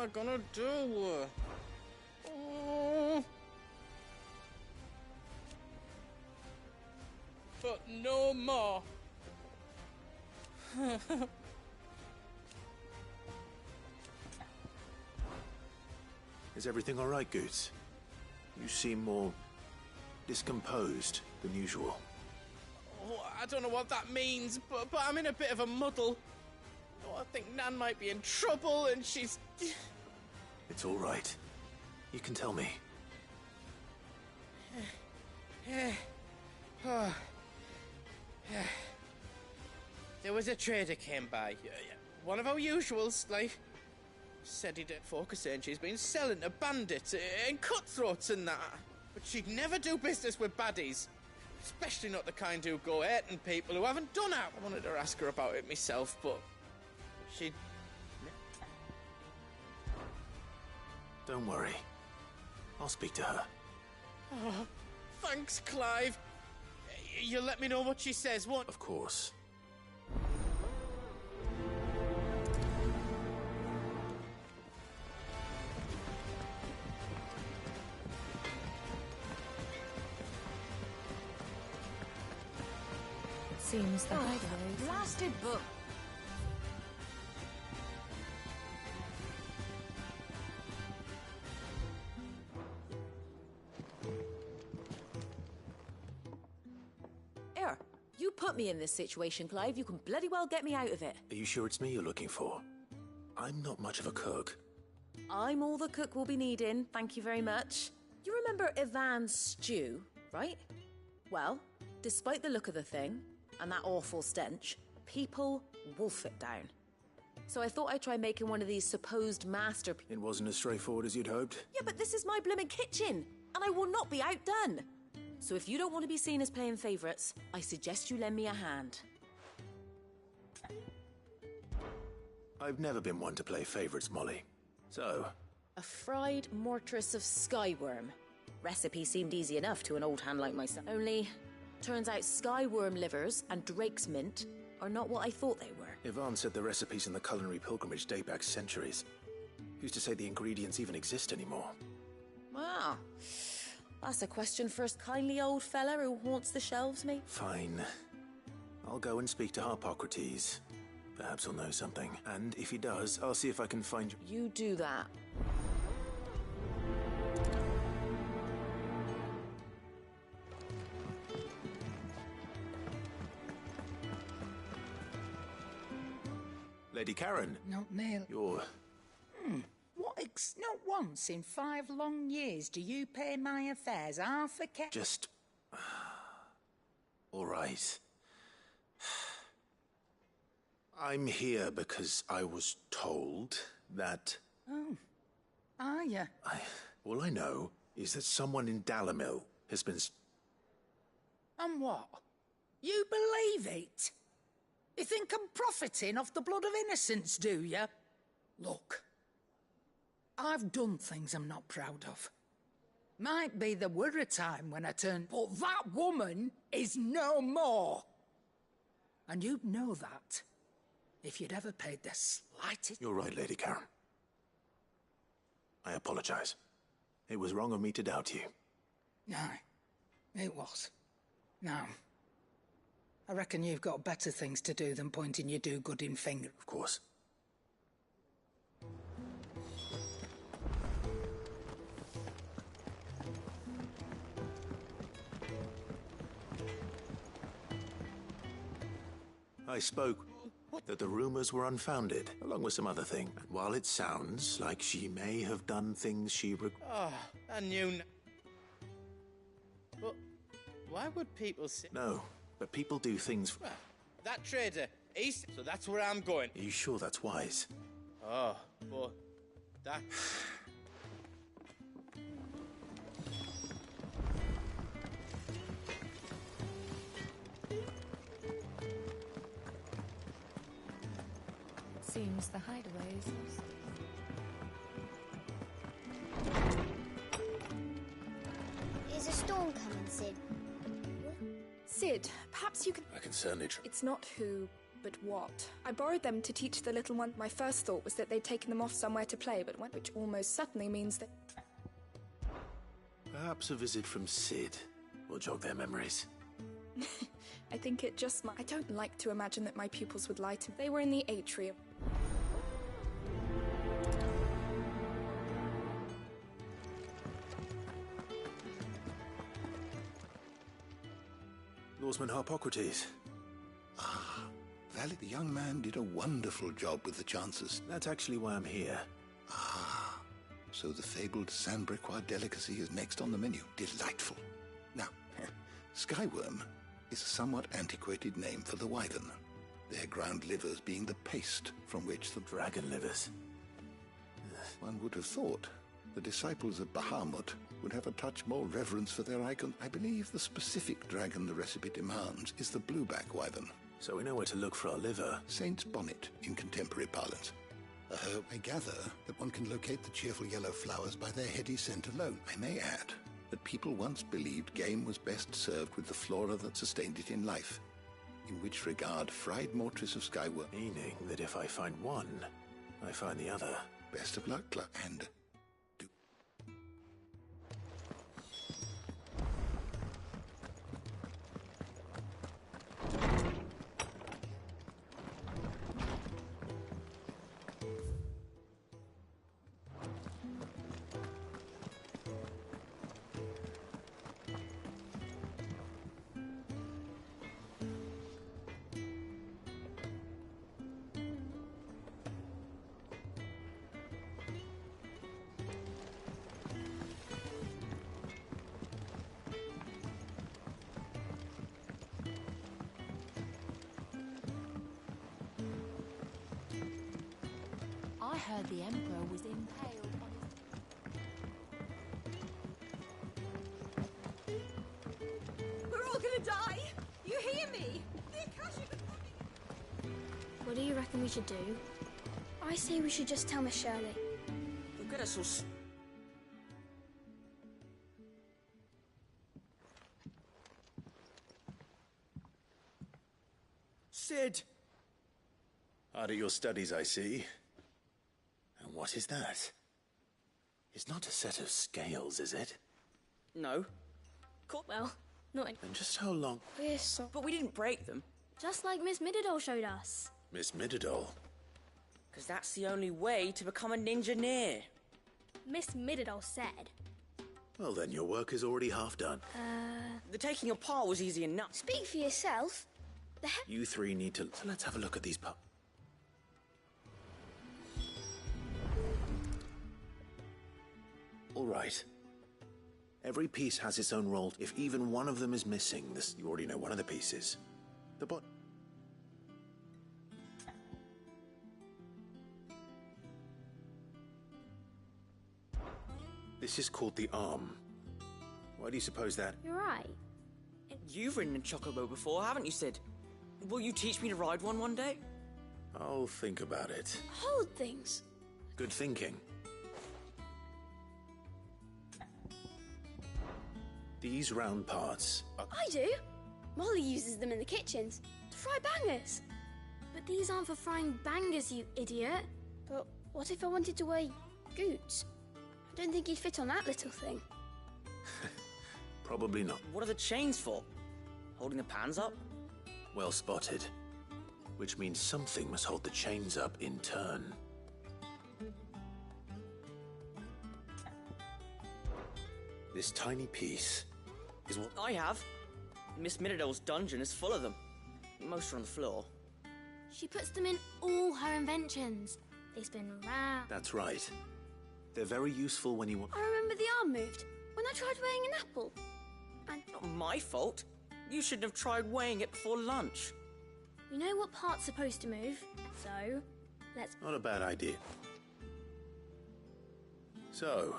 am I gonna do? Oh. But no more. Is everything all right, Goetz? You seem more discomposed than usual. Oh, I don't know what that means, but I'm in a bit of a muddle. Oh, I think Nan might be in trouble, and she's... It's all right. You can tell me. There was a trader came by. One of our usuals, like... Said he'd focus and she's been selling to bandits and cutthroats and that. But she'd never do business with baddies. Especially not the kind who go hurting people who haven't done it. I wanted to ask her about it myself, but... She'd... Don't worry. I'll speak to her. Oh, thanks, Clive. You'll let me know what she says, won't... Of course. Seems the hideaway. Blasted book. Here, you put me in this situation, Clive. You can bloody well get me out of it. Are you sure it's me you're looking for? I'm not much of a cook. I'm all the cook will be needing, thank you very much. You remember Ivan's stew, right? Well, despite the look of the thing, and that awful stench, people wolf it down. So I thought I'd try making one of these supposed masterpieces. It wasn't as straightforward as you'd hoped? Yeah, but this is my blimmin' kitchen, and I will not be outdone. So if you don't want to be seen as playing favourites, I suggest you lend me a hand. I've never been one to play favourites, Molly. So? A fried mortress of skyworm. Recipe seemed easy enough to an old hand like myself. Only, turns out skyworm livers and drake's mint are not what I thought they were. Ivan said the recipes in the culinary pilgrimage date back centuries. Who's to say the ingredients even exist anymore? Wow. That's a question for us kindly old fella who haunts the shelves, me. Fine. I'll go and speak to Harpocrates. Perhaps he'll know something. And if he does, I'll see if I can find... You do that. Lady Karen. Not Neil. You're... Not once in 5 long years do you pay my affairs half a ca... Just... all right. I'm here because I was told that... Oh. Are you? All I know is that someone in Dalimil has been... And what? You believe it? You think I'm profiting off the blood of innocents, do you? Look, I've done things I'm not proud of. Might be there were a time when I turned, but that woman is no more. And you'd know that if you'd ever paid the slightest... You're right, Lady Karen. I apologize. It was wrong of me to doubt you. No, it was. Now, I reckon you've got better things to do than pointing your do-gooding finger. Of course. I spoke that the rumors were unfounded, along with some other thing. And while it sounds like she may have done things she Oh, I knew... But why would people say... No, but people do things... Well, that trader, east, so that's where I'm going. Are you sure that's wise? Oh, but that... Seems the hideaways. Is a storm coming, Sid? Sid, perhaps you can... I can certainly try. It's not who But what? I borrowed them to teach the little one. My first thought was that they'd taken them off somewhere to play, but which almost certainly means that... Perhaps a visit from Sid will jog their memories. I think it just might. I don't like to imagine that my pupils would lie to me. They were in the atrium. Lawsman Harpocrates. Valley, the young man did a wonderful job with the chances. That's actually why I'm here. So the fabled Sandbrequois delicacy is next on the menu. Delightful. Now, Skyworm is a somewhat antiquated name for the wyvern, their ground livers being the paste from which the... Dragon livers. One would have thought the disciples of Bahamut would have a touch more reverence for their icon. I believe the specific dragon the recipe demands is the blueback wyvern. So we know where to look for our liver. Saint's bonnet in contemporary parlance. A herb, I gather that one can locate the cheerful yellow flowers by their heady scent alone. I may add that people once believed game was best served with the flora that sustained it in life, in which regard fried mortress of Skyworm. Meaning that if I find one, I find the other. Best of luck, Clark, and do. I heard the Emperor was impaled on his... We're all gonna die! You hear me? The Akashic... What do you reckon we should do? I say we should just tell Miss Shirley. Look at us all... Sid! Hard at your studies, I see. And what is that? It's not a set of scales, is it? No. Well, not in... And just how long... We're so... But we didn't break them. Just like Miss Mididol showed us. Miss Mididol? Because that's the only way to become a ninja-neer. Miss Mididol said. Well then, your work is already half done. The taking apart was easy enough. Speak for yourself. The heck... You three need to... So let's have a look at these All right. Every piece has its own role. If even one of them is missing, you already know one of the pieces. The bot... This is called the arm. Why do you suppose that? You're right. You've ridden a chocobo before, haven't you, Sid? Will you teach me to ride one day? I'll think about it. Hold things. Good thinking. These round parts are... I do. Molly uses them in the kitchens to fry bangers. But these aren't for frying bangers, you idiot. But what if I wanted to weigh goots? I don't think he'd fit on that little thing. Probably not. What are the chains for? Holding the pans up? Well spotted. Which means something must hold the chains up in turn. This tiny piece is what... I have. Miss Mididol's dungeon is full of them. Most are on the floor. She puts them in all her inventions. They spin round. That's right. They're very useful when you want... I remember the arm moved when I tried weighing an apple. And Not my fault. You shouldn't have tried weighing it before lunch. we know what part's supposed to move, so let's... Not a bad idea. So,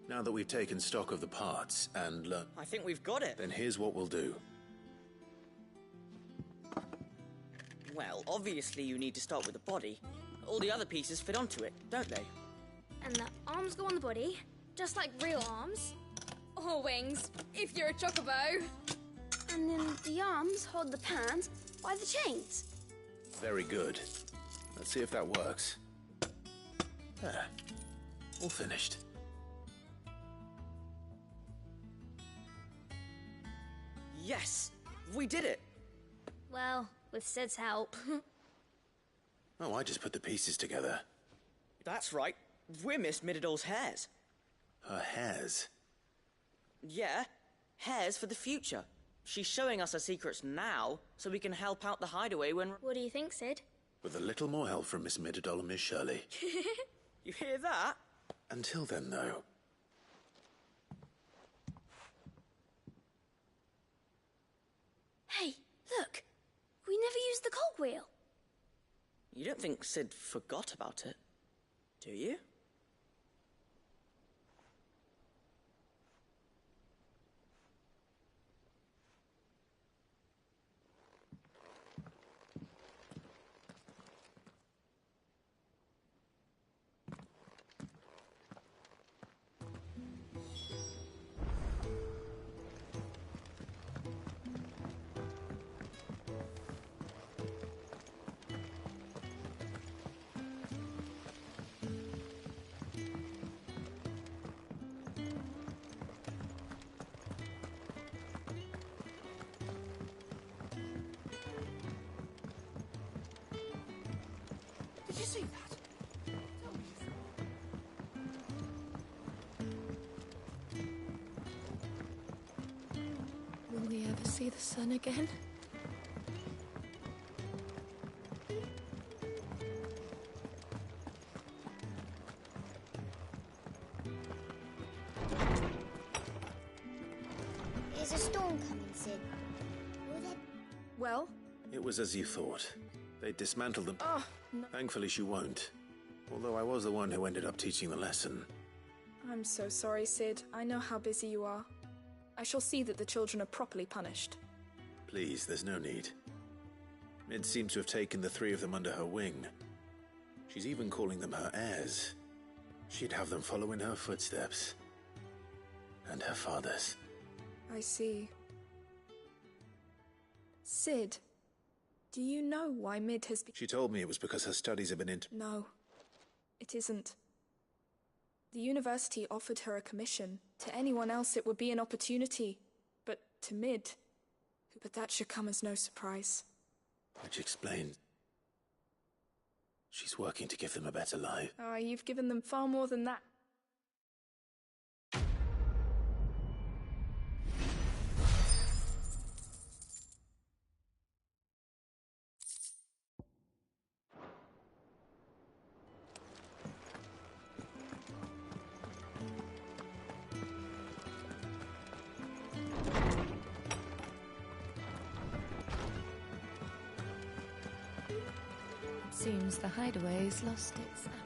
now that we've taken stock of the parts and learned... I think we've got it. Then here's what we'll do. Well, obviously you need to start with the body. All the other pieces fit onto it, don't they? And the arms go on the body, just like real arms. Or wings, if you're a chocobo. And then the arms hold the pans by the chains. Very good. Let's see if that works. There. All finished. Yes! We did it! Well, with Sid's help. Oh, I just put the pieces together. That's right. We're Miss Middledor's hares. Her hairs. Yeah, hares for the future. She's showing us her secrets now, so we can help out the hideaway when... What do you think, Sid? With a little more help from Miss Middledore and Miss Shirley. You hear that? Until then, though. Hey, look! We never used the cogwheel. You don't think Sid forgot about it, do you? Did you see that? Will we ever see the sun again? Is a storm coming, Sid? Will there... Well? It was as you thought. They dismantled them. Oh, no. Thankfully she won't. Although I was the one who ended up teaching the lesson. I'm so sorry, Sid. I know how busy you are. I shall see that the children are properly punished. Please, there's no need. Mid seems to have taken the three of them under her wing. She's even calling them her heirs. She'd have them follow in her footsteps. And her father's. I see. Sid, do you know why Mid has been... She told me it was because her studies have been No, it isn't. The university offered her a commission. To anyone else it would be an opportunity. But to Mid... But that should come as no surprise. Which explains... She's working to give them a better life. Ah, you've given them far more than that. Seems the hideaway's lost its appetite.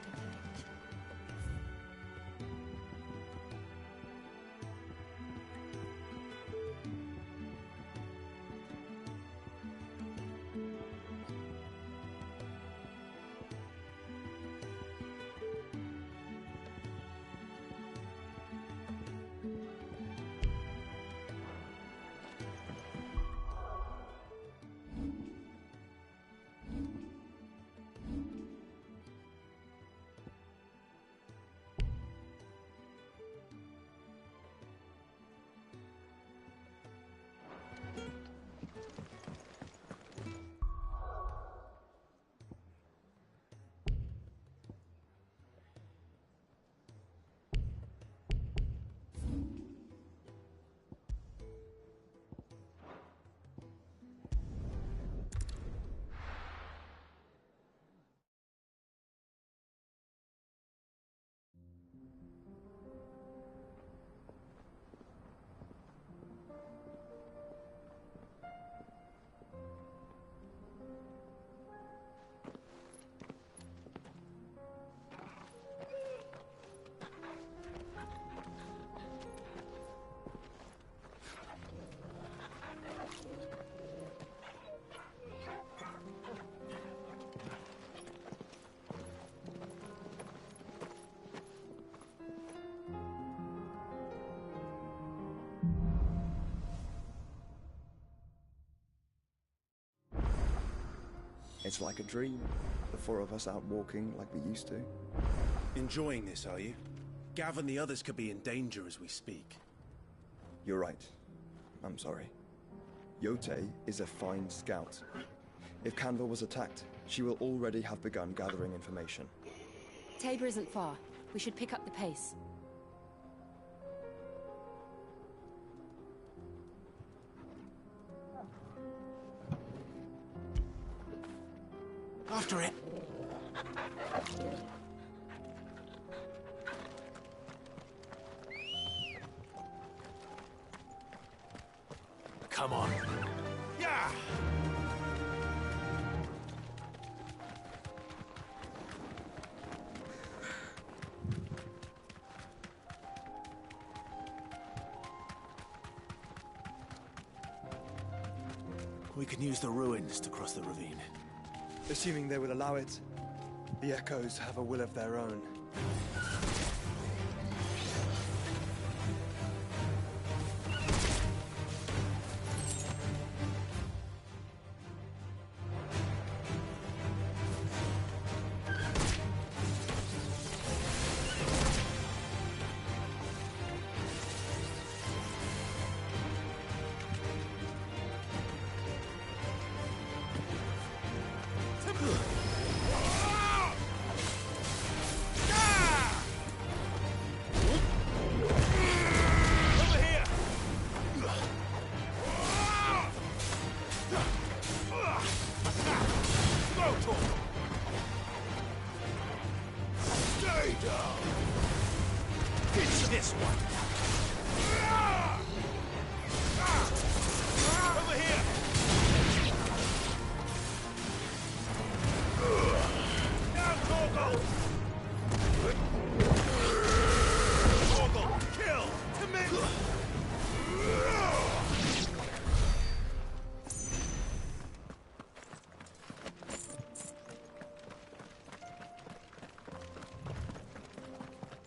It's like a dream. The four of us out walking like we used to. Enjoying this, are you? Gav and the others could be in danger as we speak. You're right. I'm sorry. Yote is a fine scout. If Canva was attacked, she will already have begun gathering information. Tabor isn't far. We should pick up the pace. After it! Come on. Yeah! We can use the ruins to cross the ravine. Assuming they will allow it, the Echoes have a will of their own.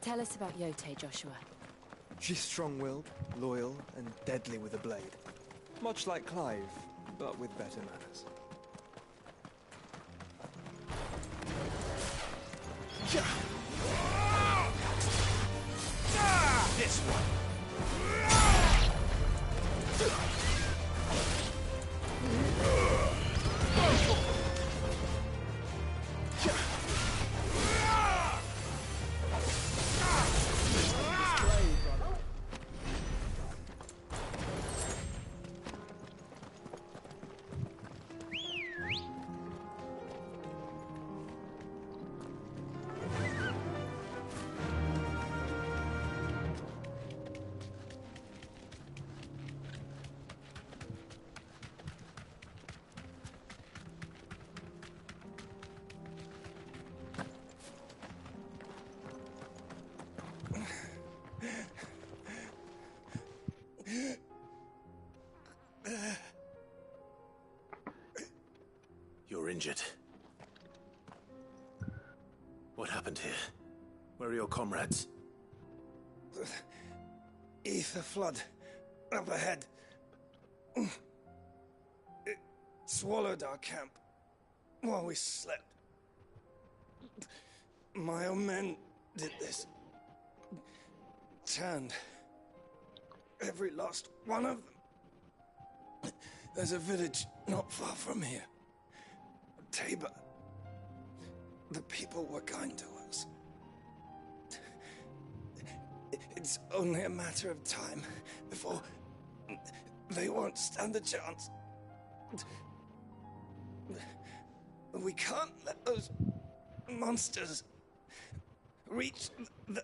Tell us about Yote, Joshua. She's strong-willed, loyal, and deadly with a blade. Much like Clive, but with better manners. This one! You're injured. What happened here? Where are your comrades? Ether flood. Up ahead. It swallowed our camp while we slept. My own men did this. Turned every last one of them. There's a village not far from here. Tabor. The people were kind to us. It's only a matter of time before they won't stand a chance. We can't let those monsters reach the...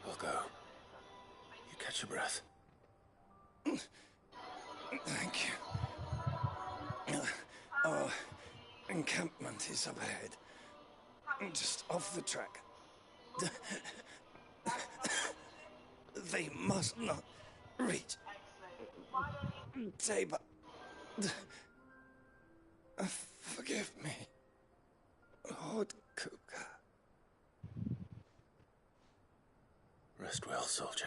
I'll go. You catch your breath. Thank you. Our encampment is up ahead. Just off the track. They must not reach. Tabor. Forgive me, Lord Kupka. Rest well, soldier.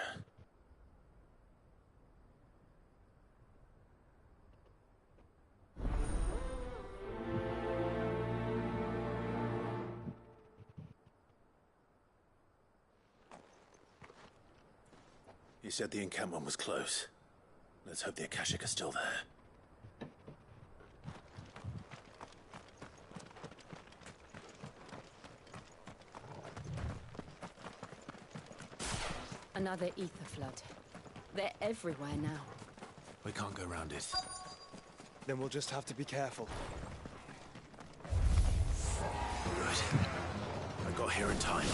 You said the encampment was close. Let's hope the Akashic are still there. Another ether flood. They're everywhere now. We can't go around it. Then we'll just have to be careful. Good. I got here in time.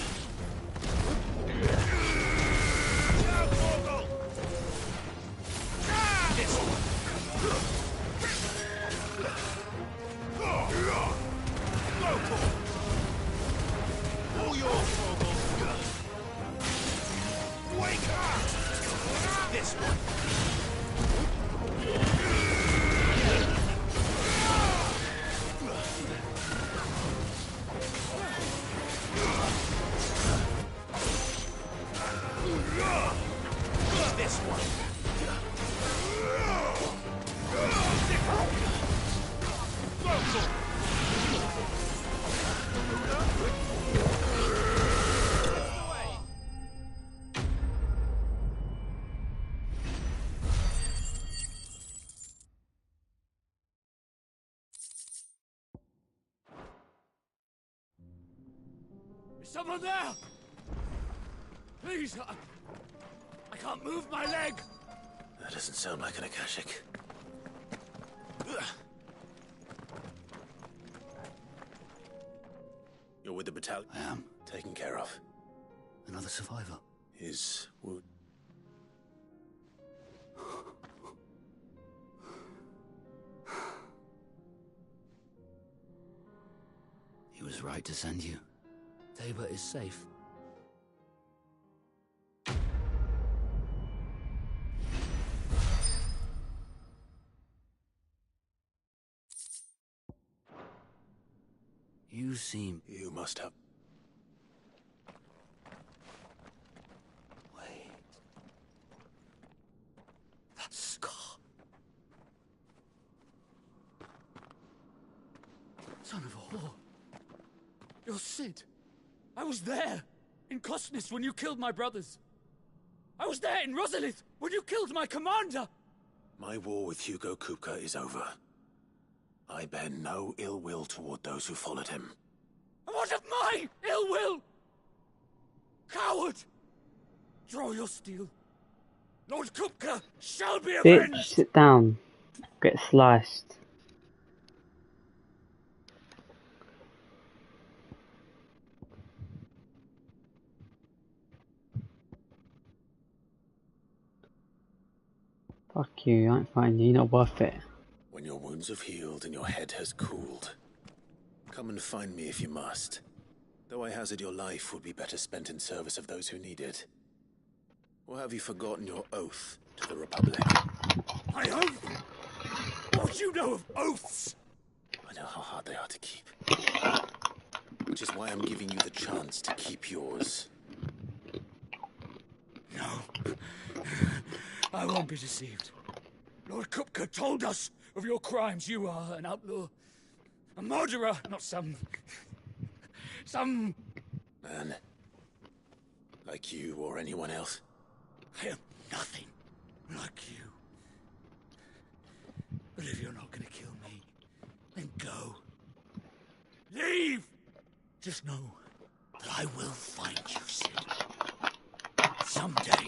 All yours, Morgul. Wake up! This one. This one. Is someone there? Please, I can't move my leg. That doesn't sound like an Akashic. You're with the battalion? I am. Taken care of. Another survivor. His wound. He was right to send you. Tabor is safe. You seem... You must have... Wait. That scar. Son of a whore. You're Sid. I was there, in Cosnis, when you killed my brothers. I was there in Rosalith, when you killed my commander. My war with Hugo Kupka is over. I bear no ill will toward those who followed him. And what of my ill will? Coward! Draw your steel. Lord Kupka shall be avenged! Bitch, sit down. Get sliced. Fuck you, I ain't fighting you, you're not worth it. When your wounds have healed and your head has cooled, come and find me if you must. Though I hazard your life would be better spent in service of those who need it. Or have you forgotten your oath to the Republic? My oath? What do you know of oaths? I know how hard they are to keep. Which is why I'm giving you the chance to keep yours. No. I won't be deceived. Lord Kupka told us of your crimes. You are an outlaw. A murderer, not some man. Like you or anyone else. I am nothing like you. But if you're not gonna kill me, then go. Leave! Just know that I will find you, Sid. Someday.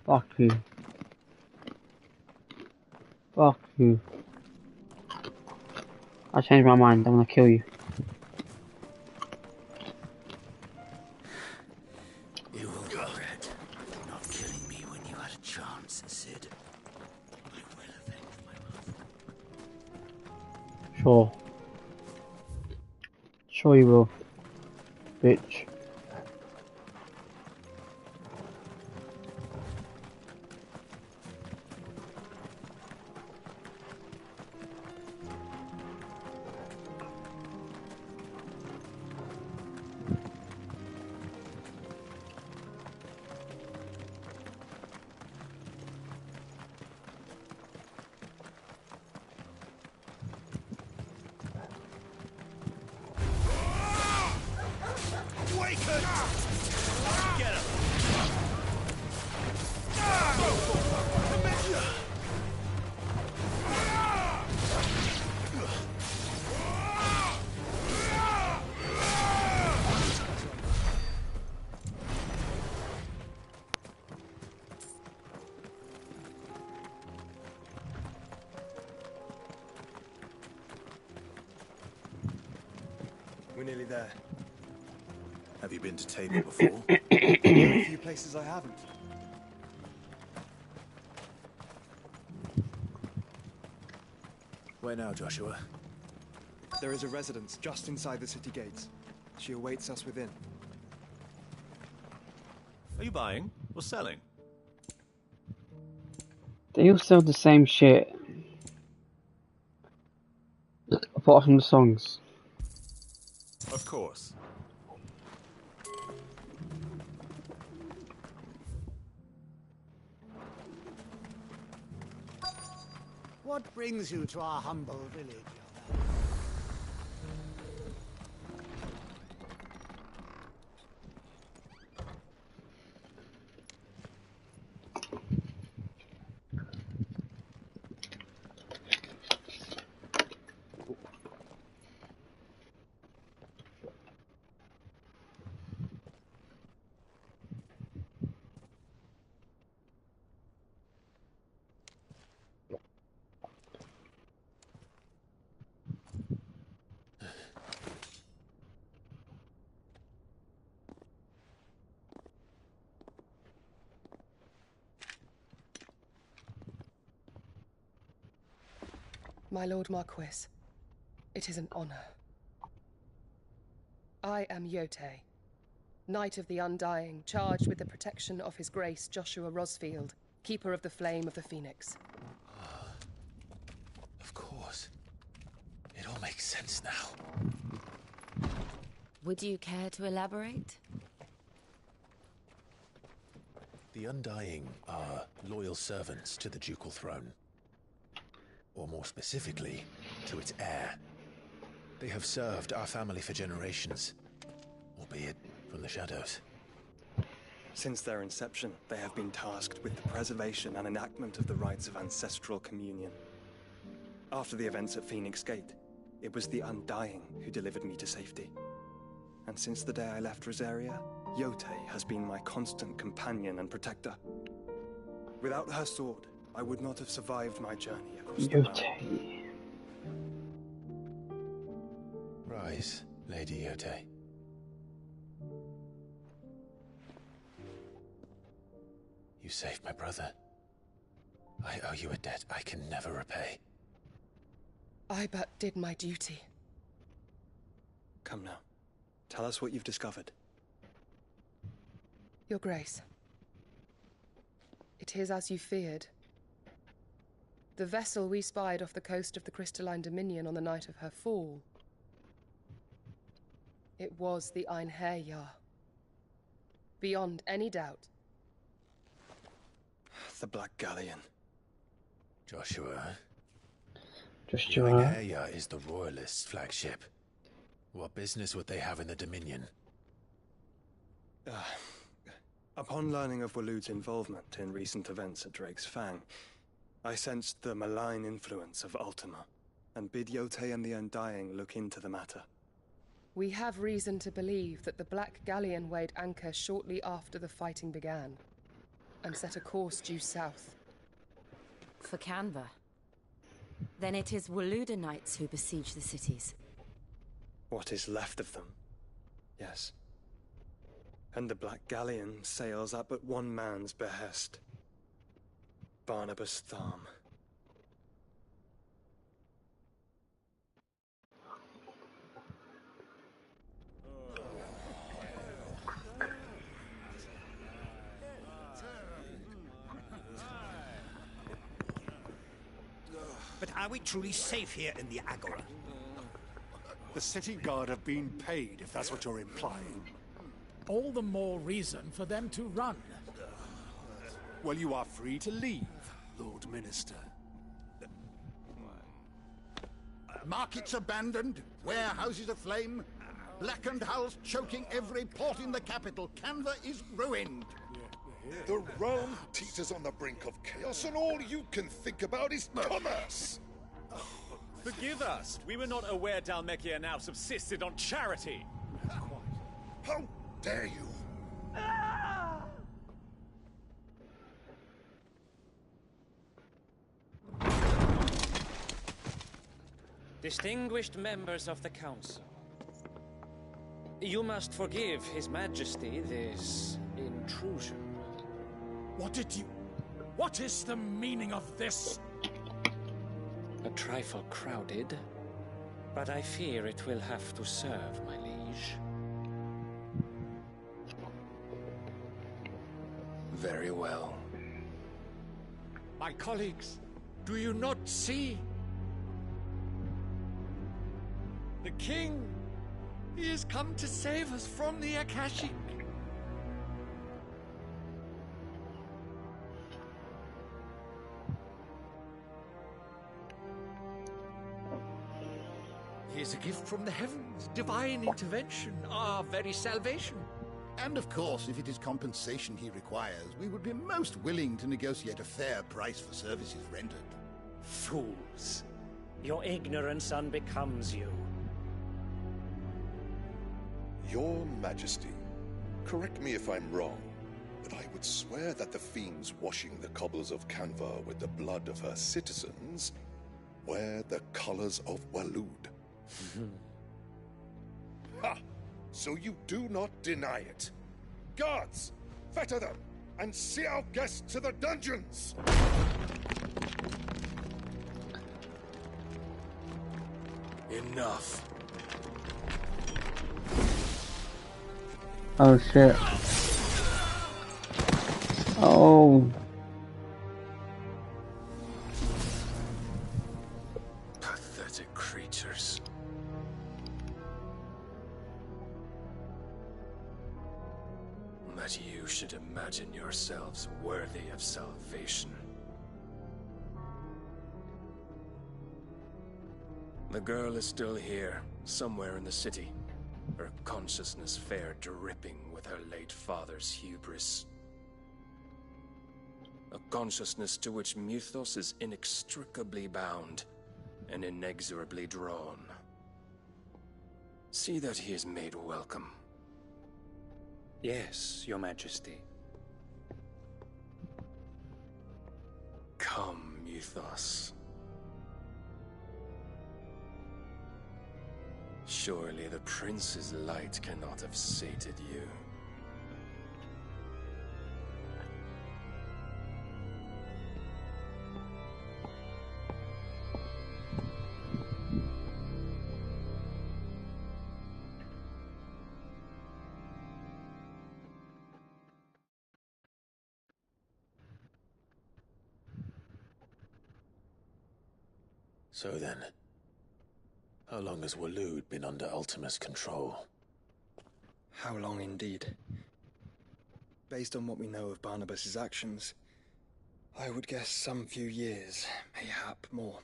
Fuck you. Fuck you. I changed my mind, I'm gonna kill you. You will regret not killing me when you had a chance, Sure. Sure you will, bitch. We're nearly there. Have you been to Tabor before? There are a few places I haven't. Where now, Joshua? There is a residence just inside the city gates. She awaits us within. Are you buying or selling? They all sell the same shit. Apart from the songs. Of course. What brings you to our humble village? My Lord Marquis, it is an honor. I am Yotei, Knight of the Undying, charged with the protection of His Grace Joshua Rosfield, Keeper of the Flame of the Phoenix. Of course. It all makes sense now. Would you care to elaborate? The Undying are loyal servants to the ducal throne. Or more specifically, to its heir. They have served our family for generations, albeit from the shadows. Since their inception, they have been tasked with the preservation and enactment of the rites of ancestral communion. After the events at Phoenix Gate, it was the Undying who delivered me to safety. And since the day I left Rosaria, Yotei has been my constant companion and protector. Without her sword, I would not have survived my journey across the realm. Rise, Lady Yotei. You saved my brother. I owe you a debt I can never repay. I but did my duty. Come now. Tell us what you've discovered. Your Grace. It is as you feared. The vessel we spied off the coast of the Crystalline Dominion on the night of her fall. It was the Einherjar. Beyond any doubt. The Black Galleon. Joshua. Joshua. Einherjar is the Royalists' flagship. What business would they have in the Dominion? Upon learning of Waloed's involvement in recent events at Drake's Fang, I sensed the malign influence of Ultima, and bid Yotei and the Undying look into the matter. We have reason to believe that the Black Galleon weighed anchor shortly after the fighting began, and set a course due south. For Canva. Then it is Waloeda Knights who besiege the cities. What is left of them, yes. And the Black Galleon sails at but one man's behest. Barnabas Tharm. Are we truly safe here in the Agora? The city guard have been paid, if that's what you're implying. All the more reason for them to run. Well, you are free to leave, Lord Minister. Markets abandoned, warehouses aflame, blackened hulls choking every port in the capital. Canva is ruined. The realm teeters on the brink of chaos, and all you can think about is commerce! Forgive us. We were not aware Dhalmekia now subsisted on charity. How dare you? Distinguished members of the Council, you must forgive His Majesty this intrusion. What is the meaning of this? A trifle crowded, but I fear it will have to serve, my liege. Very well. My colleagues, do you not see? The king! He has come to save us from the Akashic! He is a gift from the heavens, divine intervention, our very salvation. And of course, if it is compensation he requires, we would be most willing to negotiate a fair price for services rendered. Fools. Your ignorance unbecomes you. Your Majesty, correct me if I'm wrong, but I would swear that the fiends washing the cobbles of Canva with the blood of her citizens wear the colors of Waloed. Ha! So you do not deny it. Guards, fetter them, and see our guests to the dungeons! Enough. Oh shit. Oh. Pathetic creatures. That you should imagine yourselves worthy of salvation. The girl is still here, somewhere in the city. Her consciousness fair dripping with her late father's hubris. A consciousness to which Mythos is inextricably bound and inexorably drawn. See that he is made welcome. Yes, Your Majesty. Come, Mythos. Surely the prince's light cannot have sated you. So then, how long has Waloed been under Ultima's control? How long indeed? Based on what we know of Barnabas's actions, I would guess some few years, mayhap more.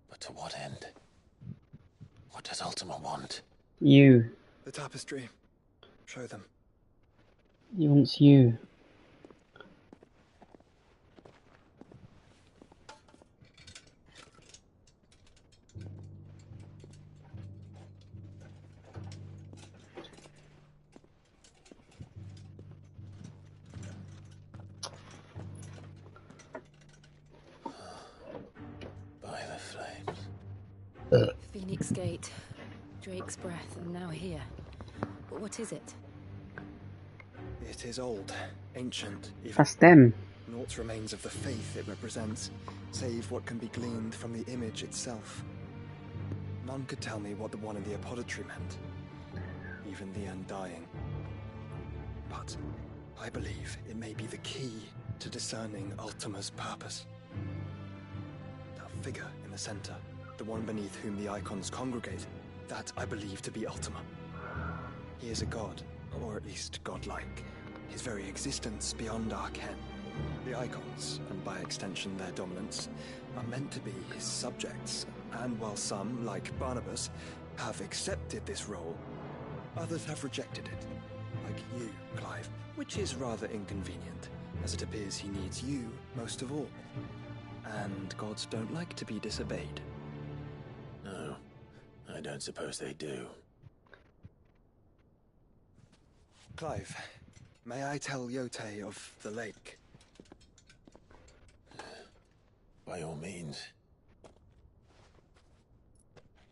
But to what end? What does Ultima want? You. The tapestry. Show them. He wants you. Phoenix Gate, Drake's Breath, and now here. But what is it? It is old, ancient, even. That's them. Naught remains of the faith it represents, save what can be gleaned from the image itself. None could tell me what the one in the apothecary meant, even the Undying. But I believe it may be the key to discerning Ultima's purpose. That figure the center, the one beneath whom the icons congregate, that I believe to be Ultima. He is a god, or at least godlike, his very existence beyond our ken. The icons, and by extension their dominants, are meant to be his subjects, and while some, like Barnabas, have accepted this role, others have rejected it, like you, Clive, which is rather inconvenient, as it appears he needs you most of all. And gods don't like to be disobeyed. No, I don't suppose they do. Clive, may I tell Yote of the lake? By all means.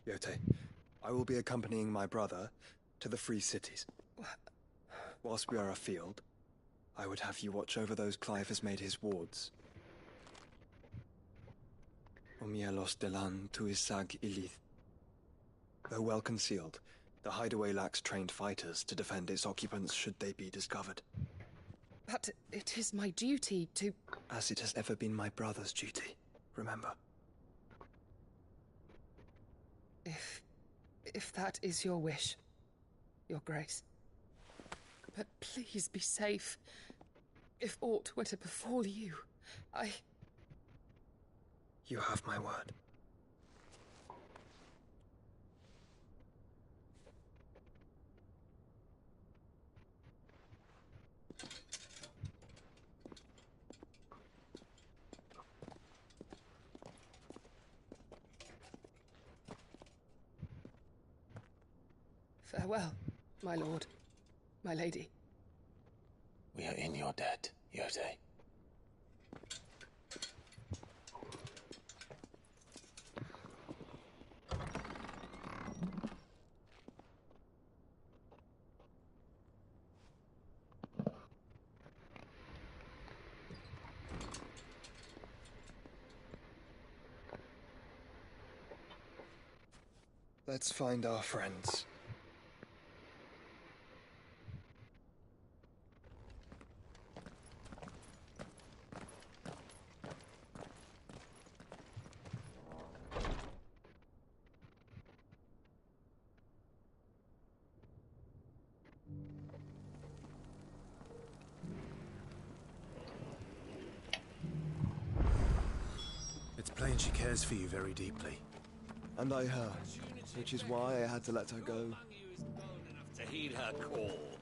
Yote, I will be accompanying my brother to the Free Cities. Whilst we are afield, I would have you watch over those Clive has made his wards. Omielos delan tuisag ilith. Though well concealed, the hideaway lacks trained fighters to defend its occupants should they be discovered. But it is my duty to... As it has ever been my brother's duty, remember. If that is your wish, Your Grace. But please be safe. If aught were to befall you, You have my word. Farewell, my lord, my lady. We are in your debt, Yote. Let's find our friends. It's plain she cares for you very deeply. And I her, which is why I had to let her go. To heed her call.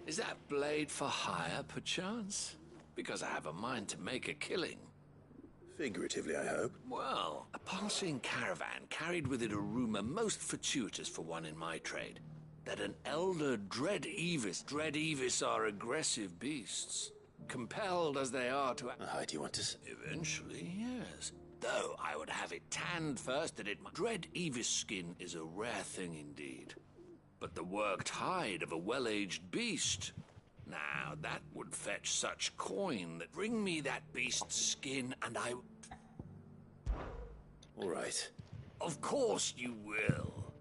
Is that blade for hire, perchance? Because I have a mind to make a killing. Figuratively, I hope. Well, a passing caravan carried with it a rumor most fortuitous for one in my trade. That an elder Dread Evis are aggressive beasts. Compelled as they are to... do you want to... Eventually, yes. Though I would have it tanned first that Dread Evis skin is a rare thing indeed. But the worked hide of a well-aged beast... Now, that would fetch such coin that bring me that beast's skin and I... All right. Of course you will.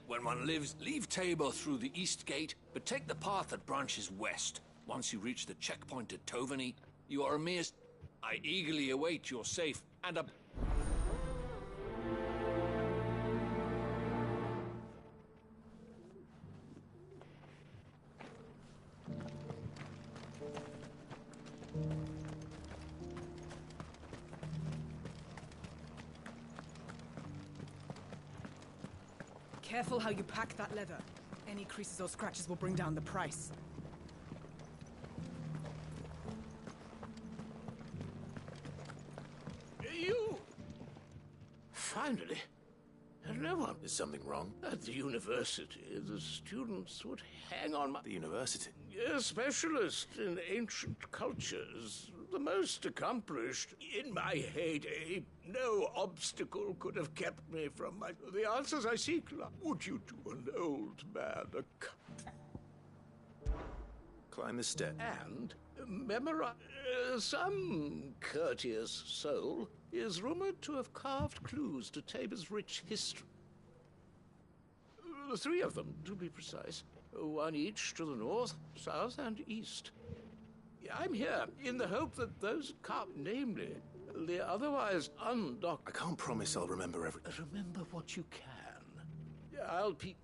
When one lives, leave Tabor through the east gate, but take the path that branches west. Once you reach the checkpoint at Tovany, you are a mere... I eagerly await your safe and a... Careful how you pack that leather. Any creases or scratches will bring down the price. You... Finally. No one... Is something wrong? At the university, the students would hang on my... The university? A specialist in ancient cultures. The most accomplished. In my heyday, no obstacle could have kept me from my... The answers I seek, would you to an old man Climb the step. And memorize... some courteous soul is rumored to have carved clues to Tabor's rich history. 3 of them, to be precise. 1 each to the north, south, and east. I'm here in the hope that those carved, namely, The otherwise undoc... I can't promise I'll remember everything. Remember what you can. I'll pe...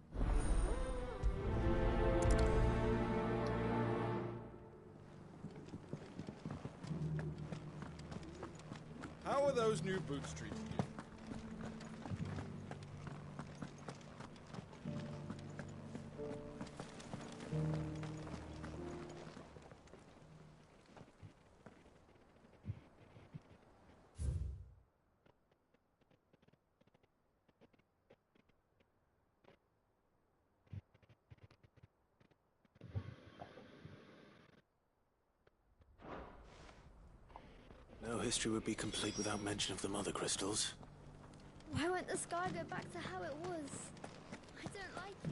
How are those new boots treating you? No history would be complete without mention of the Mother Crystals. Why won't the sky go back to how it was? I don't like it.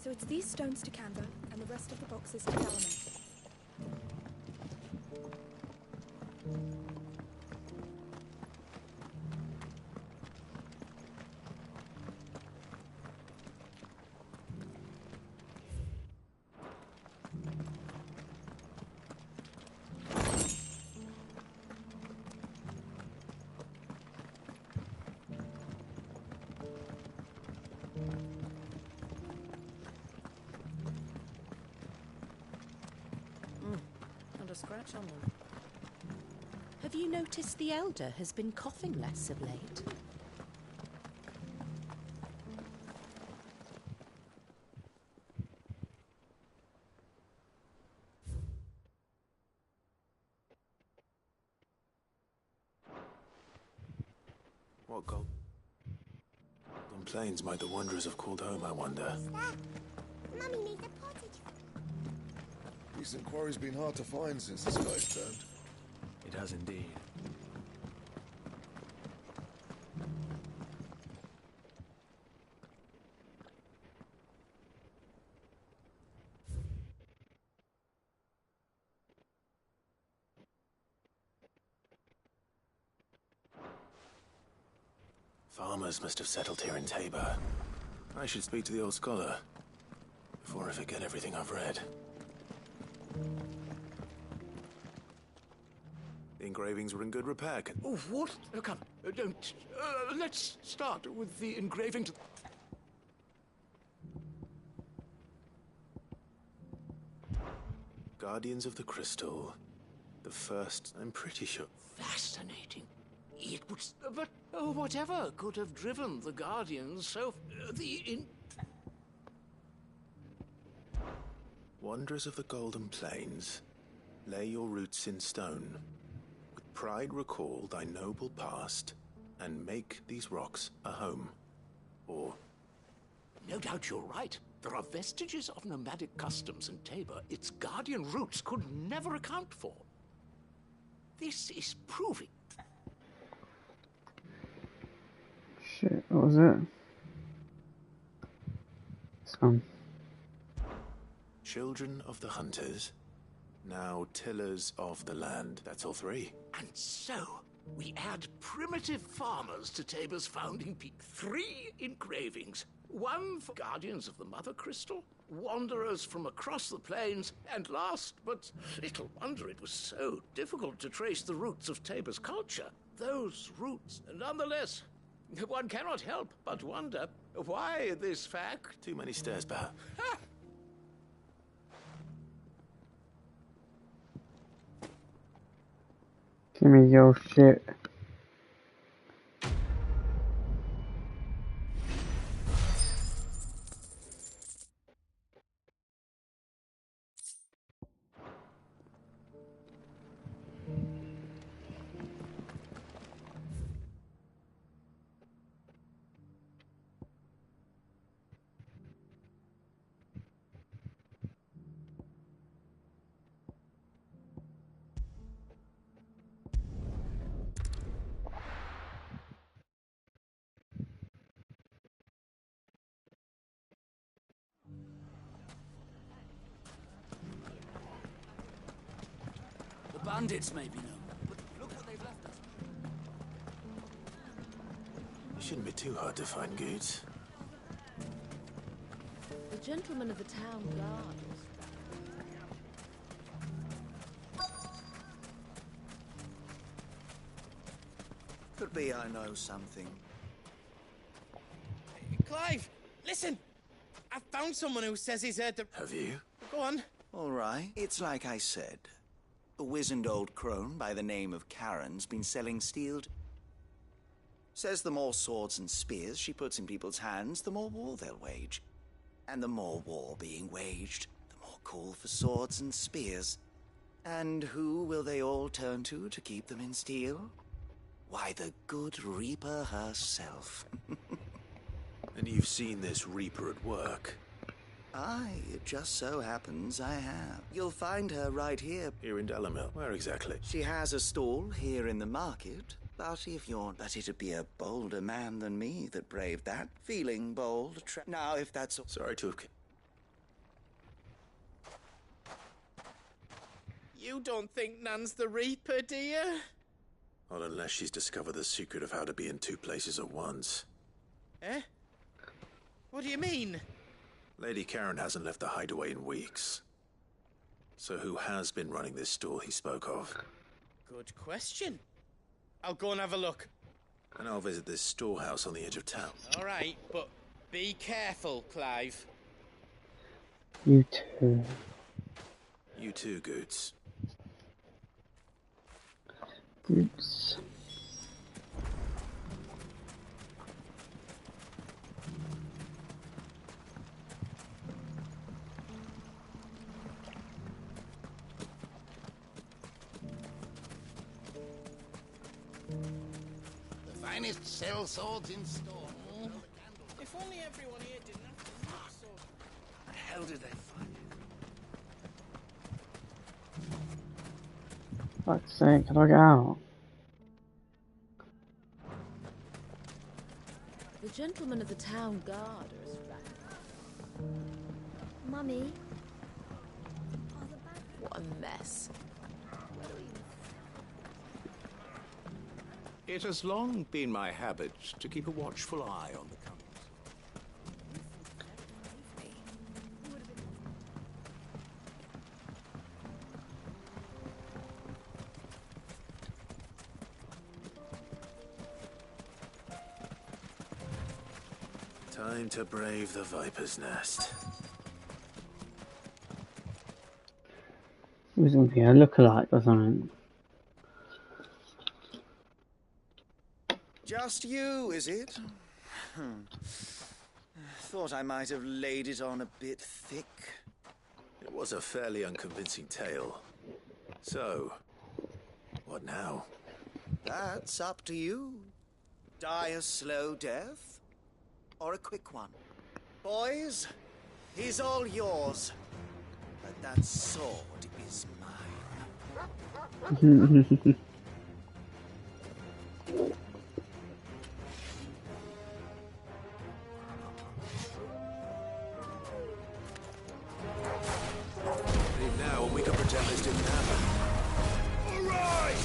So it's these stones to Canva, and the rest of the boxes to Dalaman. Scratch on them. Have you noticed the Elder has been coughing less of late? What Golden Plains might the Wanderers have called home, I wonder? Mummy needs a pottage. Recent quarry's been hard to find since the sky's turned. It has indeed. Farmers must have settled here in Tabor. I should speak to the old scholar before I forget everything I've read. The engravings were in good repair. Oh, what? Come, don't. Let's start with the engraving to... Guardians of the Crystal. The first, I'm pretty sure. Fascinating. It was... But whatever could have driven the Guardians so... Wanderers of the Golden Plains, lay your roots in stone. With pride recall thy noble past, and make these rocks a home. Or... No doubt you're right. There are vestiges of nomadic customs in Tabor its Guardian roots could never account for. This is proving... Shit, what was it? This one. Children of the Hunters, now tillers of the land. That's all three. And so, we add primitive farmers to Tabor's founding peak. 3 engravings. 1 for Guardians of the Mother Crystal, Wanderers from across the plains, and last, but little wonder it was so difficult to trace the roots of Tabor's culture. Those roots, nonetheless, one cannot help but wonder why this fact... Too many stairs, perhaps. Give me your shit. Bandits may be known, but look what they've left us. It shouldn't be too hard to find goods. The gentleman of the town guard. Could be I know something. Clive, listen! I've found someone who says he's heard the... Have you? Go on. All right. It's like I said. A wizened old crone by the name of Karen's been selling steel... Says the more swords and spears she puts in people's hands, the more war they'll wage. And the more war being waged, the more call for swords and spears. And who will they all turn to keep them in steel? Why, the good Reaper herself. And you've seen this Reaper at work? Aye, it just so happens I have. You'll find her right here. Here in Delamere? Where exactly? She has a stall here in the market. But if you're... But it'd be a bolder man than me that braved that. Feeling bold. Now, if that's... Sorry to have... You don't think Nan's the Reaper, do you? Not unless she's discovered the secret of how to be in two places at once. Eh? What do you mean? Lady Karen hasn't left the hideaway in weeks. So who has been running this stall he spoke of? Good question. I'll go and have a look. And I'll visit this storehouse on the edge of town. All right, but be careful, Clive. You too. You too, Goots. Goots. The finest cell swords in store. If only everyone here didn't have to look so... The hell did they find it? Fuck's sake, can I get out? The gentlemen of the town guard are as Mummy. What a mess. It has long been my habit to keep a watchful eye on the Count. Time to brave the Viper's Nest. It was gonna be a lookalike or something. Just you, is it? Thought I might have laid it on a bit thick. It was a fairly unconvincing tale. So, what now? That's up to you. Die a slow death, or a quick one. Boys, he's all yours. But that sword is mine. Leave now and we can pretend this didn't happen. All right!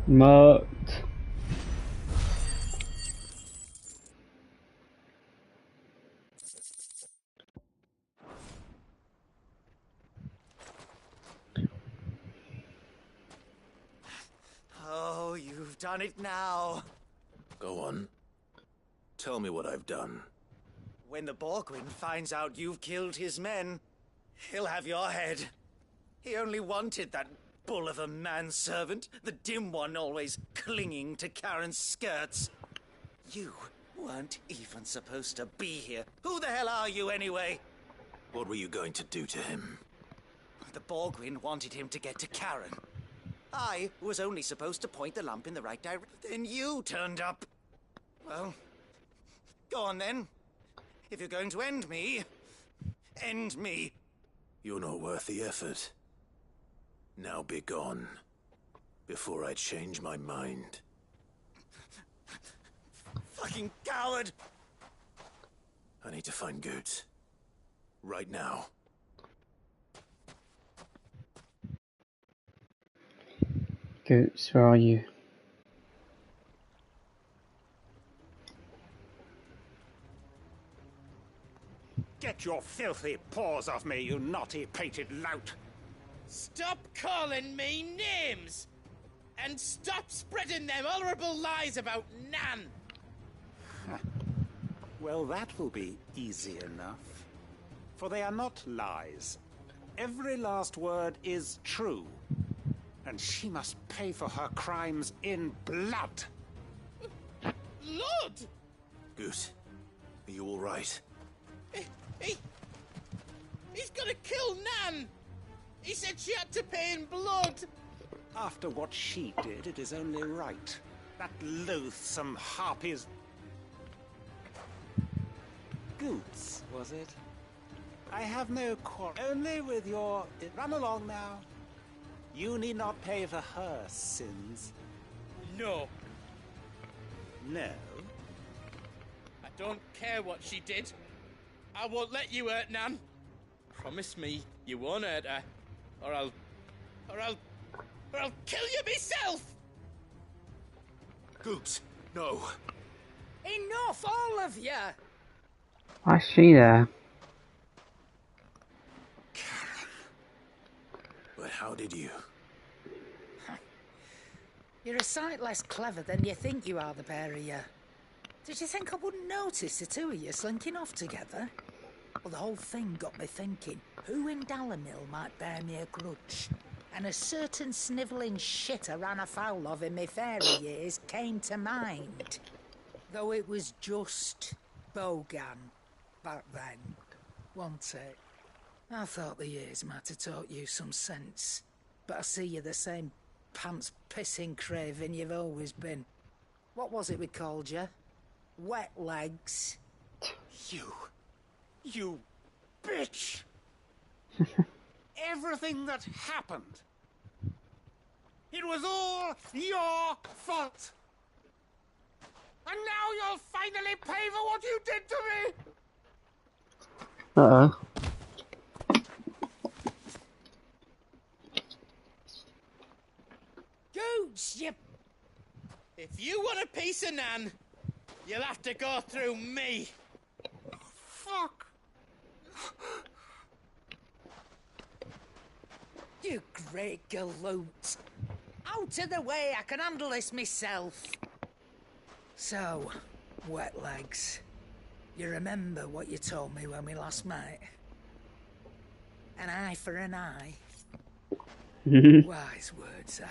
Marked. Oh, you've done it now. Go on. Tell me what I've done. When the Borgwyn finds out you've killed his men, he'll have your head. He only wanted that bull of a manservant, the dim one always clinging to Karen's skirts. You weren't even supposed to be here. Who the hell are you anyway? What were you going to do to him? The Borgwyn wanted him to get to Karen. I was only supposed to point the lamp in the right direction. Then you turned up. Well, go on then. If you're going to end me, end me. You're not worth the effort. Now be gone, before I change my mind. Fucking coward! I need to find Goetz. Right now. Goetz, where are you? Get your filthy paws off me, you naughty-pated lout! Stop calling me names! And stop spreading them horrible lies about Nan! Well, that will be easy enough. For they are not lies. Every last word is true. And she must pay for her crimes in blood. Lord! Goetz, are you all right? He's gonna kill Nan! He said she had to pay in blood! After what she did, it is only right. That loathsome harpy's... Goetz, was it? I have no quarrel. Only with your... Run along now. You need not pay for her sins. No. No? I don't care what she did. I won't let you hurt Nan. Promise me you won't hurt her. Or I'll kill you myself! Goetz, no. Enough, all of you! I see there. But how did you? You're a sight less clever than you think you are, the pair of you. Did you think I wouldn't notice the two of you slinking off together? Well, the whole thing got me thinking, who in Dalimil might bear me a grudge? And a certain snivelling shit I ran afoul of in my fairy years came to mind. Though it was just Bogan back then, wasn't it? I thought the years might have taught you some sense, but I see you're the same pants-pissing craven you've always been. What was it we called you? Wet legs. You bitch! Everything that happened, it was all your fault! And now you'll finally pay for what you did to me! Uh-oh. Gooch, you... If you want a piece of Nan, you'll have to go through me. Fuck! You great galoot. Out of the way, I can handle this myself. So, wet legs, you remember what you told me when we last met? An eye for an eye. Wise words, Sam.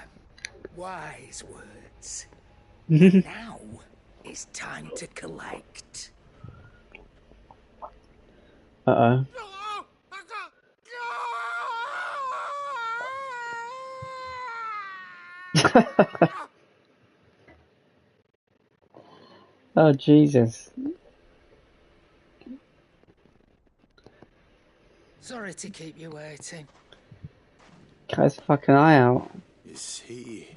Wise words. Now it's time to collect. Uh-oh. Oh, Jesus. Sorry to keep you waiting. Cut his fucking eye out. Is he...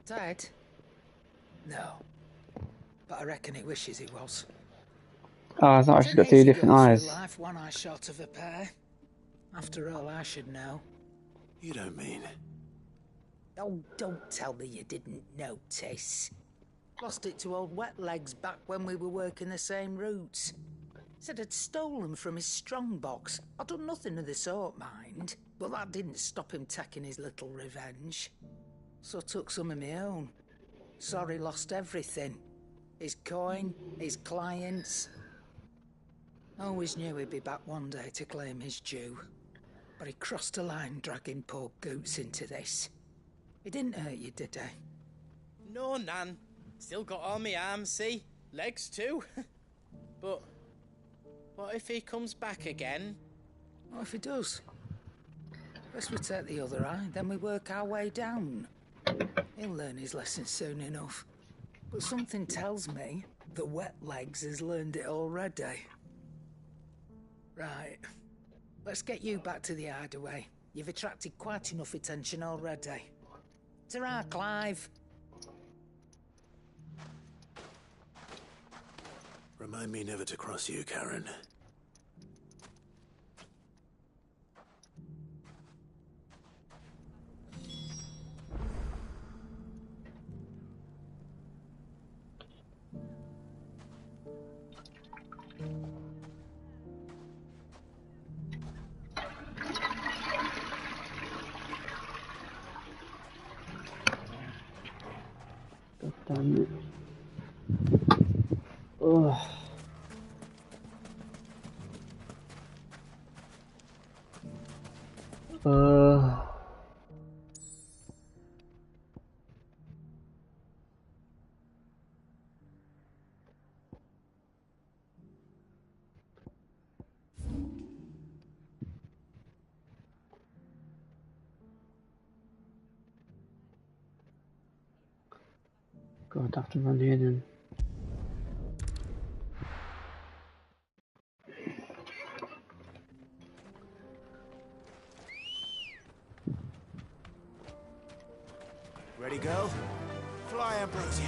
Dead? No. But I reckon he wishes he was. Oh, I thought she's got two different eyes. Life, one eye shot of a pair. After all, I should know. You don't mean... Oh, don't tell me you didn't notice. Lost it to old Wet Legs back when we were working the same routes. Said I'd stolen from his strongbox. I'd done nothing of the sort, mind. But that didn't stop him taking his little revenge. So I took some of my own. Sorry, lost everything. His coin, his clients. Always knew he'd be back one day to claim his due. But he crossed a line dragging poor Goots into this. He didn't hurt you, did he? No, Nan. Still got all my arms, see? Legs too. But what if he comes back again? What if he does? First we take the other eye, then we work our way down. He'll learn his lesson soon enough. But something tells me that Wet Legs has learned it already. Right. Let's get you back to the hideaway. You've attracted quite enough attention already. Ta-ra, Clive. Remind me never to cross you, Karen. God damn it. Ugh. God, I have to run here then. Ready, girl? Fly, Ambrosia.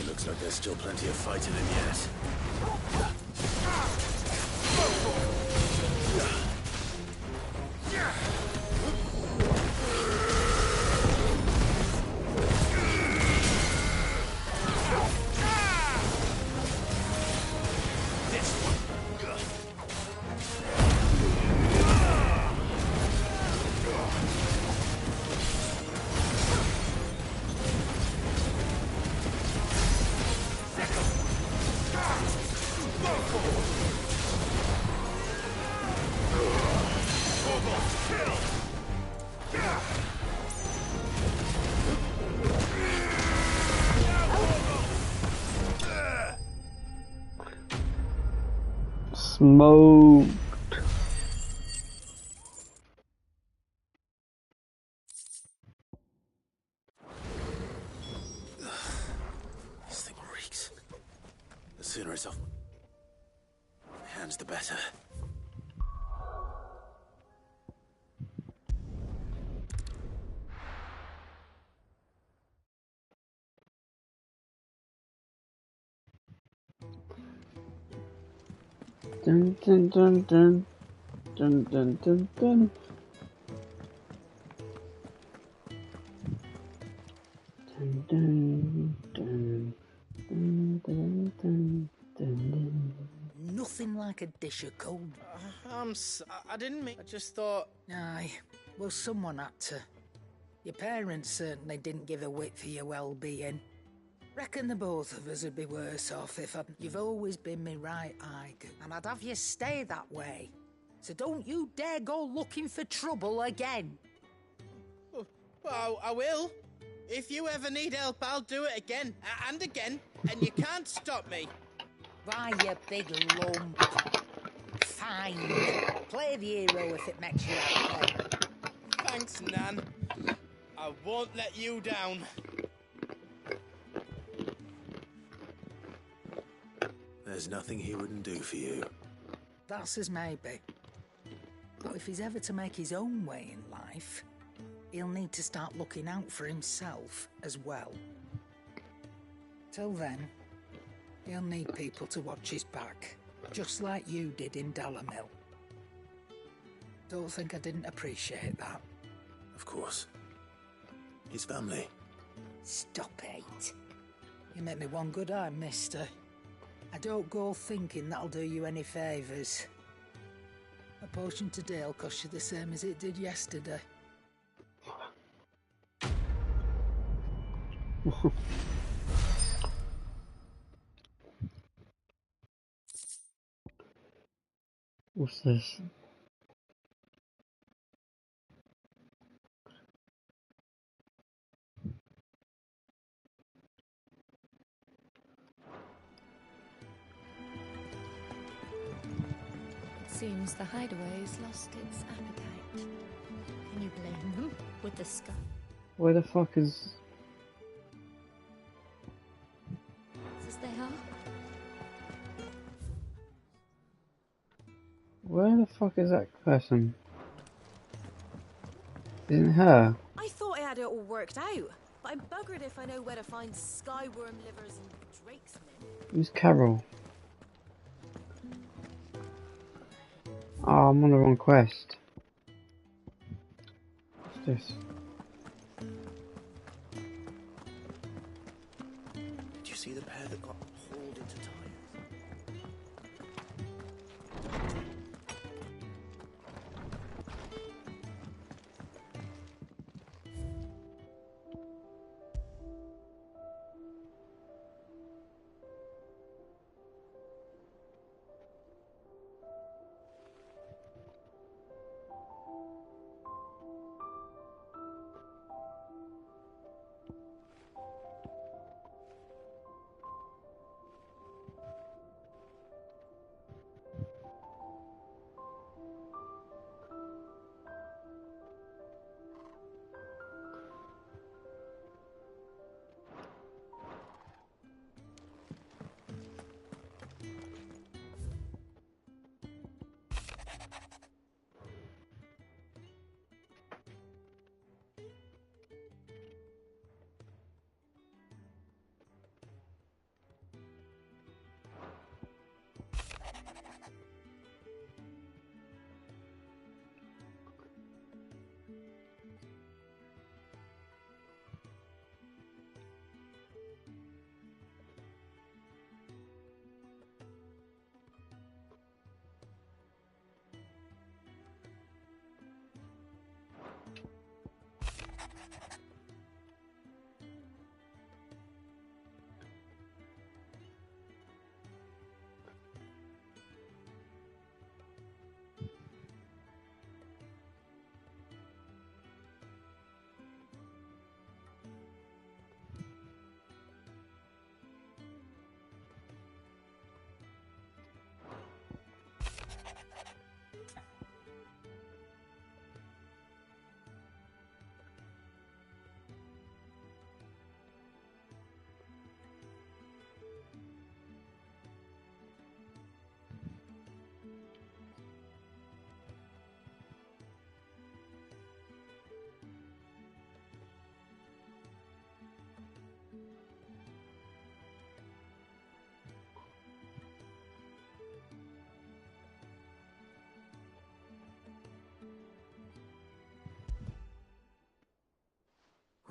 Looks like there's still plenty of fight in him yet. Smoked. This thing reeks. The sooner it's off my hands, the better. Dun dun dun dun. Dun dun dun dun. Dun dun dun. Dun dun dun dun dun. Nothing like a dish of cold. I didn't mean. I just thought. Aye, well, someone had to. Your parents certainly didn't give a whit for your well-being. Reckon the both of us would be worse off if I'd... You've always been me right eye, and I'd have you stay that way. So don't you dare go looking for trouble again. Well, I will. If you ever need help, I'll do it again and again, and you can't stop me. Why, you big lump. Fine. Play the hero if it makes you happy. Thanks, Nan. I won't let you down. There's nothing he wouldn't do for you. That's as maybe. But if he's ever to make his own way in life, he'll need to start looking out for himself as well. Till then, he'll need people to watch his back, just like you did in Dalamil. Don't think I didn't appreciate that. Of course. His family. Stop it. You make me one good eye, mister. I don't go thinking that'll do you any favours. A potion today will cost you the same as it did yesterday. What's this? Seems the hideaway's lost its appetite. Can you blame them with the sky? Where the fuck is... As they are. Where the fuck is that person? Isn't her? I thought I had it all worked out, but I'm buggered if I know where to find skyworm livers and drake's men. Who's Carol? Oh, I'm on the wrong quest. What's this? Did you see the pair that got hauled into time?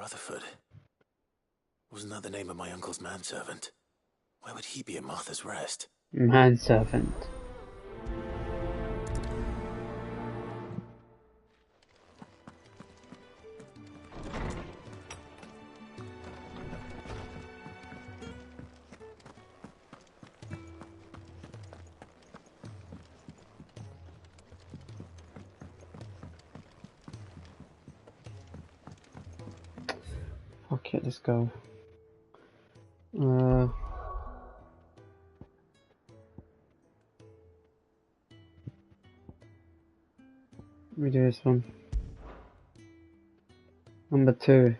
Rutherford. Wasn't that the name of my uncle's manservant? Why would he be at Martha's Rest? Manservant. Okay, let's go. Let me do this one. Number 2.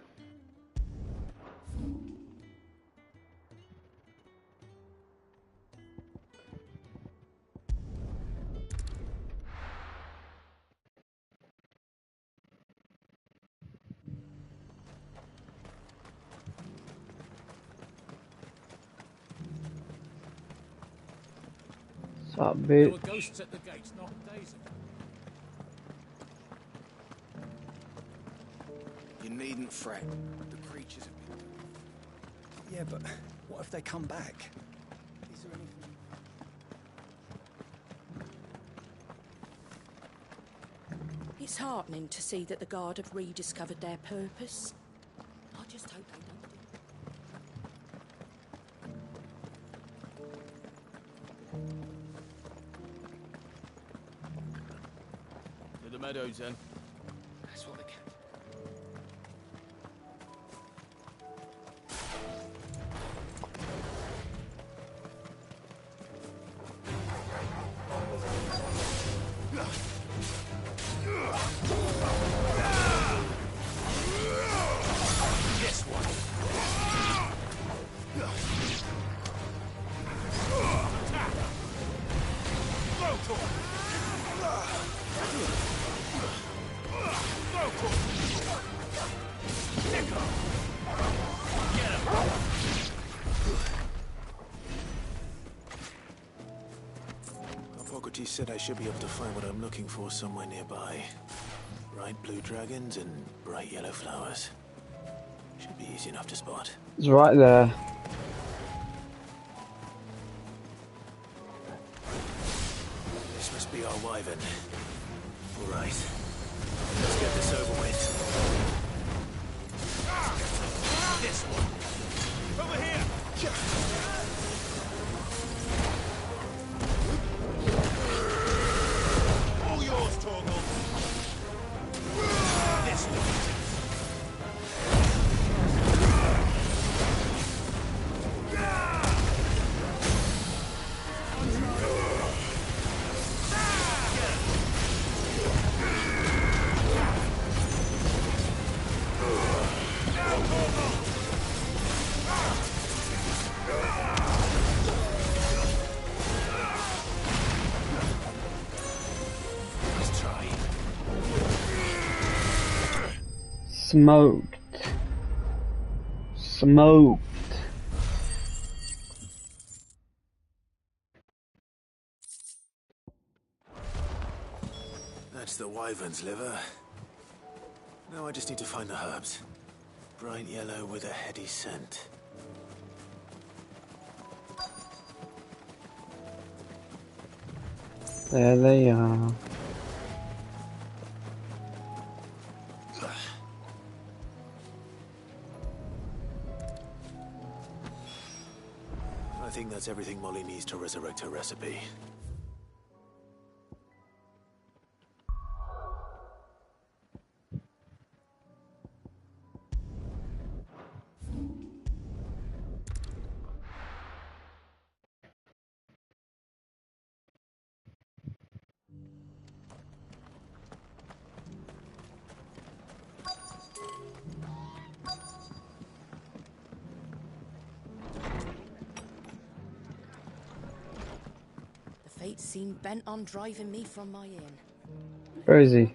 What's up, There bitch? were ghosts at the gates not days ago. You needn't fret. The creatures have been... Yeah, but what if they come back? Is there anything... It's heartening to see that the Guard have rediscovered their purpose. I just hope they don't. To the meadows, then. That's what they can. This one. Hippocrates said I should be able to find what I'm looking for somewhere nearby. Bright blue dragons and bright yellow flowers. Should be easy enough to spot. It's right there. This must be our wyvern. All right. Let's get this over with. This one. Over here! All yours, Torgal. This one. Smoked. Smoked. That's the wyvern's liver. Now I just need to find the herbs. Bright yellow with a heady scent. There they are. I think that's everything Molly needs to resurrect her recipe. Fate seemed bent on driving me from my inn. Where is he?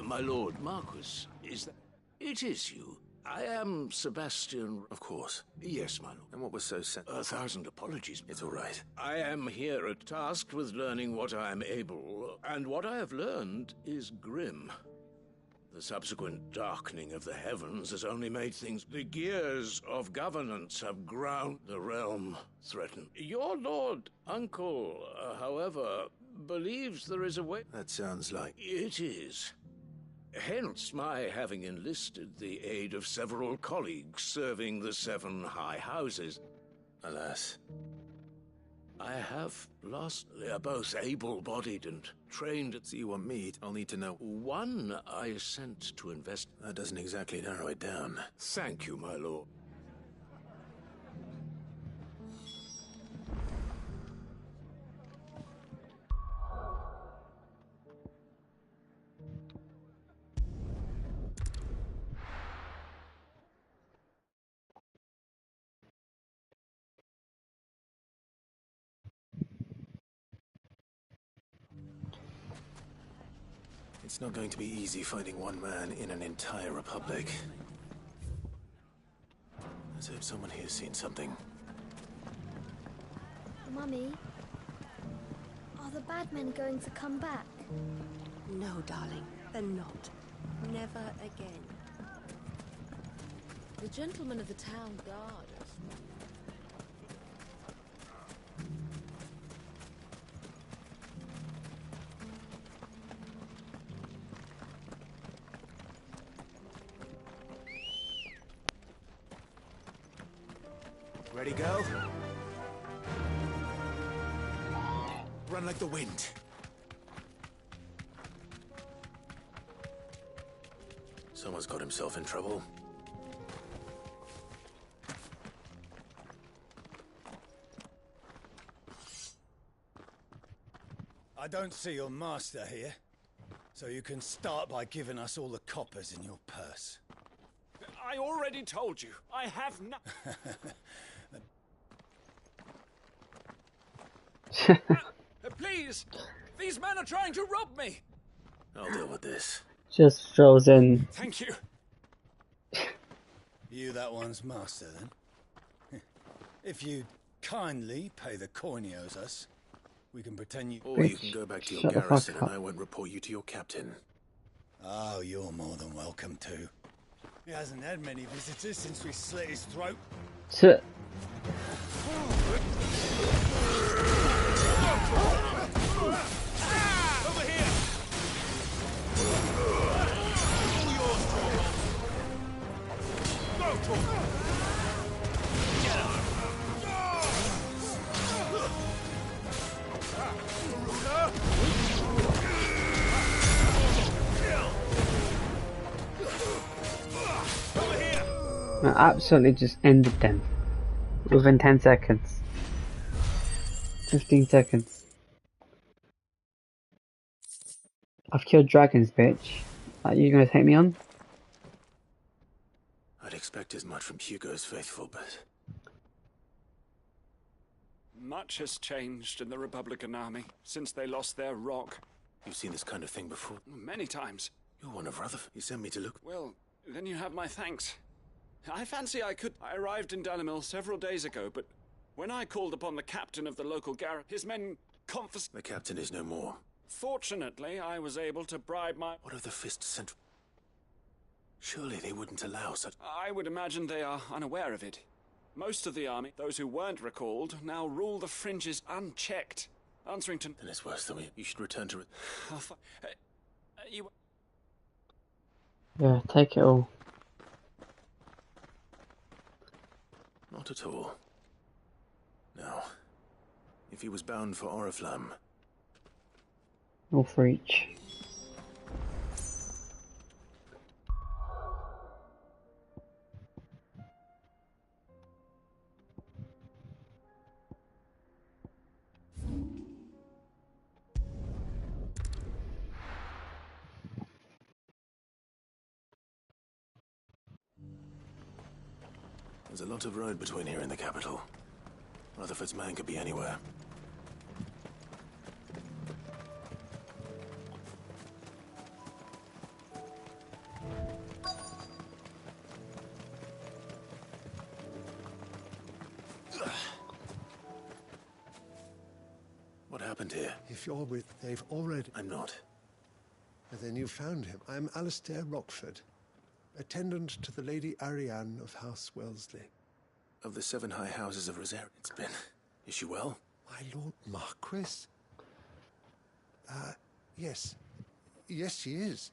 My lord Marquis, is that... It is you. I am Sebastian... Of course. Yes, my lord. And what was so sent? 1,000 apologies. It's all right. I am here tasked with learning what I am able, and what I have learned is grim. The subsequent darkening of the heavens has only made things... The gears of governance have ground. The realm threatened. Your lord uncle, however, believes there is a way... That sounds like... It is. Hence my having enlisted the aid of several colleagues serving the 7 high houses. Alas. I have lost. They are both able-bodied and trained. So you want me? I'll need to know. One I sent to invest. That doesn't exactly narrow it down. Thank you, my lord. It's not going to be easy finding one man in an entire republic. Let's hope someone here's seen something. Mummy, are the bad men going to come back? No, darling, they're not. Never again. The gentlemen of the town guard. Ready, go? Run like the wind. Someone's got himself in trouble. I don't see your master here, so you can start by giving us all the coppers in your purse. I already told you, I have no... Please! These men are trying to rob me! I'll deal with this. Just throws in. Thank you. You that one's master, then? If you kindly pay the coin he owes us, we can pretend you... Or you can go back to your garrison and I won't report you to your captain. Oh, you're more than welcome to. He hasn't had many visitors since we slit his throat. Over here! I absolutely just ended them within 10 seconds. 15 seconds. I've killed dragons, bitch. Are you gonna take me on? I'd expect as much from Hugo's faithful, but... Much has changed in the Republican army since they lost their rock. You've seen this kind of thing before? Many times. You're one of Rutherford. You sent me to look... Well, then you have my thanks. I fancy I could... I arrived in Dalimil several days ago, but when I called upon the captain of the local garrison, his men confiscated... The captain is no more. Fortunately, I was able to bribe my... What of the Fist Central? Surely they wouldn't allow such... I would imagine they are unaware of it. Most of the army, those who weren't recalled, now rule the fringes unchecked, answering to... Then it's worse than we... You should return to... You... Yeah, take it all. Not at all. No. If he was bound for Oriflamme... Or for each. There's a lot of road between here and the capital. Rutherford's man could be anywhere. What happened here? If you're with... They've already... I'm not. Then you found him. I am Alistair Rockford, attendant to the Lady Ariane of House Wellesley. Of the 7 high houses of Rosaria, it's been. Is she well? My Lord Marquis? Yes. Yes, she is.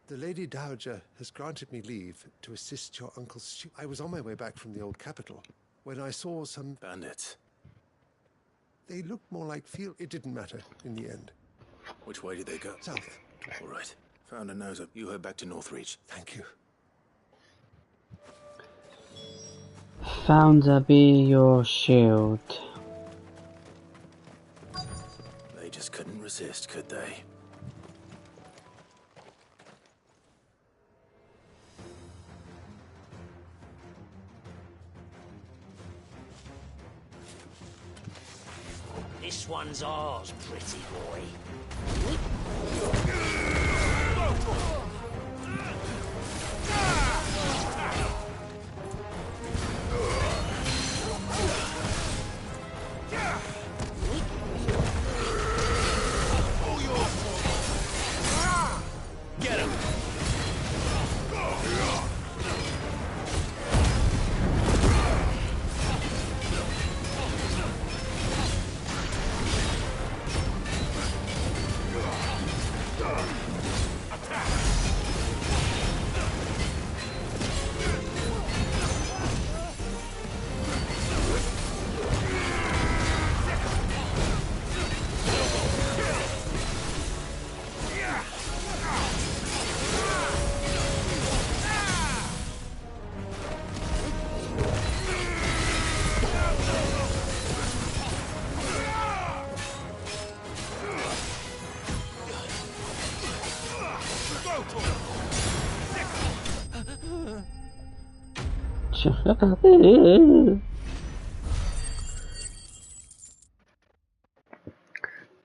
The Lady Dowager has granted me leave to assist your uncle's steward. I was on my way back from the old capital when I saw some... bandits. They looked more like field... It didn't matter in the end. Which way did they go? South. All right. Found a nose up. You head back to Northreach. Thank you. Founder, be your shield. They just couldn't resist, could they? This one's ours, pretty boy. Get him!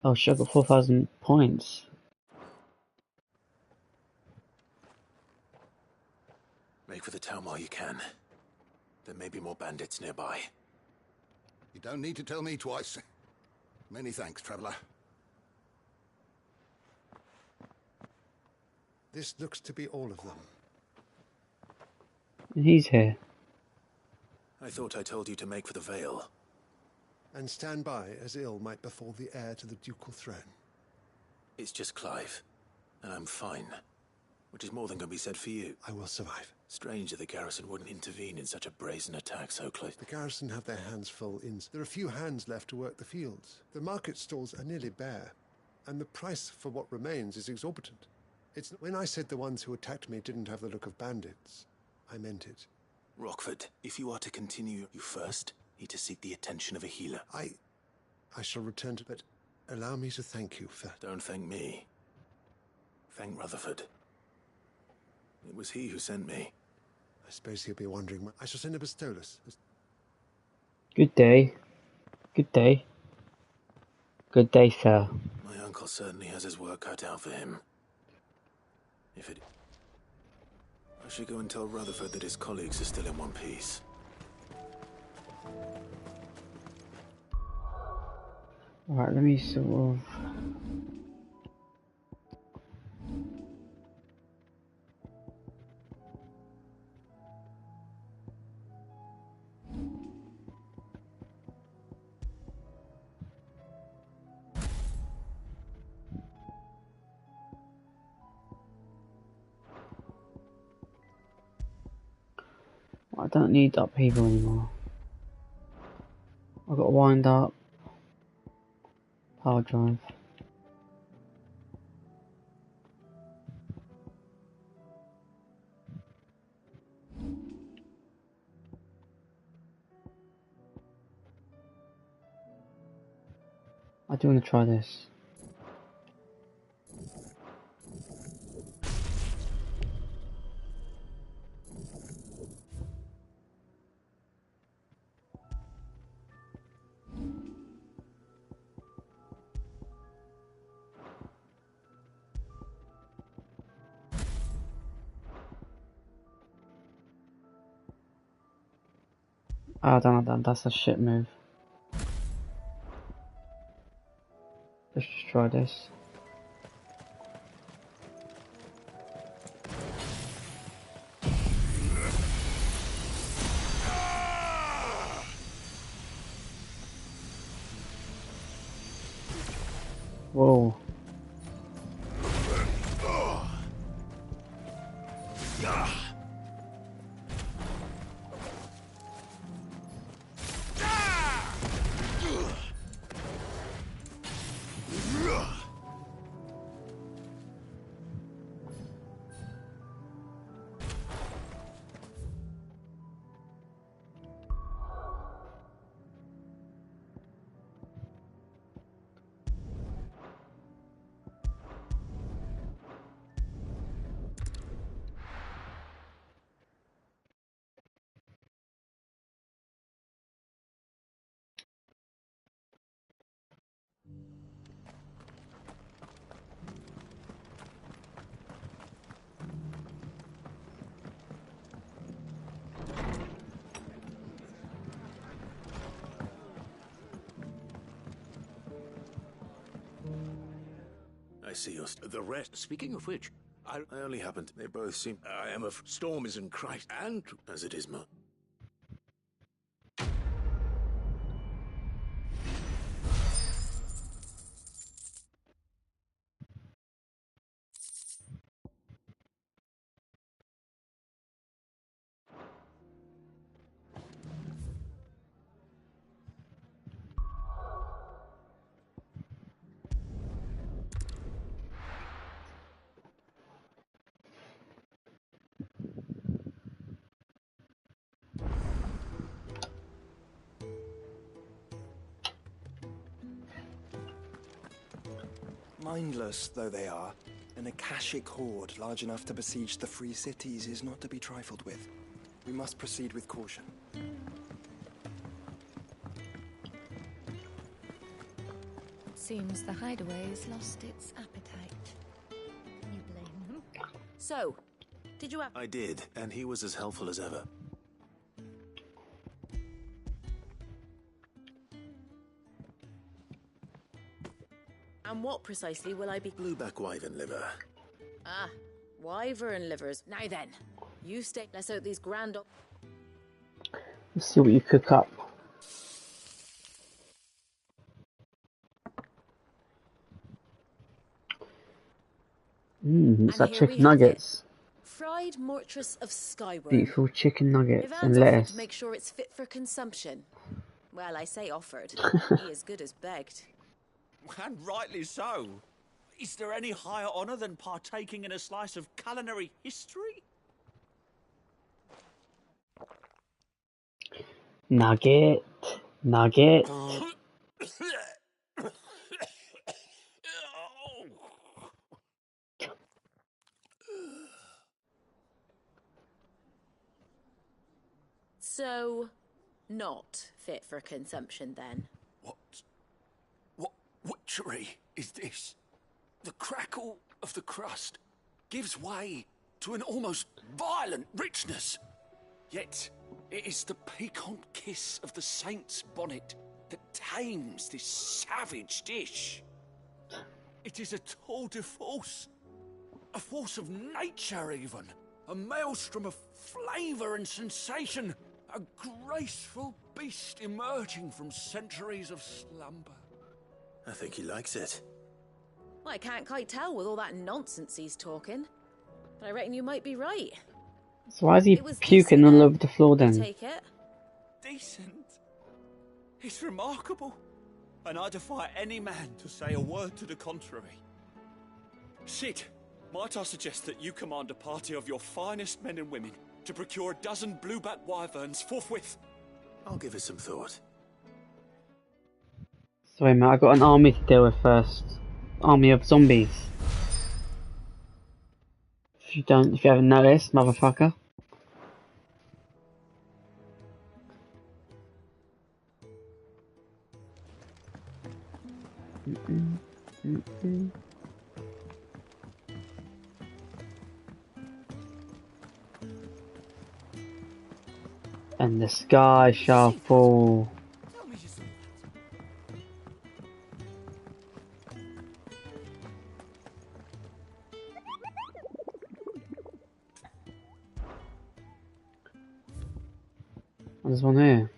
Oh, shit, I got 4,000 points. Make for the town while you can. There may be more bandits nearby. You don't need to tell me twice. Many thanks, traveler. This looks to be all of them. He's here. I thought I told you to make for the Vale. And stand by as ill might befall the heir to the ducal throne. It's just Clive, and I'm fine. Which is more than can be said for you. I will survive. Strange that the garrison wouldn't intervene in such a brazen attack so close. The garrison have their hands full in... There are few hands left to work the fields. The market stalls are nearly bare, and the price for what remains is exorbitant. It's... When I said the ones who attacked me didn't have the look of bandits, I meant it. Rockford, if you are to continue, you first need to seek the attention of a healer. I shall return to... But allow me to thank you for... Don't thank me. Thank Rutherford. It was he who sent me. I suppose he'll be wondering... I shall send a Bastolus. Good day. Good day. Good day, sir. My uncle certainly has his work cut out for him. If it... I should go and tell Rutherford that his colleagues are still in one piece. Alright, let me sort of... I don't need upheaval anymore. I've got to wind up. Power drive. I do want to try this. Oh, damn, that's a shit move. Let's just try this. Whoa. I see your... The rest. Speaking of which, I only happened. They both seem... I am of Storm is in Christ, and... As it is, Ma. Mindless though they are, an Akashic horde large enough to besiege the Free Cities is not to be trifled with. We must proceed with caution. Seems the hideaway's lost its appetite. Can you blame them? So, did you have... I did, and he was as helpful as ever. And what precisely will I be... Blueback wyvern liver. Ah, wyvern livers. Now then, you stay... Let's hope these grand... Let's see what you cook up. It's like chicken nuggets. Fried Mortress of Skyworm. Beautiful chicken nuggets If and Anne's offered lettuce. to make sure it's fit for consumption. Well, I say offered. He as good as begged. And rightly so. Is there any higher honour than partaking in a slice of culinary history? Nugget. Nugget. So, not fit for consumption then? What witchery is this? The crackle of the crust gives way to an almost violent richness. Yet, it is the piquant kiss of the saint's bonnet that tames this savage dish. It is a tour de force. A force of nature, even. A maelstrom of flavour and sensation. A graceful beast emerging from centuries of slumber. I think he likes it. Well, I can't quite tell with all that nonsense he's talking. But I reckon you might be right. So why is he puking all over the floor then? Take it. Decent? It's remarkable. And I defy any man to say a word to the contrary. Sid, might I suggest that you command a party of your finest men and women to procure a dozen blueback wyverns forthwith? I'll give it some thought. Sorry mate, I got an army to deal with first. Army of zombies. If you haven't noticed, motherfucker. And the sky shall fall. There's one here.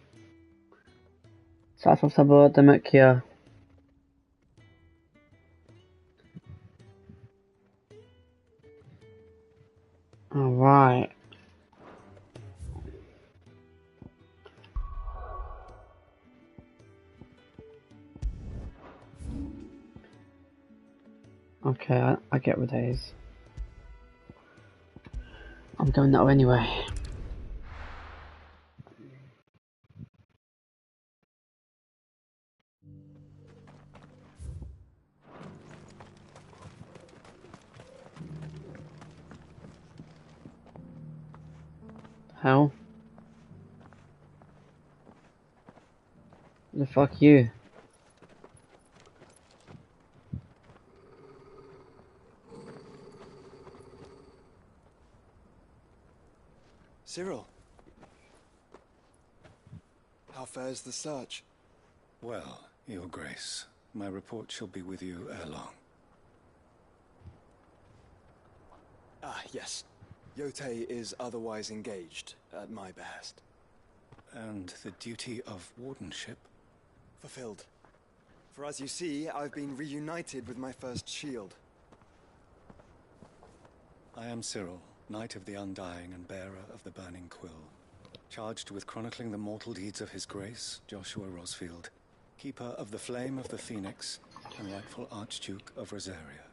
South of Sabor Demekia. Alright. Okay, I get what that is. I'm going that way anyway. Hell? The fuck you? Cyril, how fares the search? Well, Your Grace, my report shall be with you ere long. Ah, yes. Yotei is otherwise engaged, at my behest. And the duty of wardenship? Fulfilled. For as you see, I've been reunited with my first shield. I am Cyril, Knight of the Undying and bearer of the Burning Quill, charged with chronicling the mortal deeds of His Grace, Joshua Rosfield, Keeper of the Flame of the Phoenix, and rightful Archduke of Rosaria.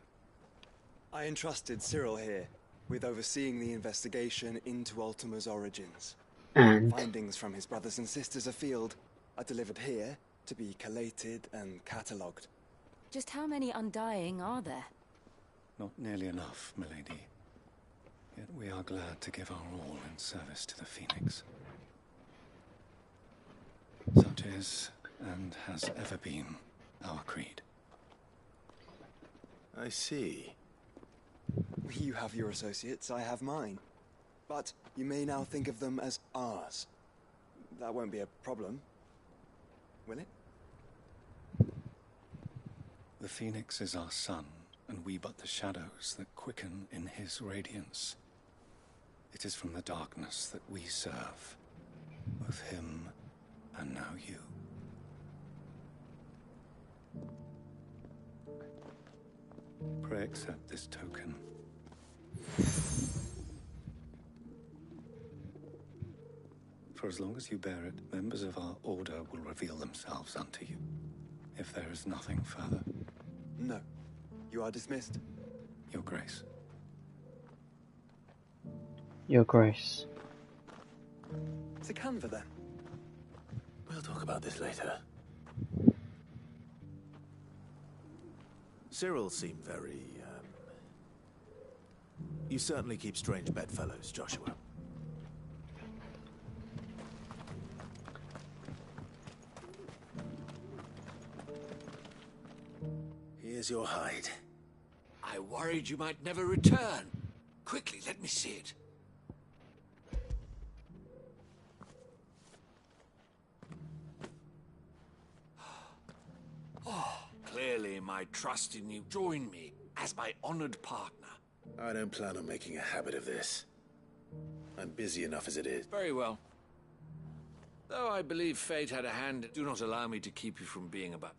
I entrusted Cyril here with overseeing the investigation into Ultima's origins. And findings from his brothers and sisters afield are delivered here to be collated and catalogued. Just how many Undying are there? Not nearly enough, milady. Yet we are glad to give our all in service to the Phoenix. Such is, and has ever been, our creed. I see. You have your associates, I have mine. But you may now think of them as ours. That won't be a problem, will it? The Phoenix is our sun, and we but the shadows that quicken in his radiance. It is from the darkness that we serve, both him and now you. Pray accept this token. For as long as you bear it, members of our order will reveal themselves unto you, if there is nothing further. No. You are dismissed. Your Grace. Your Grace. To Canva, then. We'll talk about this later. Cyril seemed very, You certainly keep strange bedfellows, Joshua. Here's your hide. I worried you might never return. Quickly, let me see it. Oh, clearly my trust in you. Join me as my honored partner. I don't plan on making a habit of this. I'm busy enough as it is. Very well. Though I believe fate had a hand, do not allow me to keep you from being about.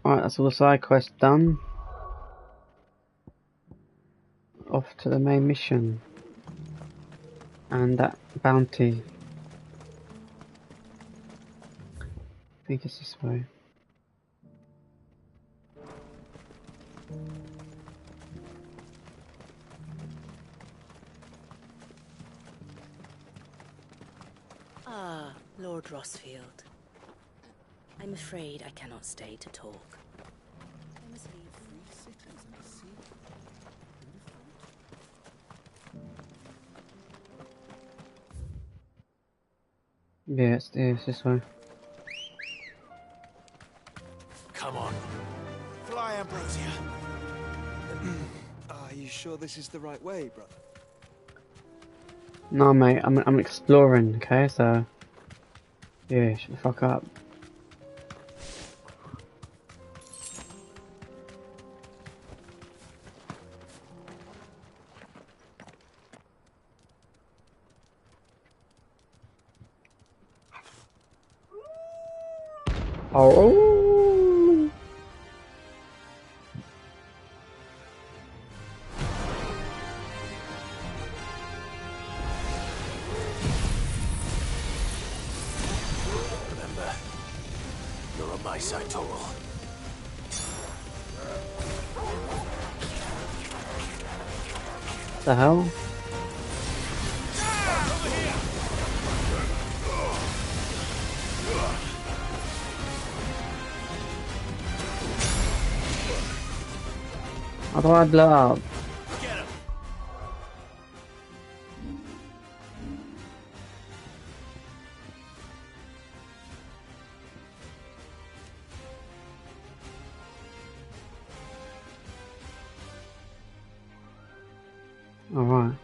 Alright, that's all the side quests done. Off to the main mission. And that bounty. I think it's this way. Ah, Lord Rosfield. I'm afraid I cannot stay to talk. I must leave free cities and a sea. Yeah, it's this way. Come on. Fly, Ambrosia. Are you sure this is the right way, brother? No, mate, I'm exploring, okay, so... Yeah, shut the fuck up. Oh. Remember, you're on my side, Torgal. The hell? How do I blow up? Alright.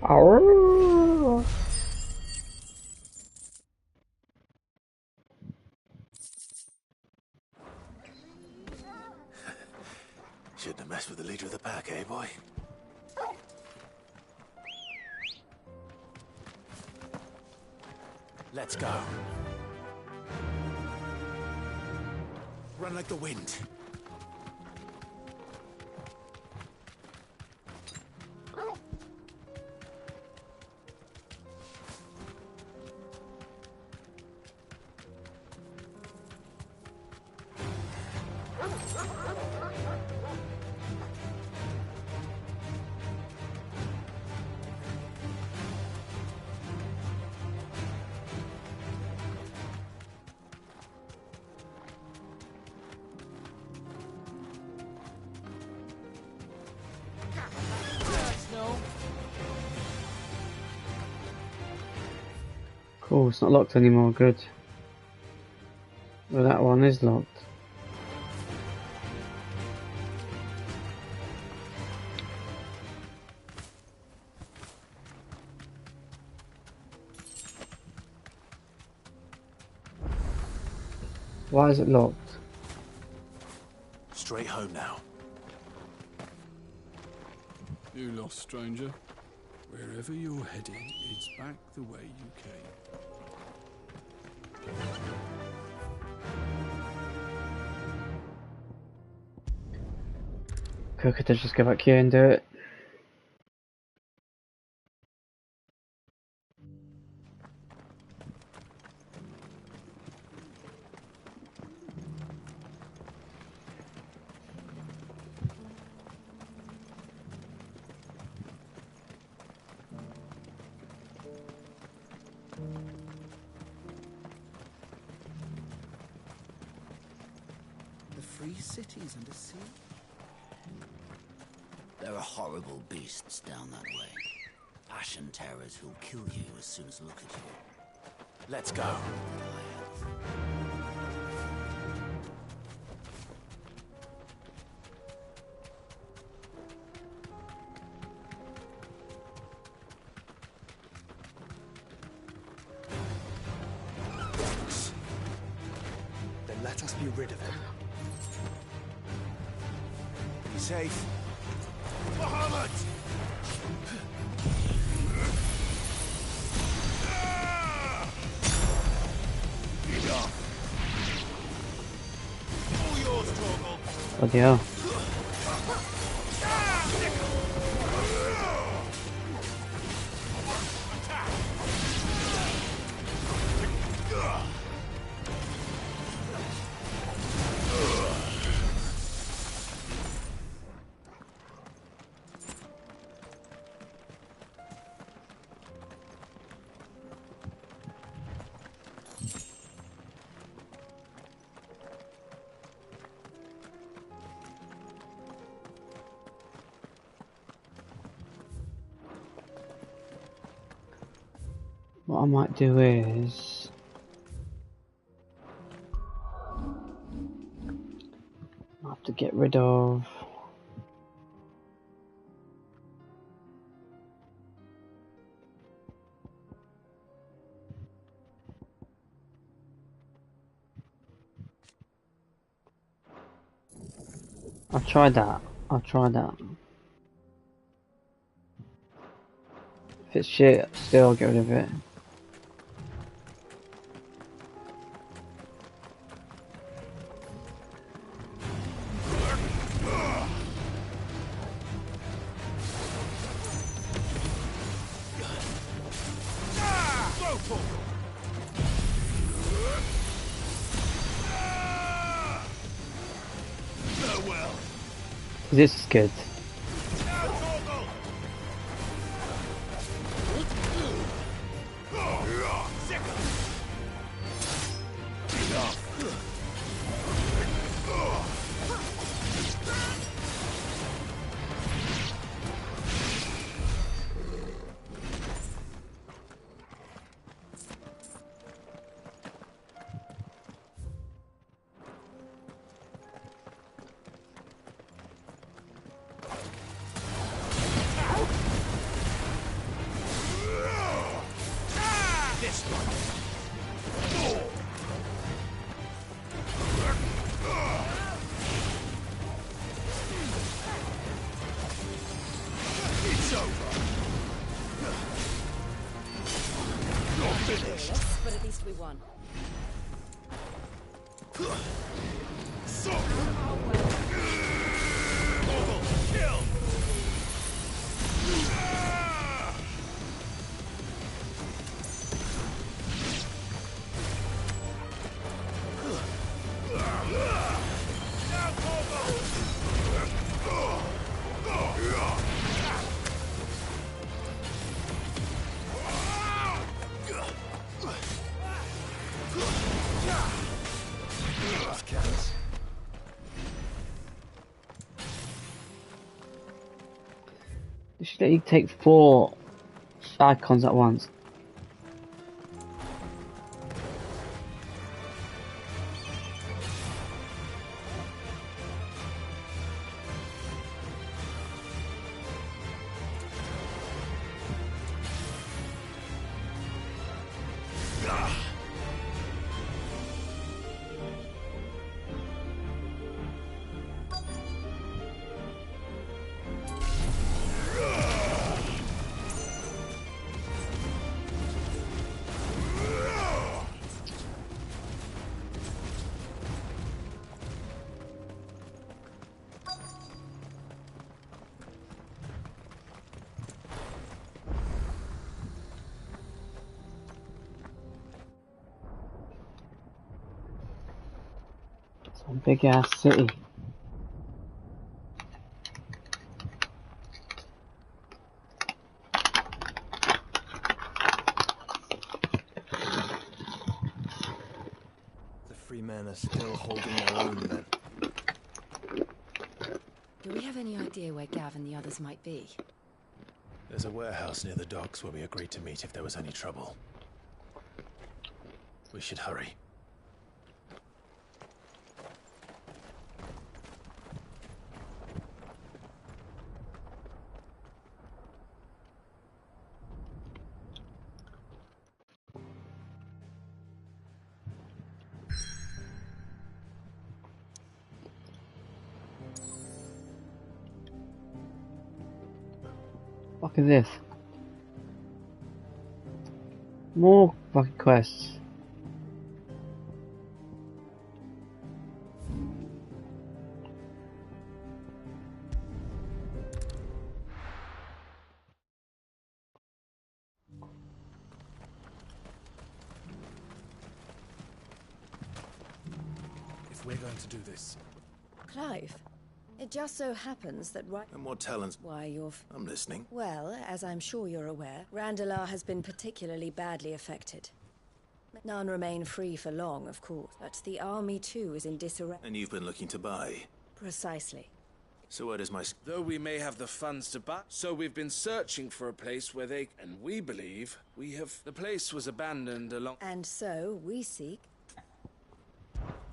Oh. Shouldn't have messed with the leader of the pack, eh, boy? Let's go. Run like the wind. Cool, it's not locked anymore, good. Well, that one is locked. Why is it locked? Straight home now. You lost, stranger. Wherever you're heading, it's back the way you came. Could I just go back here and do it? The free cities under sea? There are horrible beasts down that way. Ashen terrors who'll kill you as soon as look at you. Let's go. you rid of him. Be safe. Muhammad! All yours, Torgal. Bloody hell. What I might do is I have to get rid of I'll try that. If it's shit, still get rid of it. This is good. But at least we won. They should let you take 4 icons at once. Some big ass city. The free men are still holding their own then. Do we have any idea where Gav and the others might be? There's a warehouse near the docks where we agreed to meet if there was any trouble. We should hurry. fuck is this? More fucking quests. If we're going to do this, Clive, it just so happens that right... And what talents? Why, you're... I'm listening. Well, as I'm sure you're aware, Randalar has been particularly badly affected. None remain free for long, of course, but the army too is in disarray. And you've been looking to buy. Precisely. So where does my... Though we may have the funds to buy, so we've been searching for a place where they... And we believe we have... The place was abandoned along... And so, we seek...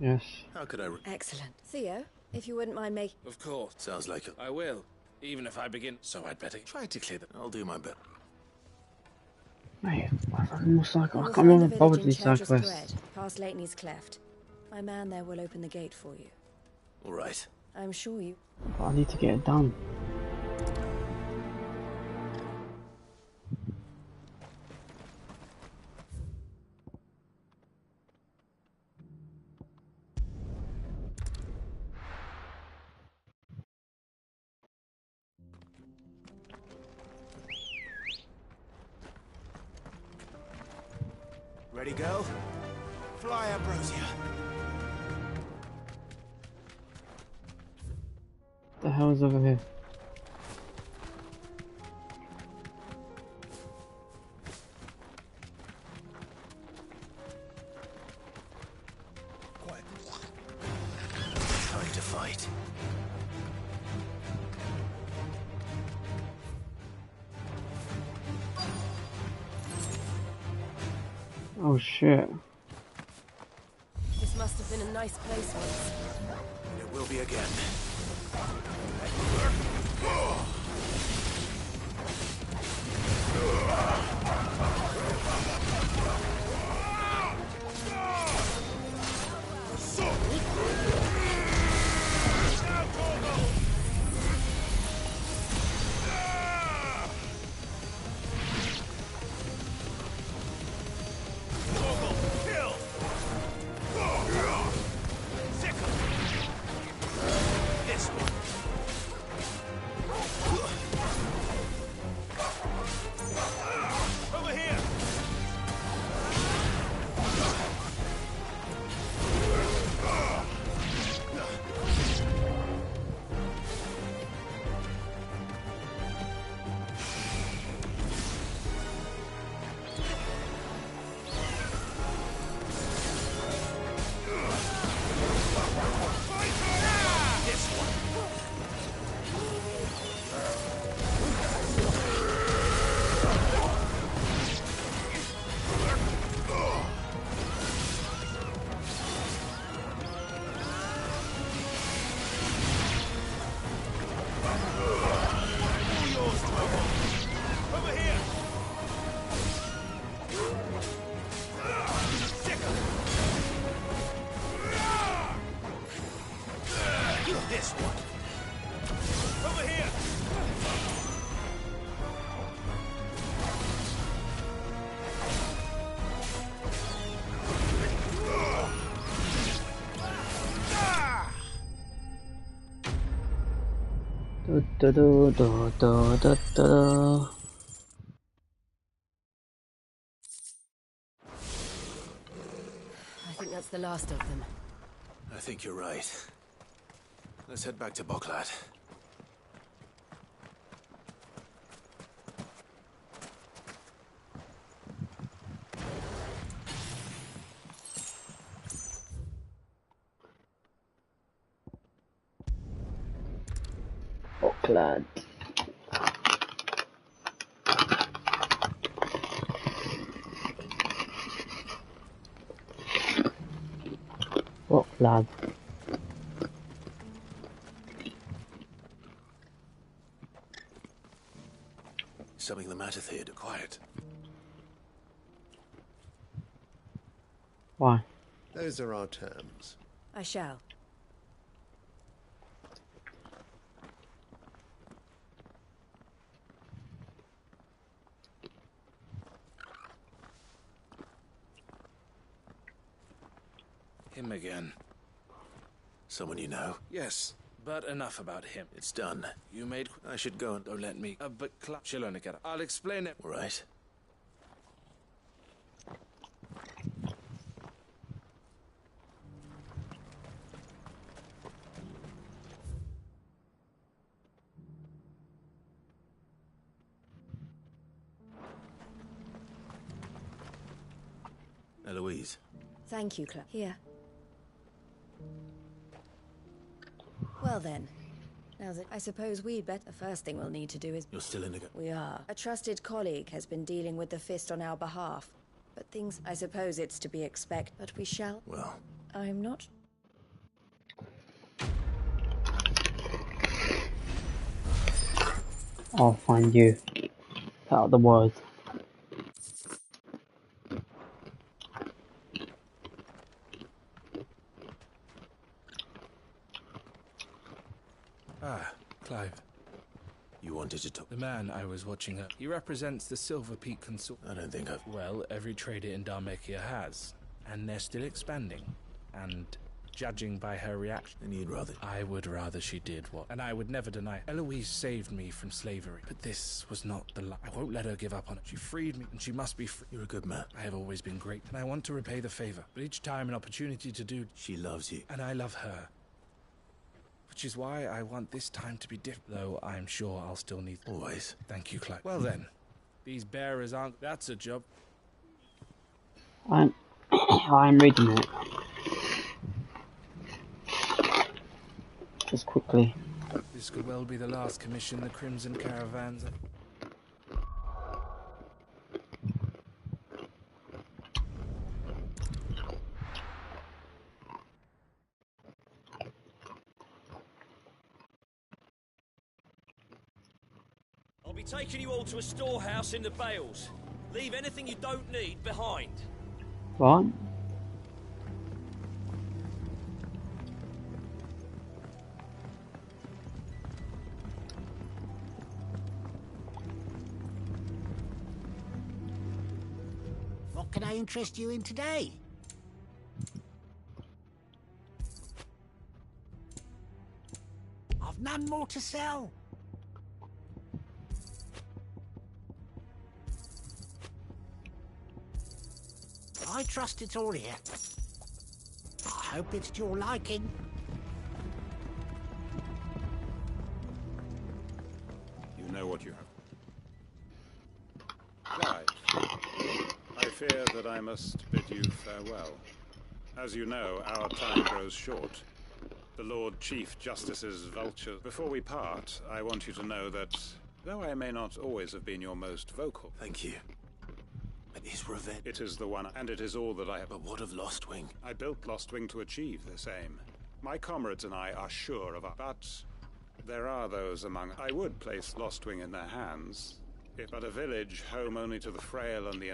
Yes. How could I... Excellent. Theo, if you wouldn't mind making... Of course. Sounds like it. I will. Even if I begin... So I'd better... Try to clear that. I'll do my best. Mate, I can't remember bothered these side quests. Past Lateney's Cleft. My man there will open the gate for you. All right. I'm sure you... But I need to get it done. Ready, girl? Fly, Ambrosia. What the hell is over here? Time to fight. Oh shit. This must have been a nice place once. It will be again. Da, da, da, da, da, da. I think that's the last of them. I think you're right. Let's head back to Boklad. Boklad. Boklad. Something the matter, Theodore? Quiet. Why? Those are our terms. I shall. Him again. Someone you know? Yes, but enough about him. It's done. You made... I should go and... Don't let me... but she'll only get up. I'll explain it. All right. Eloise. Thank you, Clive. Here. Well then, now that I suppose we'd better. The first thing we'll need to do is... You're still in the... We are. A trusted colleague has been dealing with the Fist on our behalf. But things... I suppose it's to be expected. But we shall... Well... I'm not... I'll find you. Out of the word. Ah, Clive. You wanted to talk? The man I was watching her. He represents the Silver Peak Consort. I don't think I've... Well, every trader in Dhalmekia has. And they're still expanding. And judging by her reaction... And you'd rather... I would rather she did what... And I would never deny... Eloise saved me from slavery. But this was not the I won't let her give up on it. She freed me, and she must be free. You're a good man. I have always been great, and I want to repay the favor. But each time an opportunity to do... She loves you. And I love her. Which is why I want this time to be different, though I'm sure I'll still need... Always. Thank you, Clive. Well then, these bearers aren't... That's a job. I'm reading it. Just quickly. This could well be the last commission the Crimson Caravans... I'll be taking you all to a storehouse in the Bales. Leave anything you don't need behind. What? What can I interest you in today? I've none more to sell. I trust it's all here. I hope it's to your liking. You know what you have. Clive, I fear that I must bid you farewell. As you know, our time grows short. The Lord Chief Justice's vulture. Before we part, I want you to know that, though I may not always have been your most vocal... Thank you. But his revenge... It is the one, and it is all that I have... But what of Lostwing? I built Lostwing to achieve this aim. My comrades and I are sure of our... But there are those among... I would place Lostwing in their hands, but a village home only to the frail and the...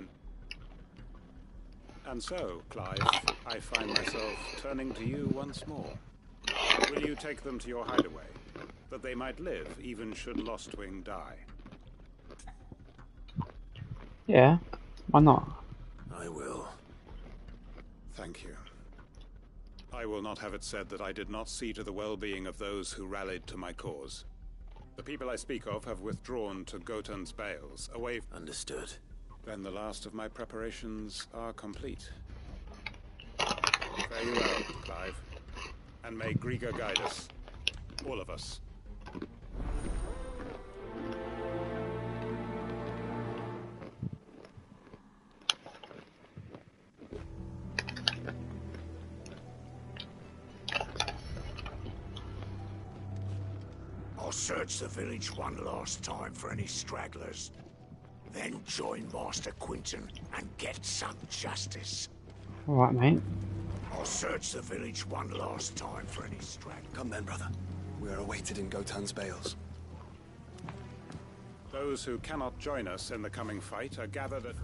And so, Clive, I find myself turning to you once more. Will you take them to your hideaway, that they might live, even should Lostwing die? Yeah, why not? I will. Thank you. I will not have it said that I did not see to the well-being of those who rallied to my cause. The people I speak of have withdrawn to Gotan's Bales, away... Understood. Then the last of my preparations are complete. Fare you well, Clive. And may Griga guide us. All of us. I'll search the village one last time for any stragglers. Then join Master Quinton and get some justice. Alright, mate. I'll search the village one last time for any stragglers. Come then, brother. We are awaited in Gotan's Bales. Those who cannot join us in the coming fight are gathered at...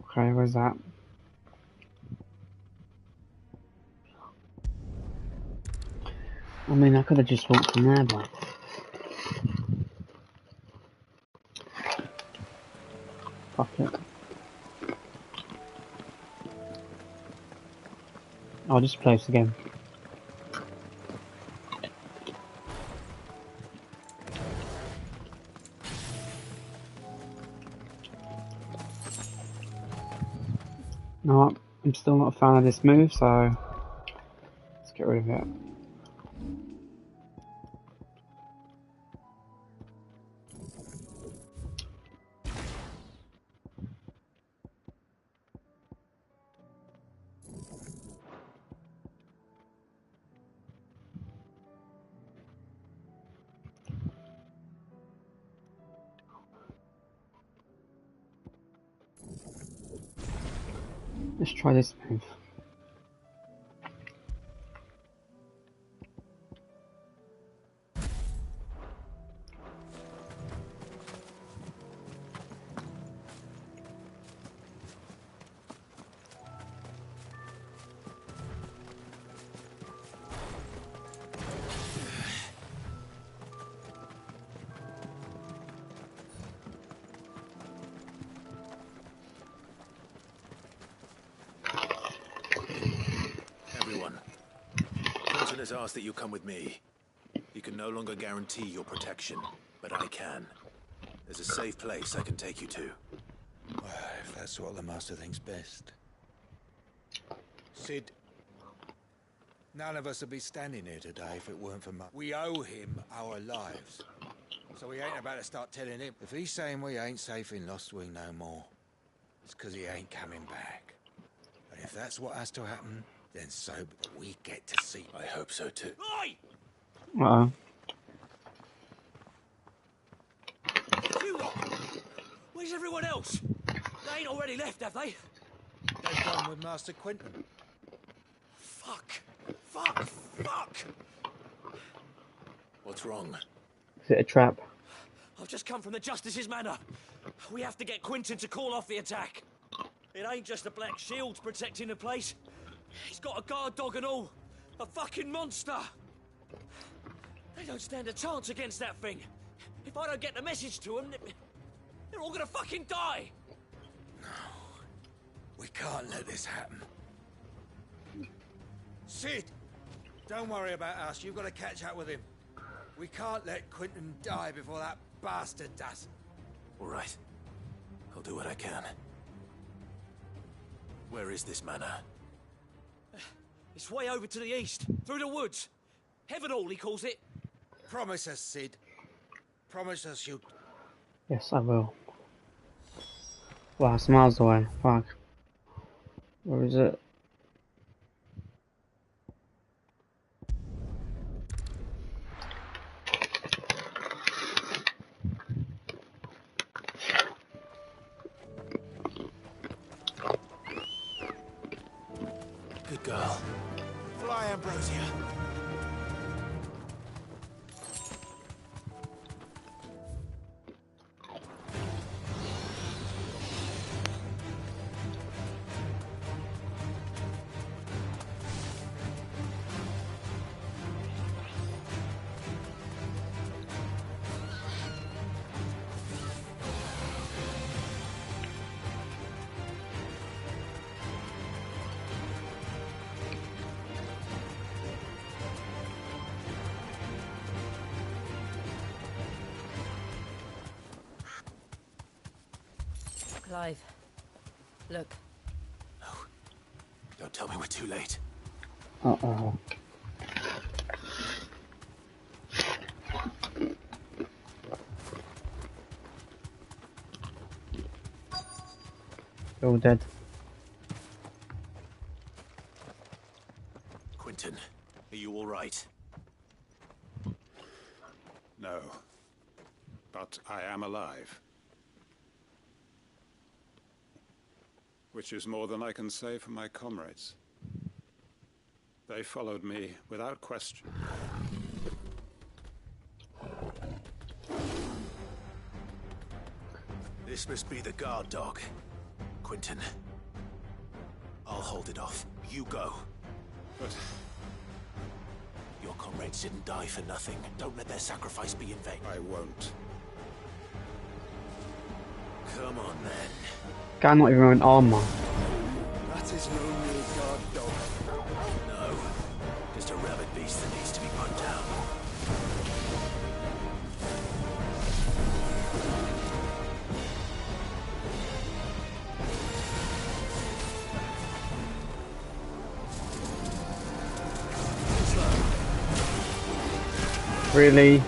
Okay, where's that? I mean, I could have just walked from there, but... Fuck it. I'll just play this again. No, I'm still not a fan of this move, so let's get rid of it. Let's try this move. Has asked that you come with me. He can no longer guarantee your protection, but I can. There's a safe place I can take you to. Well, if that's what the Master thinks best. Cid, none of us would be standing here today if it weren't for Mum. We owe him our lives. So we ain't about to start telling him. If he's saying we ain't safe in Lostwing no more, it's because he ain't coming back. And if that's what has to happen, then so we get to see. I hope so too. Oi! Uh-oh. You lot! Where's everyone else? They ain't already left, have they? They've gone with Master Quentin. Fuck! Fuck! Fuck! What's wrong? Is it a trap? I've just come from the Justice's manor. We have to get Quentin to call off the attack. It ain't just the Black Shields protecting the place. He's got a guard dog and all. A fucking monster. They don't stand a chance against that thing. If I don't get the message to them, they're all gonna fucking die. No. We can't let this happen. Cid! Don't worry about us. You've got to catch up with him. We can't let Quentin die before that bastard does. All right. I'll do what I can. Where is this manor? It's way over to the east, through the woods. Heavenhall, he calls it. Promise us, Cid. Promise us you... Yes, I will. Wow, it's miles away. Fuck. Where is it? Good girl. Fly, Ambrosia. Clive, look. No. Don't tell me we're too late. Uh-oh. You're all dead. Quentin, are you all right? No. But I am alive. Which is more than I can say for my comrades. They followed me without question. This must be the guard dog. Quentin. I'll hold it off. You go. But... your comrades didn't die for nothing. Don't let their sacrifice be in vain. I won't. Come on, then. Guy not even wearing armor. That is no real guard dog. No. a rabid beast that needs to be put down. Really?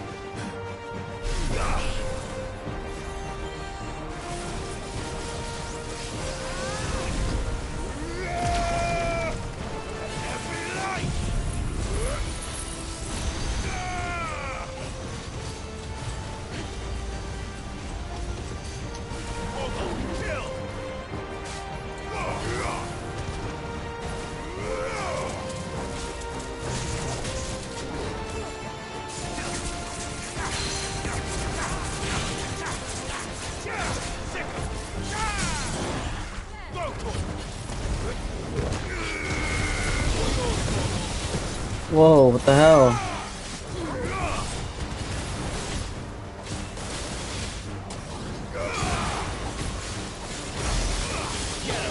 Whoa, what the hell?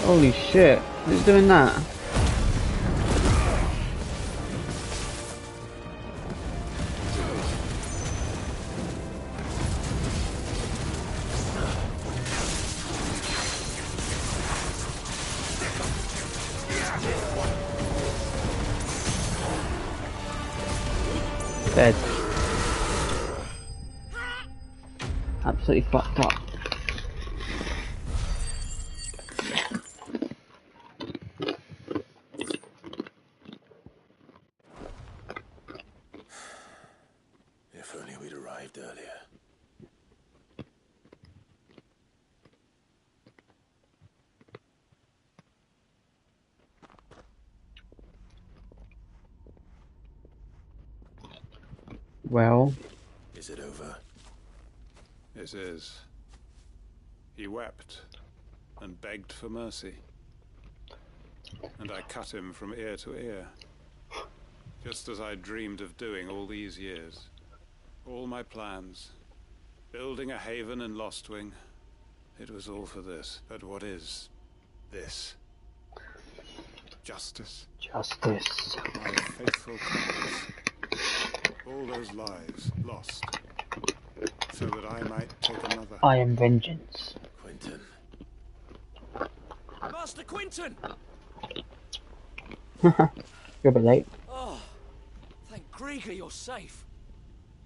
Holy shit, who's doing that? Dead. Absolutely fucked up. If only we'd arrived earlier. Well. Is it over? It is. He wept and begged for mercy. And I cut him from ear to ear. Just as I dreamed of doing all these years. All my plans. Building a haven in Lostwing. It was all for this. But what is this? Justice. Justice. My faithful compass. All those lives lost, so that I might take another. I am vengeance. Quentin. Master Quentin! You're a bit late. Oh, thank Grieger you're safe.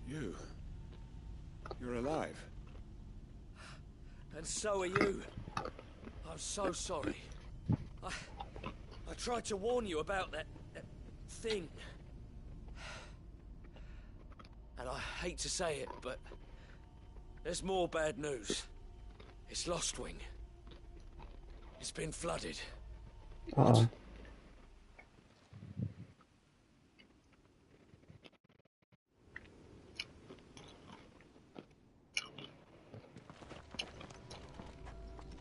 You're alive. And so are you. I'm so sorry. I tried to warn you about that thing. And I hate to say it, but there's more bad news. It's Lostwing. It's been flooded. Uh-oh.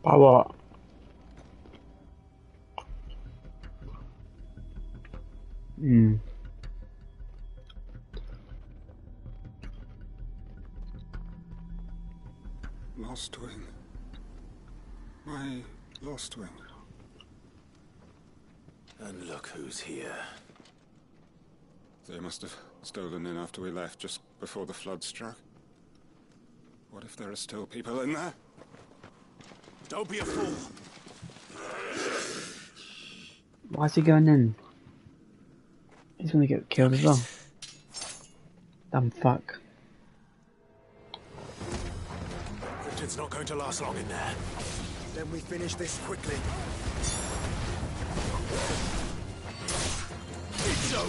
By what? Lostwing. My Lostwing. And look who's here. They must have stolen in after we left, just before the flood struck. What if there are still people in there? Don't be a fool. Why is he going in? He's gonna get killed as well. Damn fuck. It's not going to last long in there. Then we finish this quickly. It's over.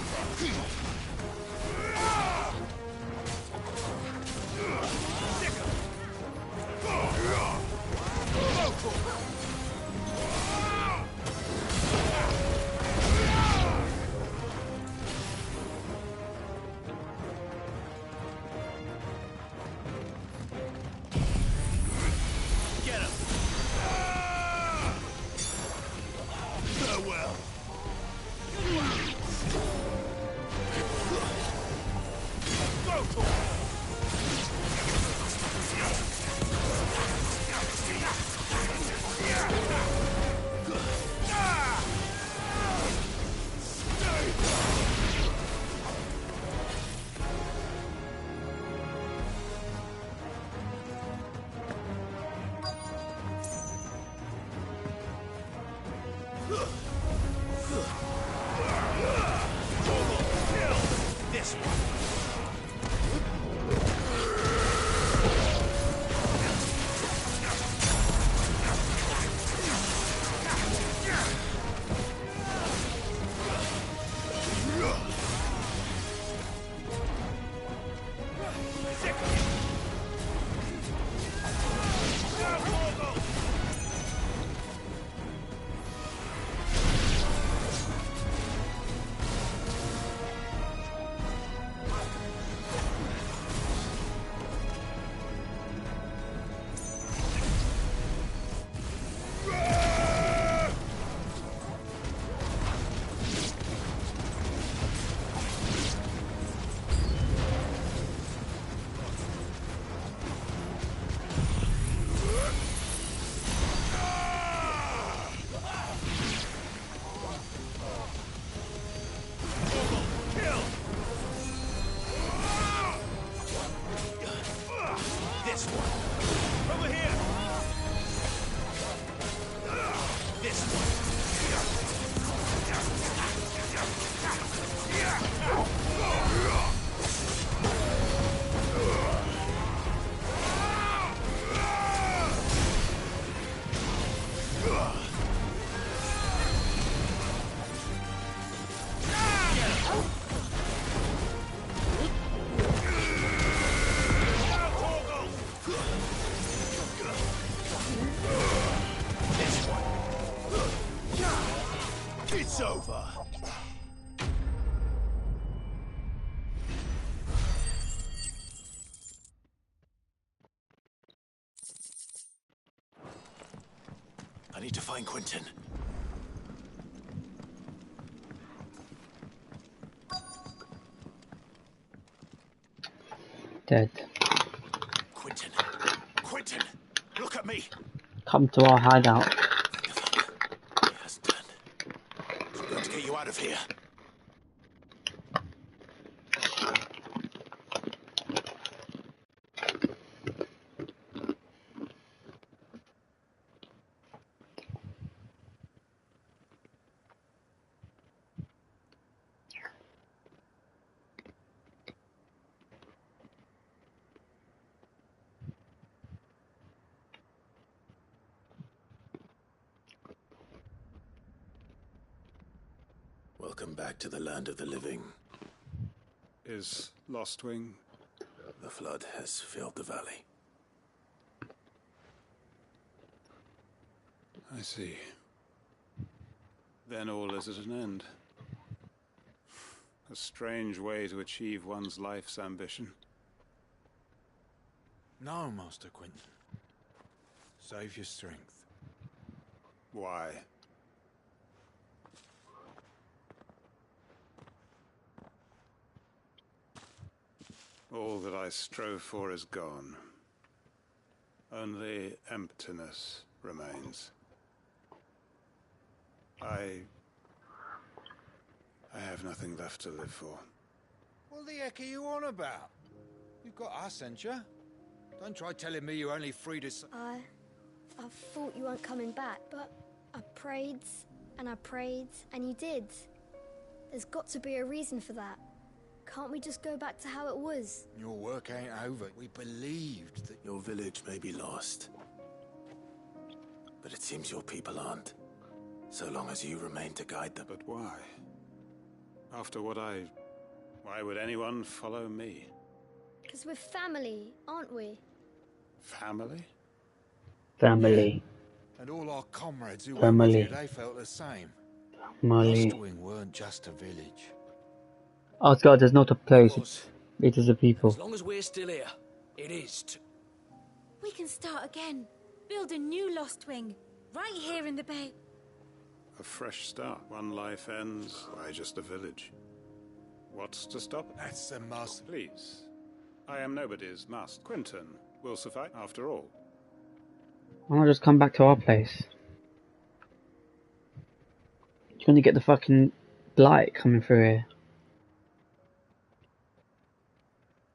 This one. Over here. This It's over. I need to find Quentin. Dead. Quentin. Quentin, look at me. Come to our hideout. I'm going to get you out of here. Welcome back to the land of the living. Is Lostwing? The flood has filled the valley. I see. Then all is at an end. A strange way to achieve one's life's ambition. No, Master Quentin. Save your strength. Why? All that I strove for is gone. Only emptiness remains. I have nothing left to live for. What the heck are you on about? You've got us, ain't you? Don't try telling me you only freed us. I thought you weren't coming back, but I prayed, and you did. There's got to be a reason for that. Can't we just go back to how it was? Your work ain't over. We believed that... Your village may be lost, but it seems your people aren't. So long as you remain to guide them. But why? After what why would anyone follow me? Because we're family, aren't we? Family? Family. And all our comrades who Family. were with you, they felt the same. Family. Lostwing weren't just a village. Asgard is not a place, it is a people. As long as we're still here, it is. We can start again. Build a new Lostwing. Right here in the bay. A fresh start. One life ends, why just a village? What's to stop? That's the master. Please. I am nobody's master. Quentin will suffice after all. Why not just come back to our place? You're gonna get the fucking blight coming through here.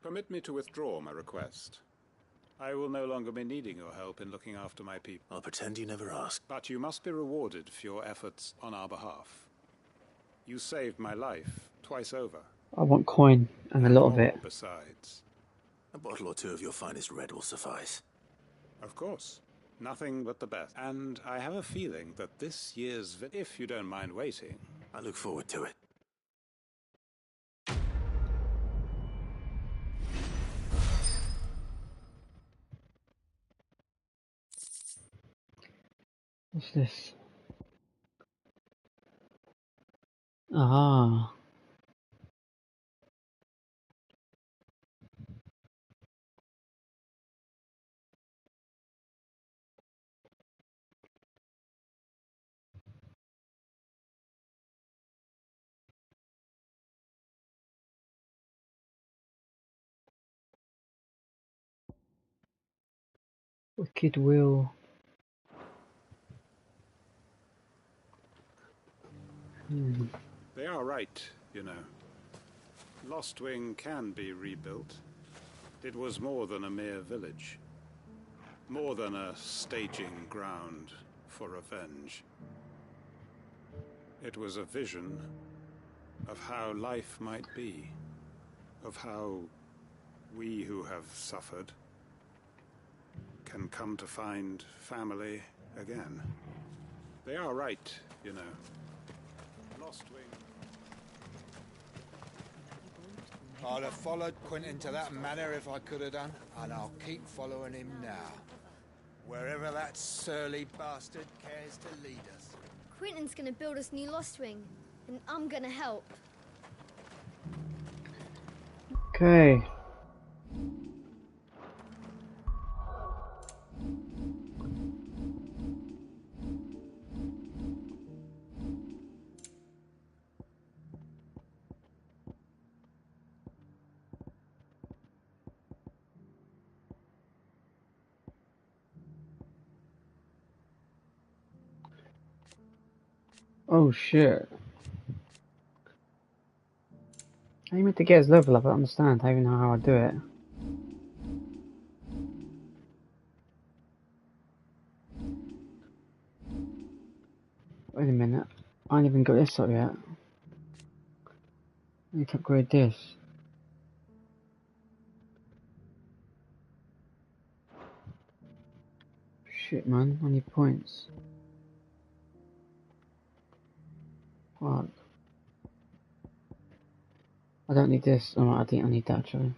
Permit me to withdraw my request. I will no longer be needing your help in looking after my people. I'll pretend you never asked. But you must be rewarded for your efforts on our behalf. You saved my life twice over. I want coin, and a lot of it. Besides. A bottle or two of your finest red will suffice. Of course. Nothing but the best. And I have a feeling that this year's if you don't mind waiting. I look forward to it. What's this? Ah. Wicked Will. They are right, you know. Lostwing can be rebuilt. It was more than a mere village. more than a staging ground for revenge. It was a vision of how life might be, of how we who have suffered can come to find family again. They are right, you know. Lostwing. I'd have followed Quentin to that manor if I could have done, and I'll keep following him now. Wherever that surly bastard cares to lead us. Quentin's gonna build us new Lostwing, and I'm gonna help. Okay. Oh shit. How you meant to get his level up? I don't understand. I don't even know how I do it. Wait a minute. I ain't even got this up yet. I need to upgrade this. Shit man, I need points. Fuck. I don't need this. Oh, I think I need that actually.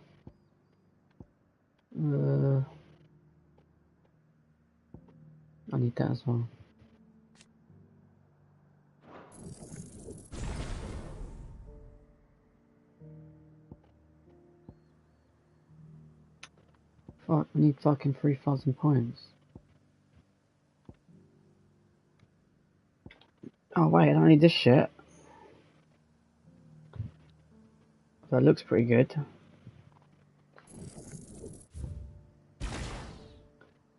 I need that as well. Fuck, I need fucking 3,000 points. Oh wait, I don't need this shit. That looks pretty good.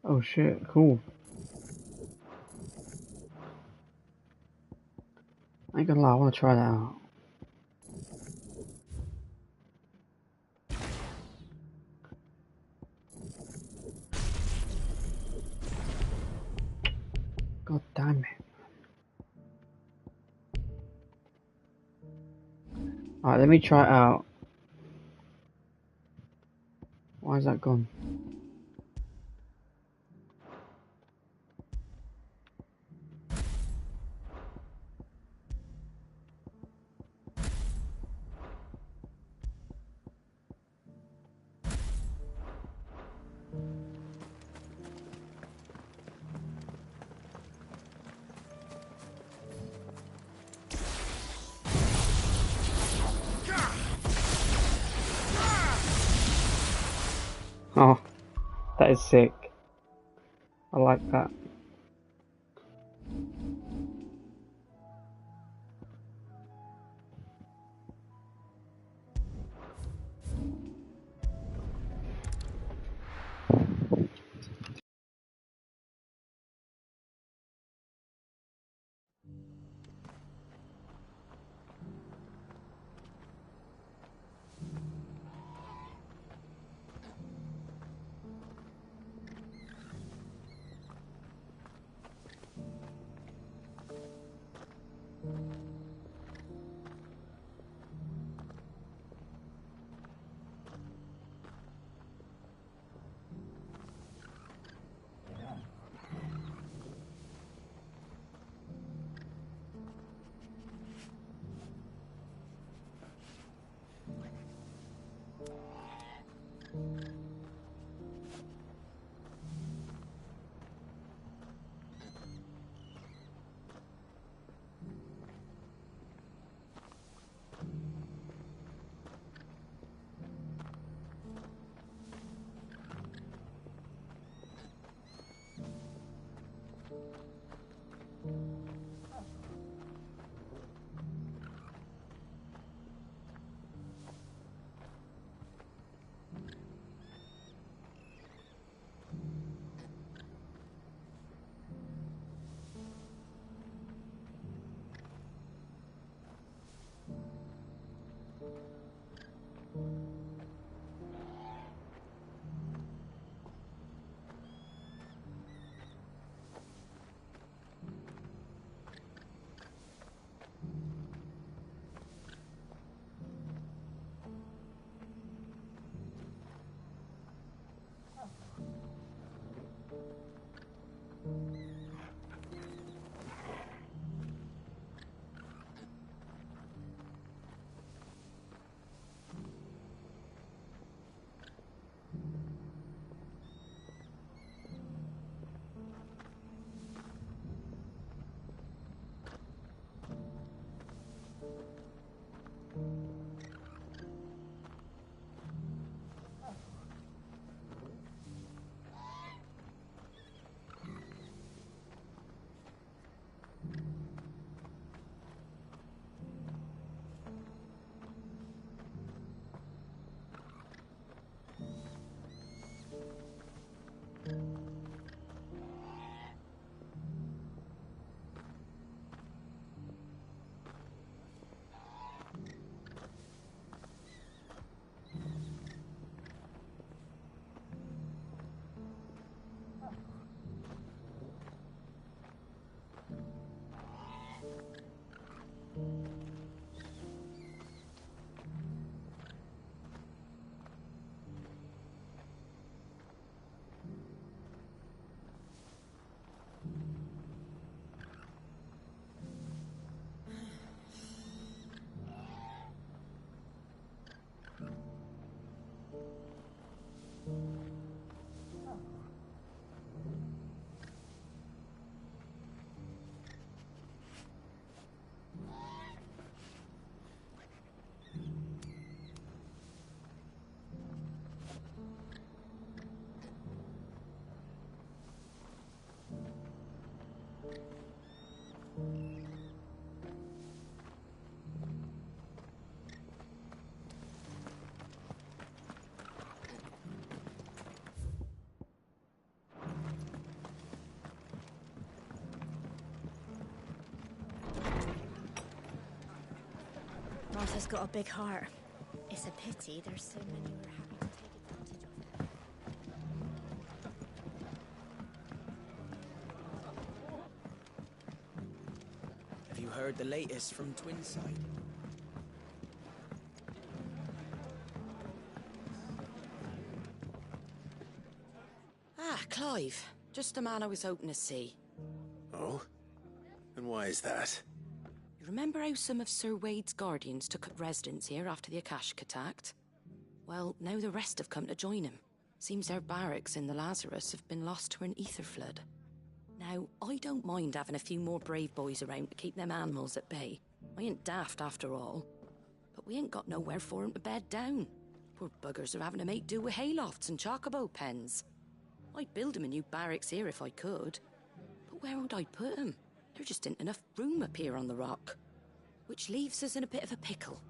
Oh shit, cool. I ain't gonna lie, I wanna try that out. God damn it. Alright, let me try it out. Why is that gone? Oh, that is sick. I like that. Martha's got a big heart. It's a pity there's so many who are happy to take advantage of it. Have you heard the latest from Twinside? Ah, Clive. Just the man I was hoping to see. Oh? And why is that? You remember how some of Sir Wade's guardians took up residence here after the Akashic attacked? Well, now the rest have come to join him. Seems their barracks in the Lazarus have been lost to an ether flood. Now, I don't mind having a few more brave boys around to keep them animals at bay. I ain't daft after all. But we ain't got nowhere for 'em to bed down. Poor buggers are having to make do with haylofts and chocobo pens. I'd build 'em a new barracks here if I could. But where would I put 'em? There just ain't enough room up here on the rock. Which leaves us in a bit of a pickle.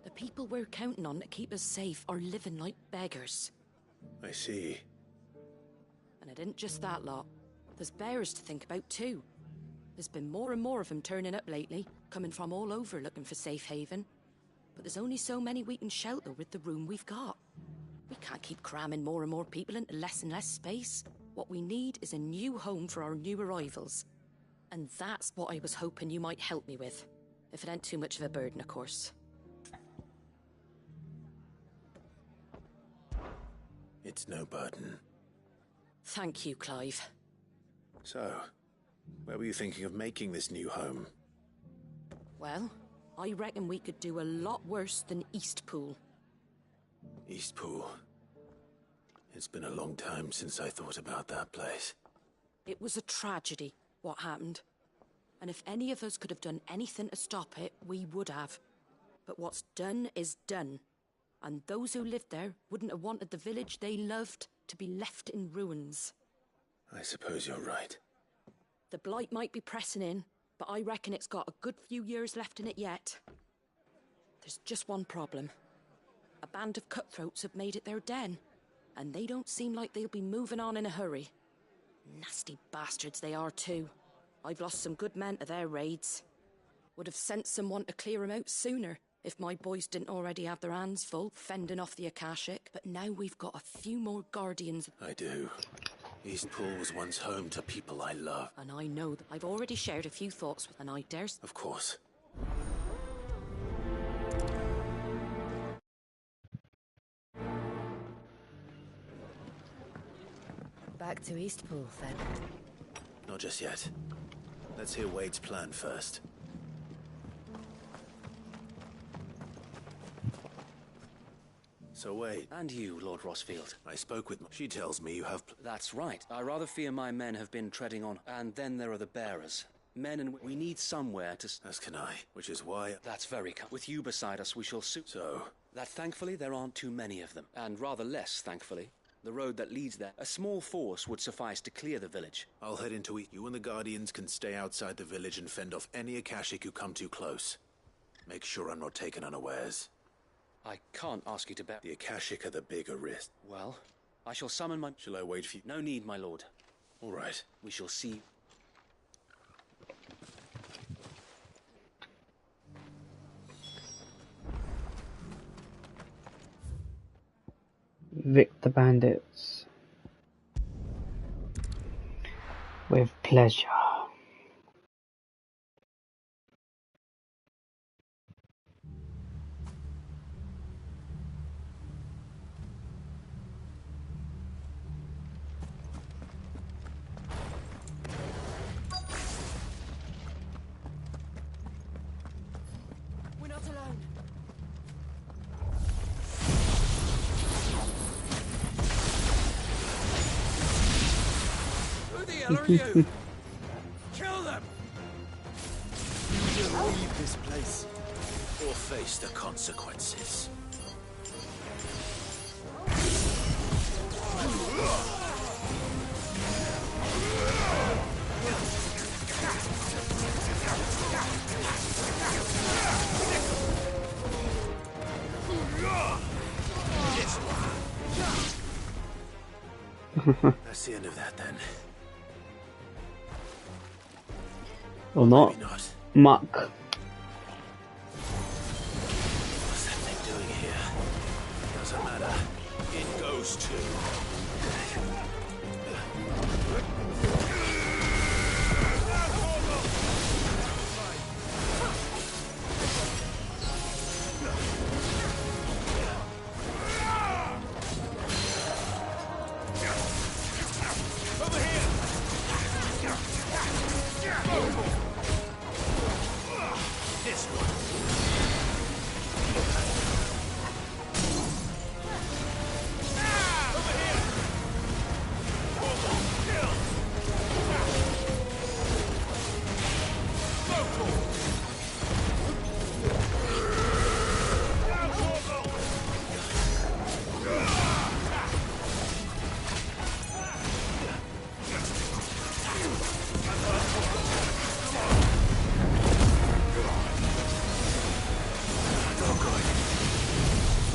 The people we're counting on to keep us safe are living like beggars. I see. And it ain't just that lot. There's bears to think about too. There's been more and more of them turning up lately, coming from all over looking for safe haven. But there's only so many we can shelter with the room we've got. We can't keep cramming more and more people into less and less space. What we need is a new home for our new arrivals. And that's what I was hoping you might help me with. If it ain't too much of a burden, of course. It's no burden. Thank you, Clive. So, where were you thinking of making this new home? Well, I reckon we could do a lot worse than Eastpool. Eastpool. It's been a long time since I thought about that place. It was a tragedy, what happened. And if any of us could have done anything to stop it, we would have. But what's done is done. And those who lived there wouldn't have wanted the village they loved to be left in ruins. I suppose you're right. The blight might be pressing in, but I reckon it's got a good few years left in it yet. There's just one problem. A band of cutthroats have made it their den, and they don't seem like they'll be moving on in a hurry. Nasty bastards they are too. I've lost some good men to their raids. Would have sent someone to clear 'em out sooner, if my boys didn't already have their hands full fending off the Akashic. But now we've got a few more guardians. I do. Eastpool was once home to people I love. And I know that I've already shared a few thoughts with, and I dare... Of course. Back to Eastpool, then. Not just yet. Let's hear Wade's plan first. So Wade. And you, Lord Rossfield. I spoke with... She tells me you have... That's right. I rather fear my men have been treading on. And then there are the bearers. Men and... We need somewhere to... As can I, which is why... That's very kind. With you beside us, we shall suit... So? That thankfully there aren't too many of them. And rather less, thankfully. The road that leads there. A small force would suffice to clear the village. I'll head into You and the Guardians can stay outside the village and fend off any Akashic who come too close. Make sure I'm not taken unawares. I can't ask you to bet. The Akashic are the bigger risk. Well, I shall summon my... Shall I wait for you? No need, my lord. All right. We shall see... Evict the bandits. With pleasure. We're not alone. Who the hell are you? Kill them! You will leave this place. Or face the consequences. That's the end of that then. Or not. Maybe not. Muck. those two.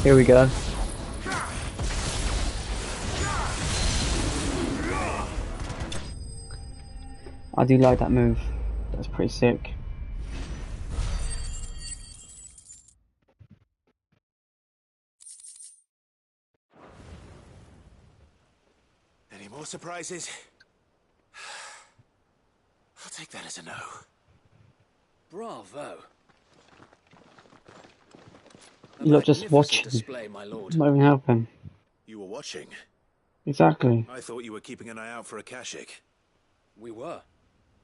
Here we go. I do like that move. That's pretty sick. Any more surprises? I'll take that as a no. Bravo. You're not just watching. Display, my lord. Not even helping. You were watching? Exactly. I thought you were keeping an eye out for a Kashik. We were.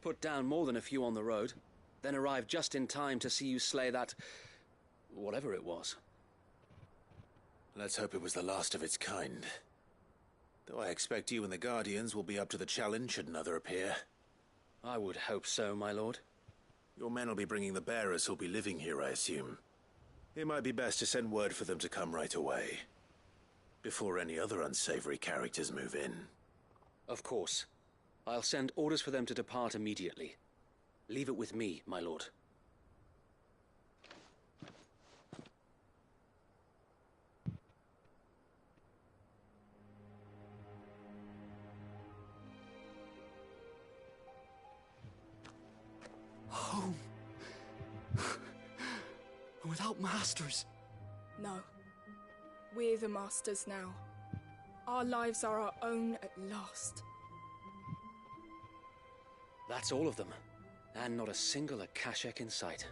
Put down more than a few on the road, then arrived just in time to see you slay that... whatever it was. Let's hope it was the last of its kind. Though I expect you and the Guardians will be up to the challenge should another appear. I would hope so, my lord. Your men will be bringing the bearers who'll be living here, I assume. It might be best to send word for them to come right away, before any other unsavory characters move in. Of course. I'll send orders for them to depart immediately. Leave it with me, my lord. Home. Without masters. No. We're the masters now. Our lives are our own at last. That's all of them. And not a single Akashak in sight.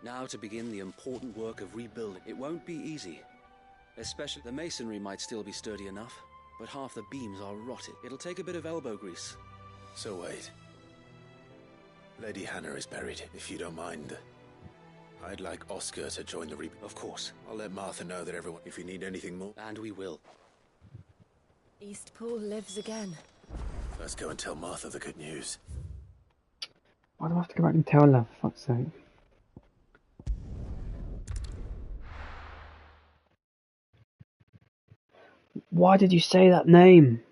Now to begin the important work of rebuilding. It won't be easy. Especially the masonry might still be sturdy enough, but half the beams are rotted. It'll take a bit of elbow grease. So wait. Lady Hannah is buried, if you don't mind. I'd like Oscar to join the Of course. I'll let Martha know that everyone... If you need anything more... And we will. Eastpool lives again. Let's go and tell Martha the good news. Why do I have to go back and tell her, for fuck's sake? Why did you say that name?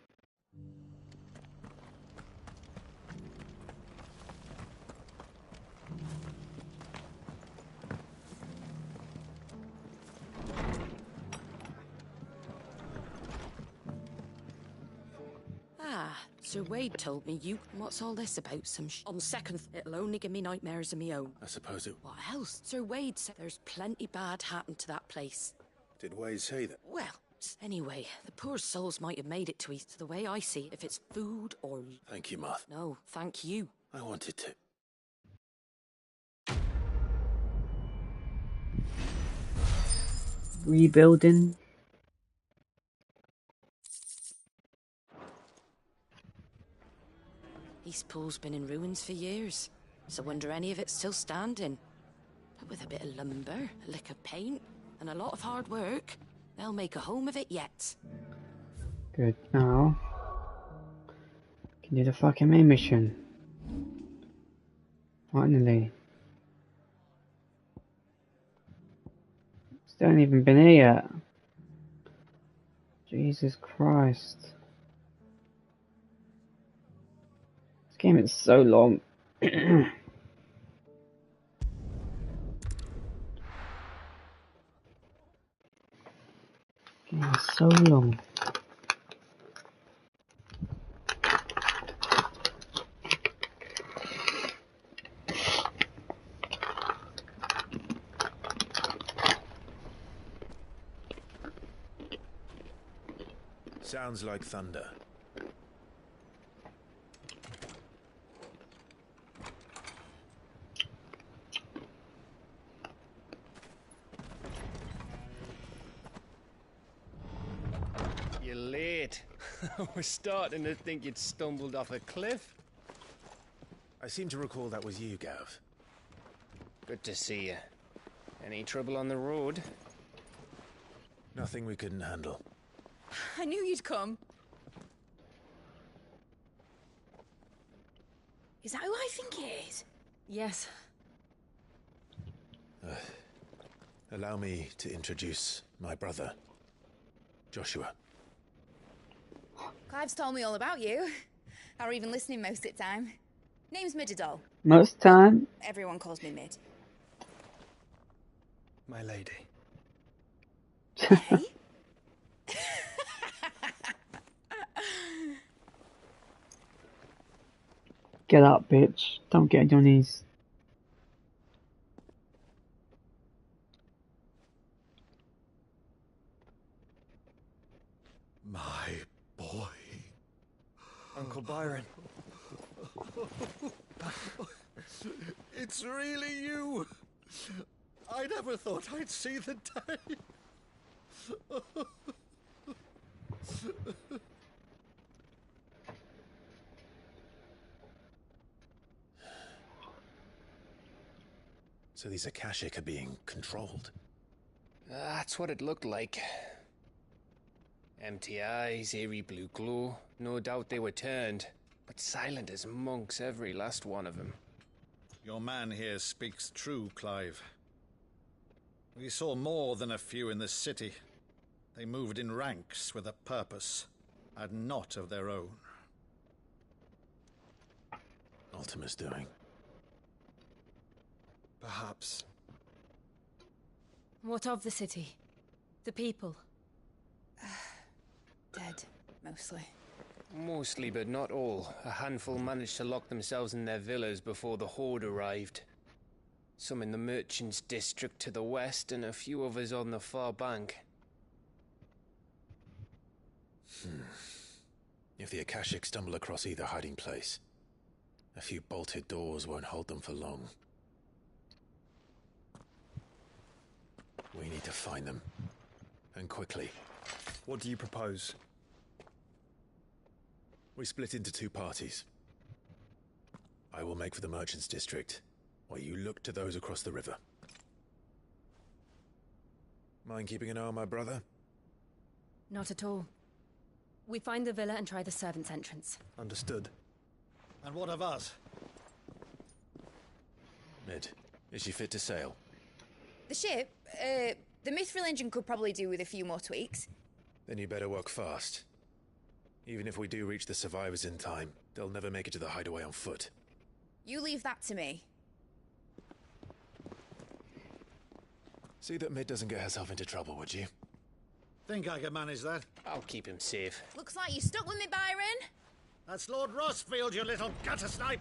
Sir Wade told me you... What's all this about? On second, it'll only give me nightmares of me own. I suppose it... What else? Sir Wade said there's plenty bad happened to that place. Did Wade say that? Well, anyway, the poor souls might have made it to East. The way I see it, if it's food or... Thank you, Martha. No, thank you. I wanted to. Rebuilding. Eastpool's been in ruins for years, so wonder any of it's still standing. But with a bit of lumber, a lick of paint, and a lot of hard work, they'll make a home of it yet. Good, now can do the fucking main mission. Finally. Still haven't even been here yet. Jesus Christ. This game is so long. Game is so long. Sounds like thunder. You're late. I was starting to think you'd stumbled off a cliff. I seem to recall that was you, Gav. Good to see you. Any trouble on the road? Nothing we couldn't handle. I knew you'd come. Is that who I think it is? Yes. Allow me to introduce my brother, Joshua. Clive's told me all about you. Or even listening most of the time. Name's Midadol. Most time. Everyone calls me Mid. My lady. Hey? Get up, bitch. Don't get on your knees. My boy. Uncle Byron. It's really you. I never thought I'd see the day. So these Akashic are being controlled. That's what it looked like. Empty eyes, eerie blue glow. No doubt they were turned, but silent as monks, every last one of them. Your man here speaks true, Clive. We saw more than a few in this city. They moved in ranks with a purpose, and not of their own. Ultima's doing. Perhaps. What of the city? The people? Dead, mostly. Mostly, but not all. A handful managed to lock themselves in their villas before the Horde arrived. Some in the Merchants' District to the west, and a few others on the far bank. If the Akashic stumble across either hiding place, a few bolted doors won't hold them for long. We need to find them. And quickly. What do you propose? We split into two parties. I will make for the Merchants' District, while you look to those across the river. Mind keeping an eye on my brother? Not at all. We find the villa and try the servants' entrance. Understood. And what of us? Mid, is she fit to sail? The ship, the Mithril engine could probably do with a few more tweaks. Then you better work fast. Even if we do reach the survivors in time, they'll never make it to the hideaway on foot. You leave that to me. See that Mid doesn't get herself into trouble, would you? Think I can manage that? I'll keep him safe. Looks like you stuck with me, Byron. That's Lord Rossfield, you little gutter snipe!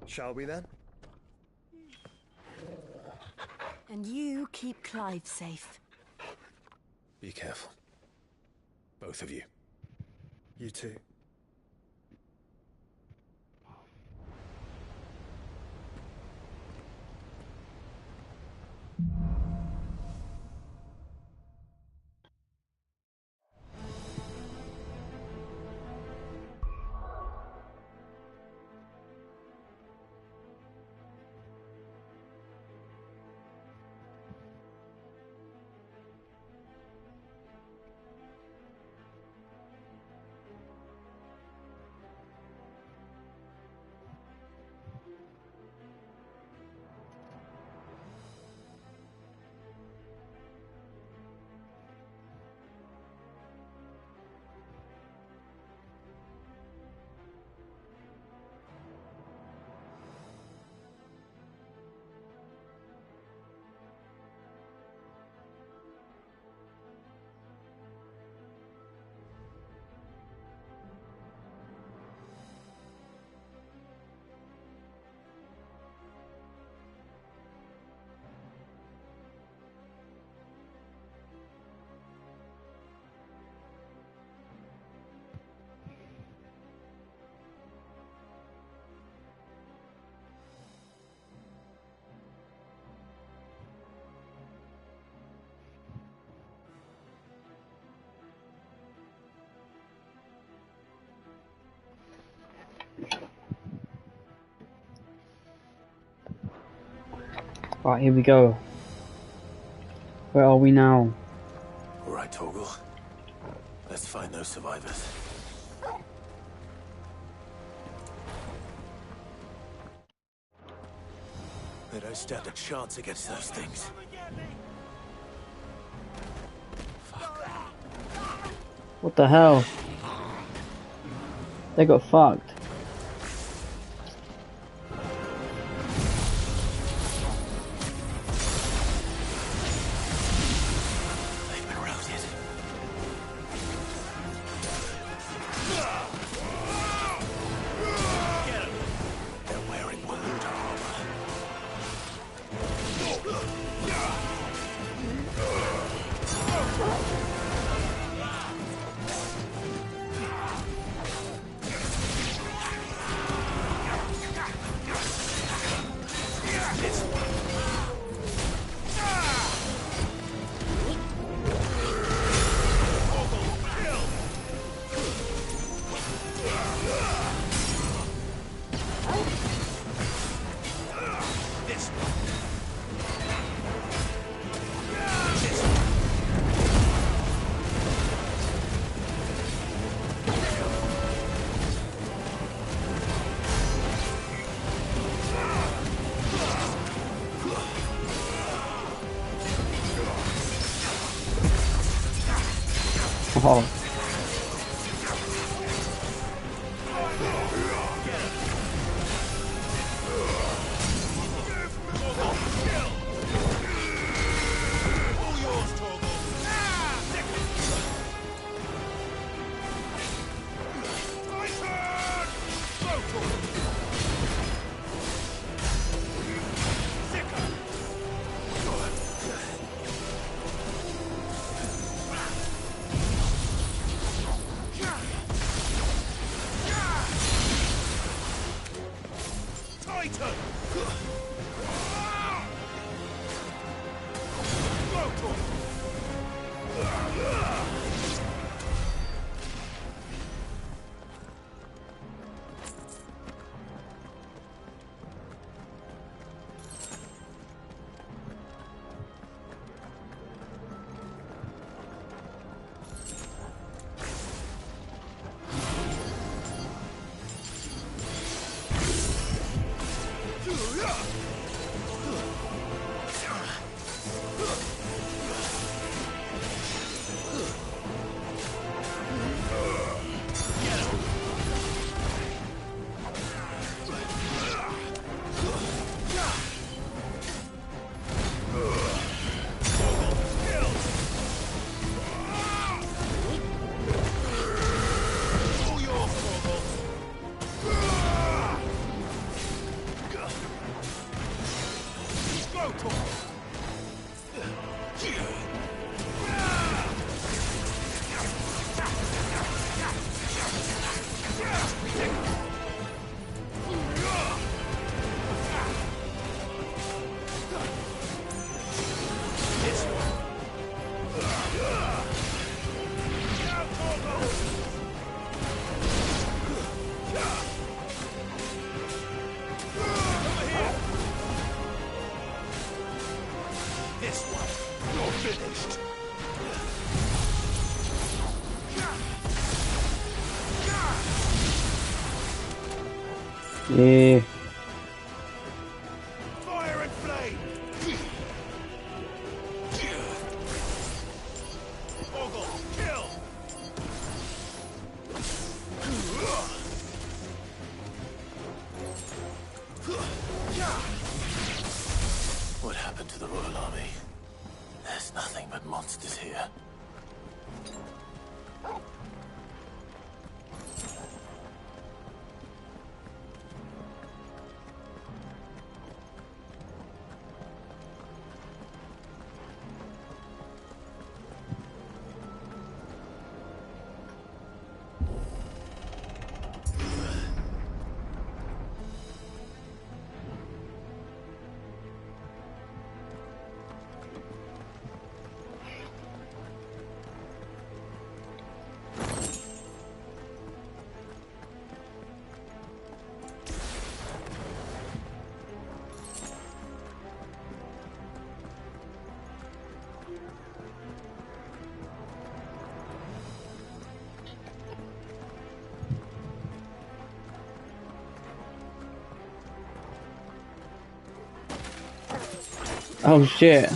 Shall we then? And you keep Clive safe. Be careful. Both of you. You too. Right, here we go. Where are we now? All right, Torgal. Let's find those survivors. They don't stand a chance against those things. What the hell? They got fucked. They've been routed. They're wearing wound armor. Oh. Yeah. Fire and flame! Ogle, kill! What happened to the Royal Army? There's nothing but monsters here. Oh shit.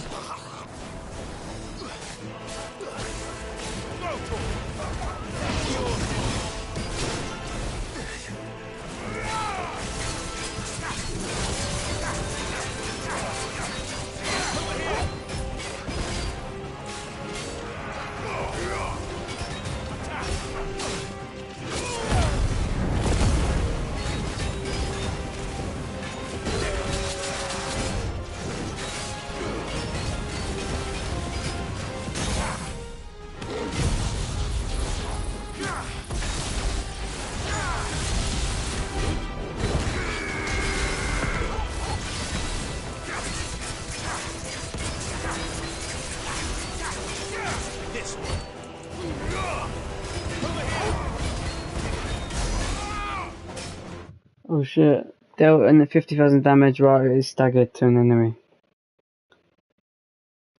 Oh shit. Dealt in the 50,000 damage while it is staggered to an enemy.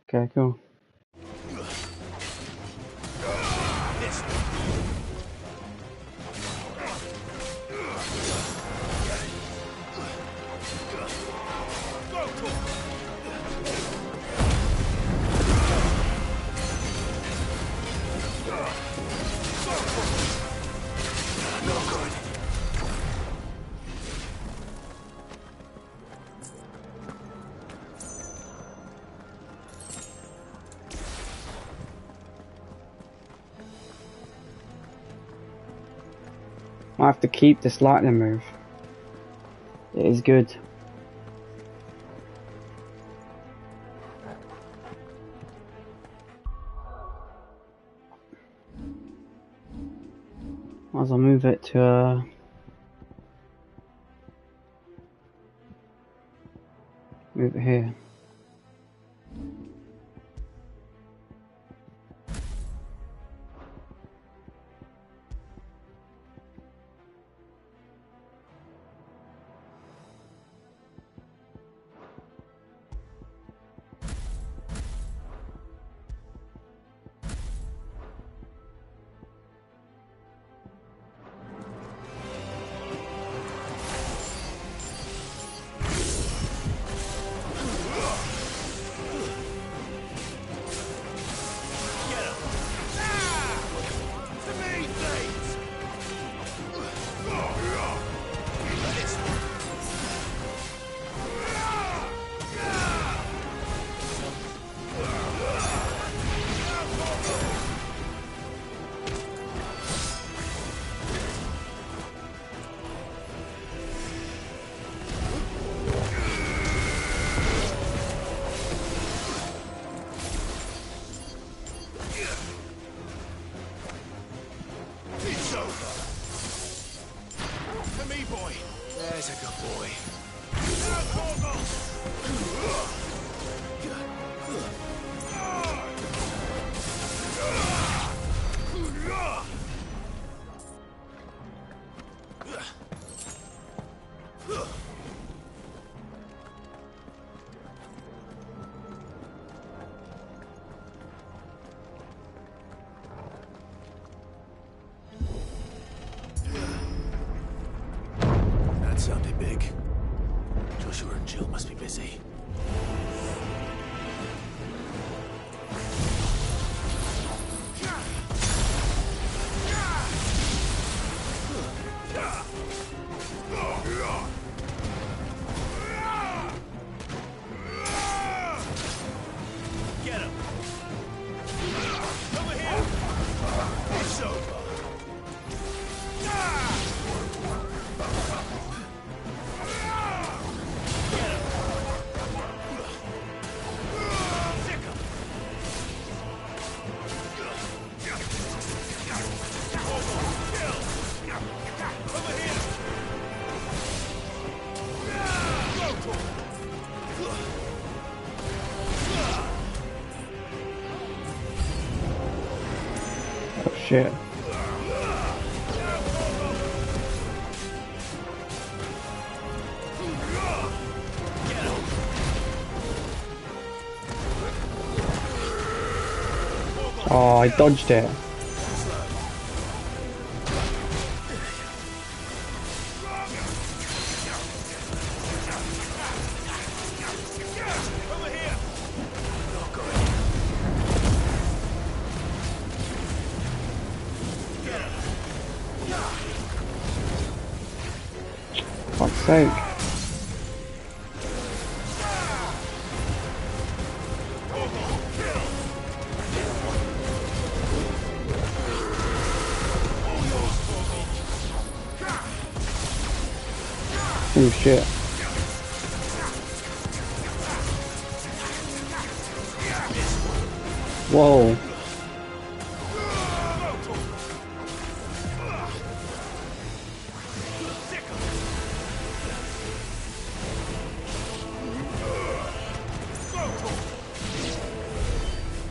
Okay, cool. I have to keep this lightning move. It is good. Might as well move it to move it here. Sounded big. Joshua and Jill must be busy. Get him! Over here! It's over! Oh shit. Oh, I dodged it. Over here! sake. Oh shit. Whoa.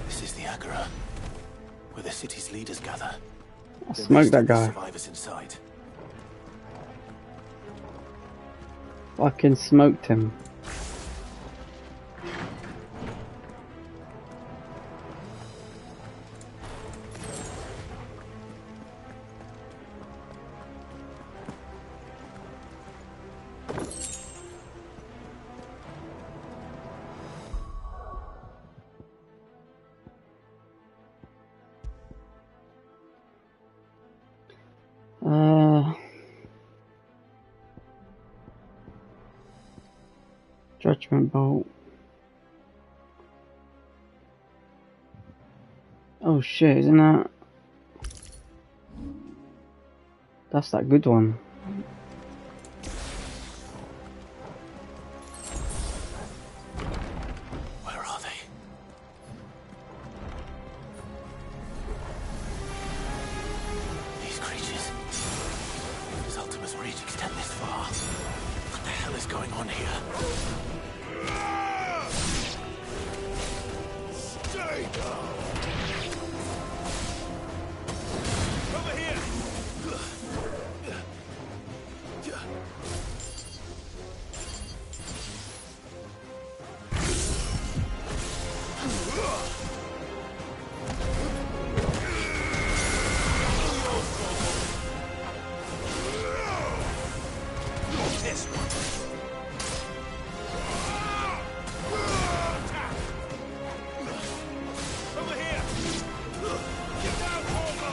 This is the Agora, where the city's leaders gather. I smoked that guy. Survivors inside. Fucking smoked him. Judgment Bolt. Oh shit, isn't that? That's that good one. Where are they? These creatures. Does Ultima's reach extend this far? What the hell is going on here? Stay down! Over here! This one. Over here! Get down, Corvo!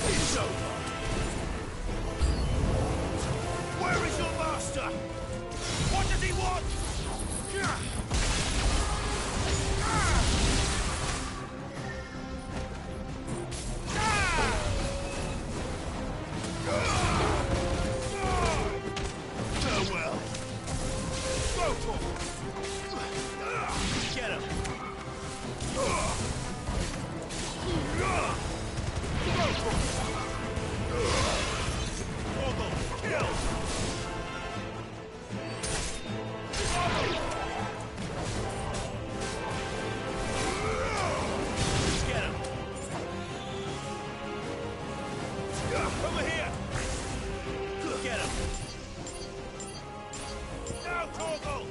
It's over! Where is your master? What does he want? Farewell. Rotor. Get him. Rotor. Kill. Get him. Over here. Get him. Now, Torgal.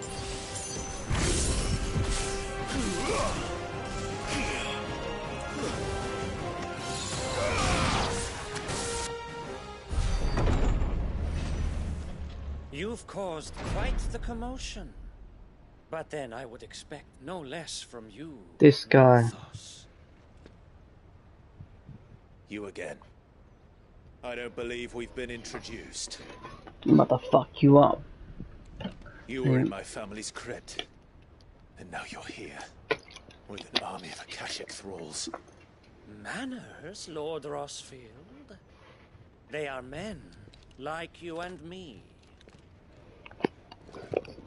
You've caused quite the commotion. But then I would expect no less from you. This guy. You again. I don't believe we've been introduced. I'm about to fuck you up. You were in my family's crypt. And now you're here. With an army of Akashic thralls. Manners, Lord Rossfield? They are men, like you and me.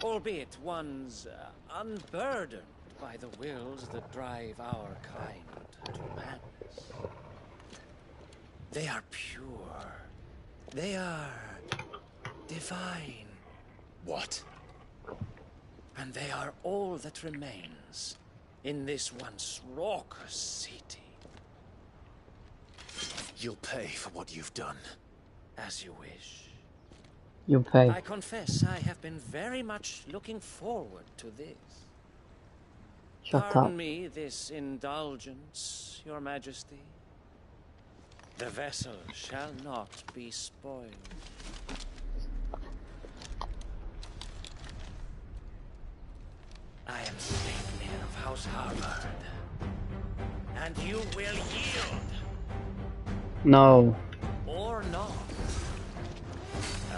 Albeit ones unburdened by the wills that drive our kind to madness. They are pure. They are divine. What? And they are all that remains in this once raucous city. You'll pay for what you've done. As you wish. You'll pay. I confess I have been very much looking forward to this. Shut Pardon up. me this indulgence, Your Majesty. The vessel shall not be spoiled. I am Sleipnir of House Harvard. And you will yield. No. Or not.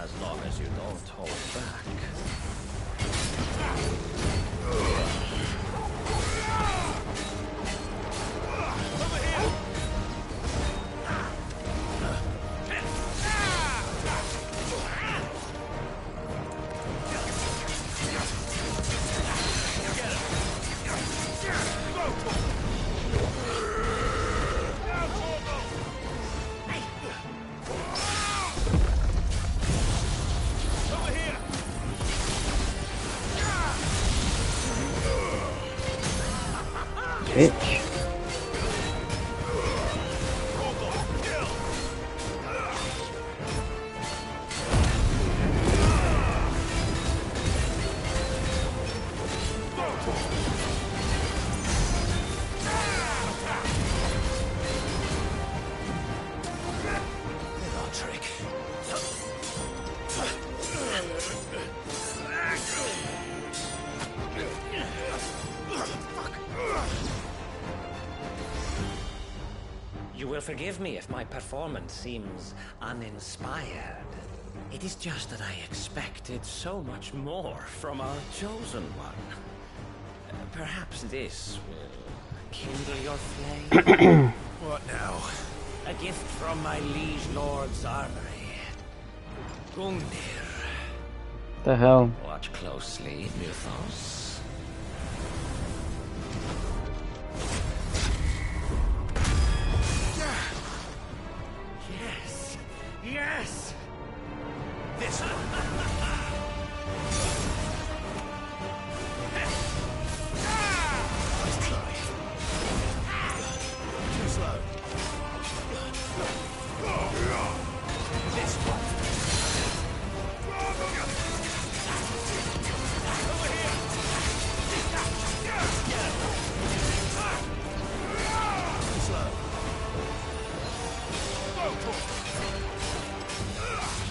As long as you don't hold back. Bitch. You will forgive me if my performance seems uninspired. It is just that I expected so much more from our chosen one. Perhaps this will kindle your flame. What now? A gift from my liege lord's armory. Gungnir. The hell? Watch closely, Mythos. Yes! Yes! This... Nice try. Too slow. This one.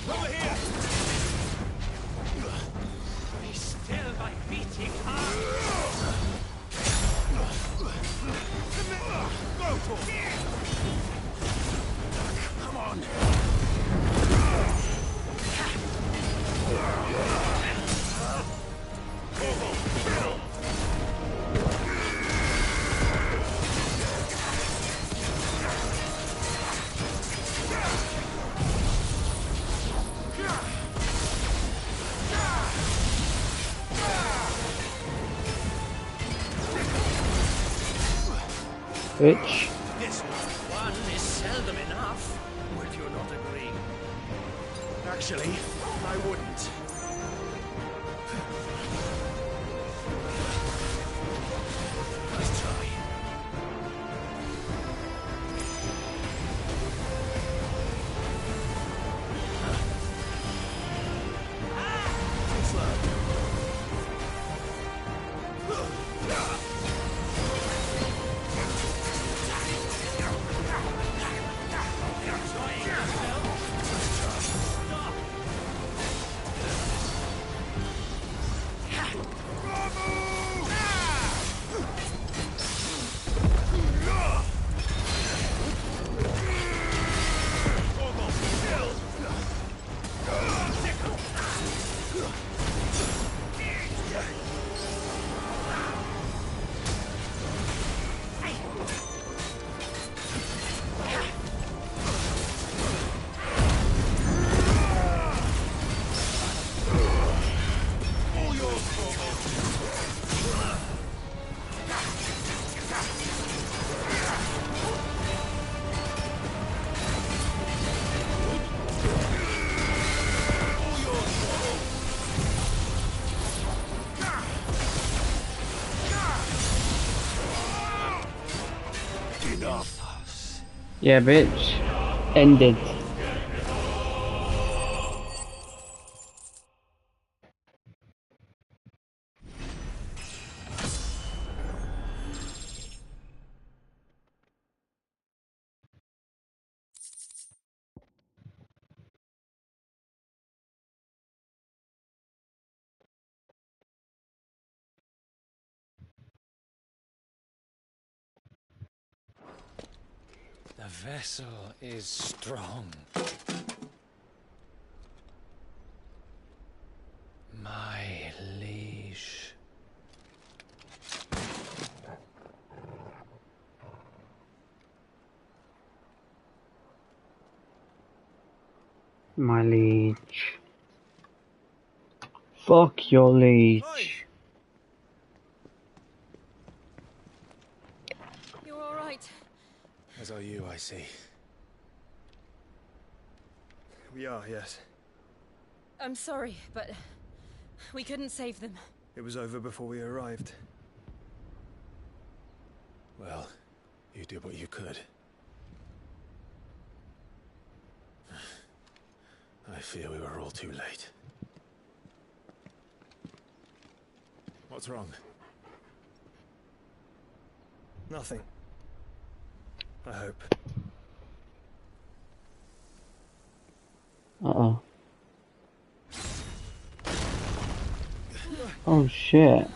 Over here! Be still, my beating heart! Come on! Bitch. This one is seldom enough. Would you not agree? Actually, I wouldn't. Nice try. Too slow. Yeah, bitch. Ended. The vessel is strong. My liege. My liege. Fuck your liege. You're all right. As are you, I see. We are, yes. I'm sorry, but we couldn't save them. It was over before we arrived. Well, you did what you could. I fear we were all too late. What's wrong? Nothing. I hope. Uh-oh. Oh shit.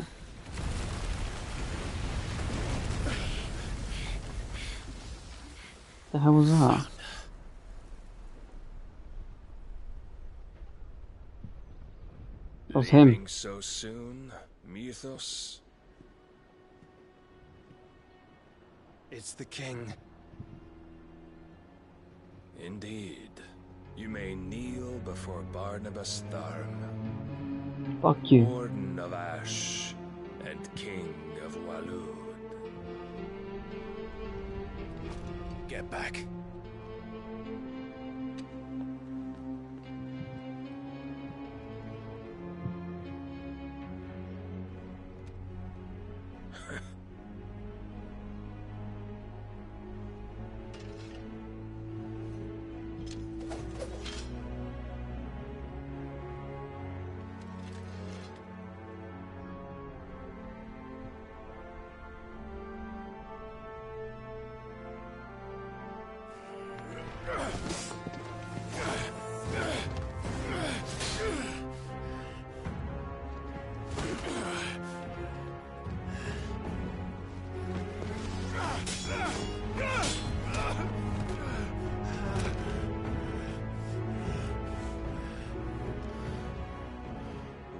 The hell was that? That was him. Leaving so soon, Mythos? It's the king. Indeed. You may kneel before Barnabas Tharn. Fuck you. Warden of Ash and King of Waloed. Get back.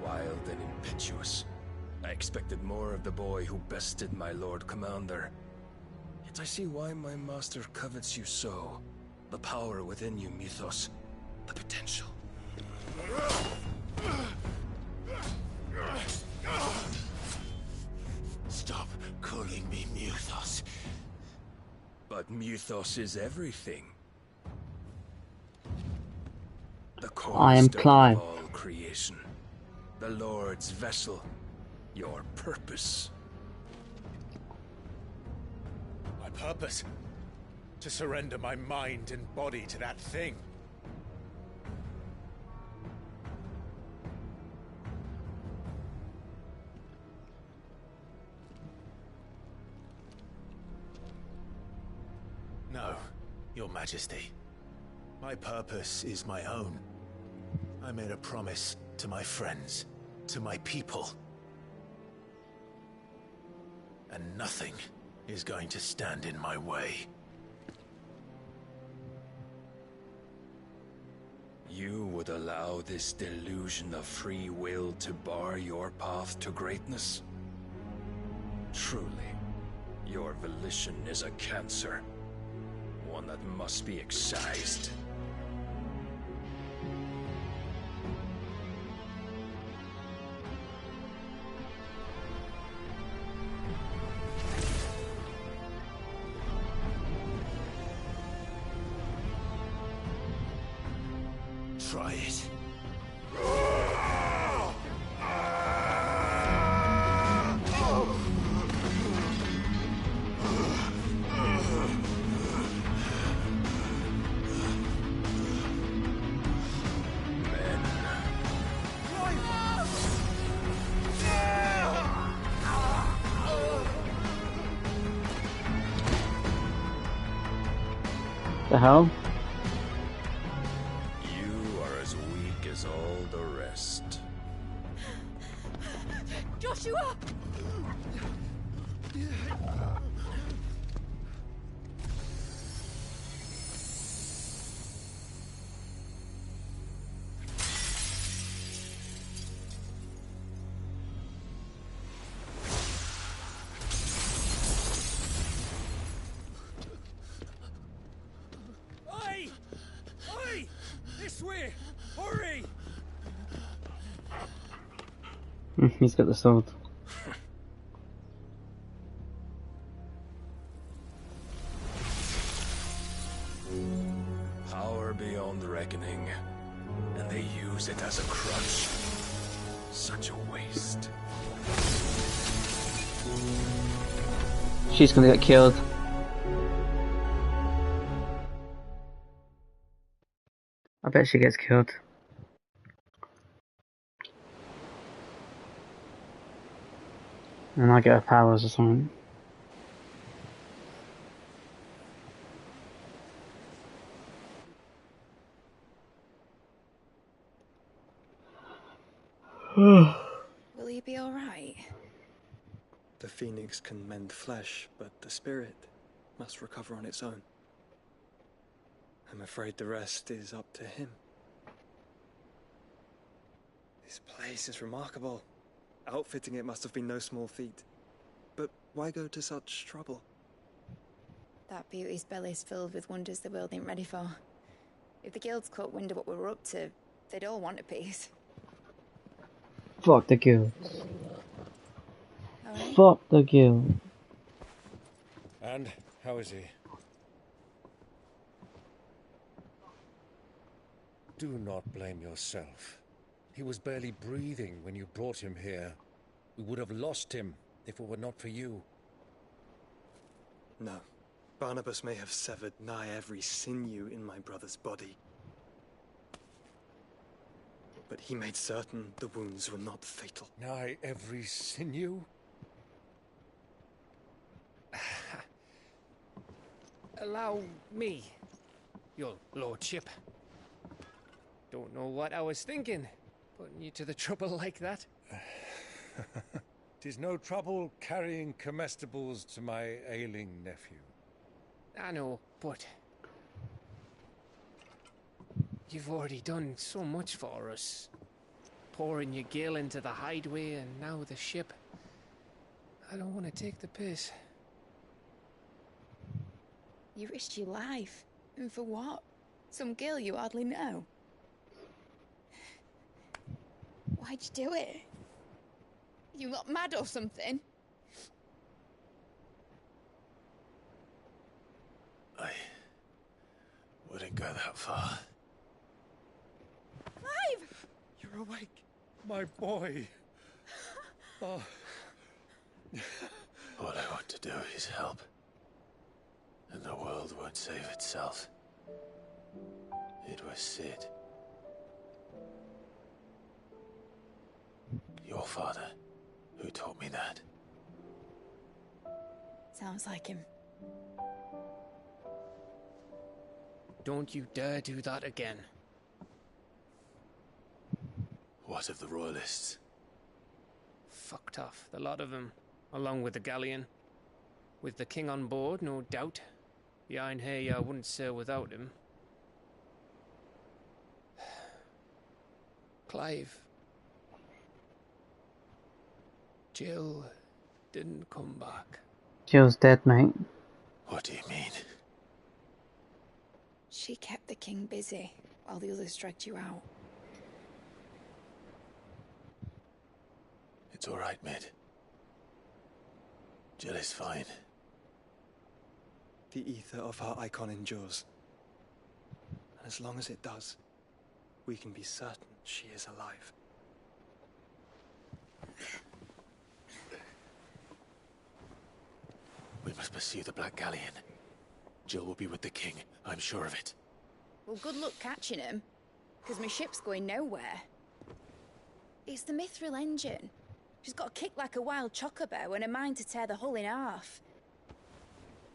Wild and impetuous. I expected more of the boy who bested my Lord Commander. Yet I see why my master covets you so. The power within you, Mythos. The potential. Stop calling me Mythos. But Mythos is everything. The I am cornerstone Clive. of all creation. The Lord's vessel. Your purpose. My purpose? To surrender my mind and body to that thing. No, Your Majesty. My purpose is my own. I made a promise to my friends, to my people. And nothing is going to stand in my way. You would allow this delusion of free will to bar your path to greatness? Truly, your volition is a cancer. One that must be excised. Try it. The hell? You are as weak as all the rest. Joshua! This way! Hurry! He's got the sword. Power beyond reckoning, and they use it as a crutch. Such a waste. She's gonna get killed. I bet she gets killed. And I get her powers or something. Will he be alright? The phoenix can mend flesh, but the spirit must recover on its own. I'm afraid the rest is up to him. This place is remarkable. Outfitting it must have been no small feat. But why go to such trouble? That beauty's belly's filled with wonders the world ain't ready for. If the guilds caught wind of what we were up to, they'd all want a piece. Fuck the guild. Fuck the guild. And how is he? Do not blame yourself. He was barely breathing when you brought him here. We would have lost him if it were not for you. No. Barnabas may have severed nigh every sinew in my brother's body. But he made certain the wounds were not fatal. Nigh every sinew? Allow me, your lordship. Don't know what I was thinking, putting you to the trouble like that. 'Tis no trouble carrying comestibles to my ailing nephew. I know, but you've already done so much for us. Pouring your gil into the hideaway and now the ship. I don't want to take the piss. You risked your life. And for what? Some girl you hardly know. Why'd you do it? You got mad or something? I wouldn't go that far. Clive! You're awake, my boy. Oh. All I want to do is help. And the world won't save itself. It was Sid. Your father, who taught me that. Sounds like him. Don't you dare do that again. What of the Royalists? Fucked off, the lot of them, along with the galleon. With the king on board, no doubt. Behind here, I wouldn't sail without him. Clive. Jill didn't come back. Jill's dead, mate. What do you mean? She kept the king busy while the others dragged you out. It's all right, Mid. Jill is fine. The ether of her icon endures. And as long as it does, we can be certain she is alive. We must pursue the Black Galleon. Jill will be with the king, I'm sure of it. Well, good luck catching him, because my ship's going nowhere. It's the Mithril engine. She's got a kick like a wild chocobo and a mind to tear the hull in half.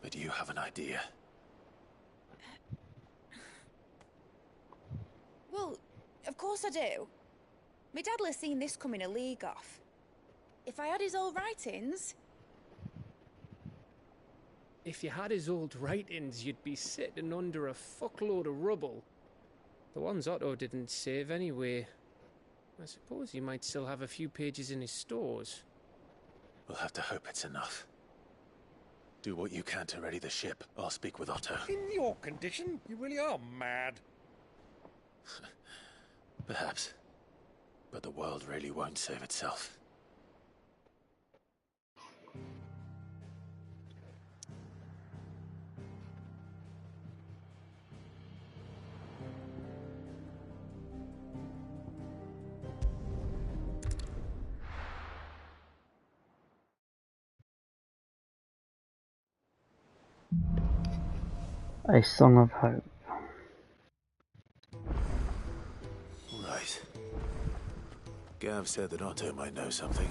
But you have an idea. Well, of course I do. My dad'll have seen this coming a league off. If I had his old writings... If you had his old writings, you'd be sitting under a fuckload of rubble. The ones Otto didn't save anyway. I suppose he might still have a few pages in his stores. We'll have to hope it's enough. Do what you can to ready the ship. I'll speak with Otto. In your condition, you really are mad. Perhaps. But the world really won't save itself. A Song of Hope. Right. Gav said that Otto might know something.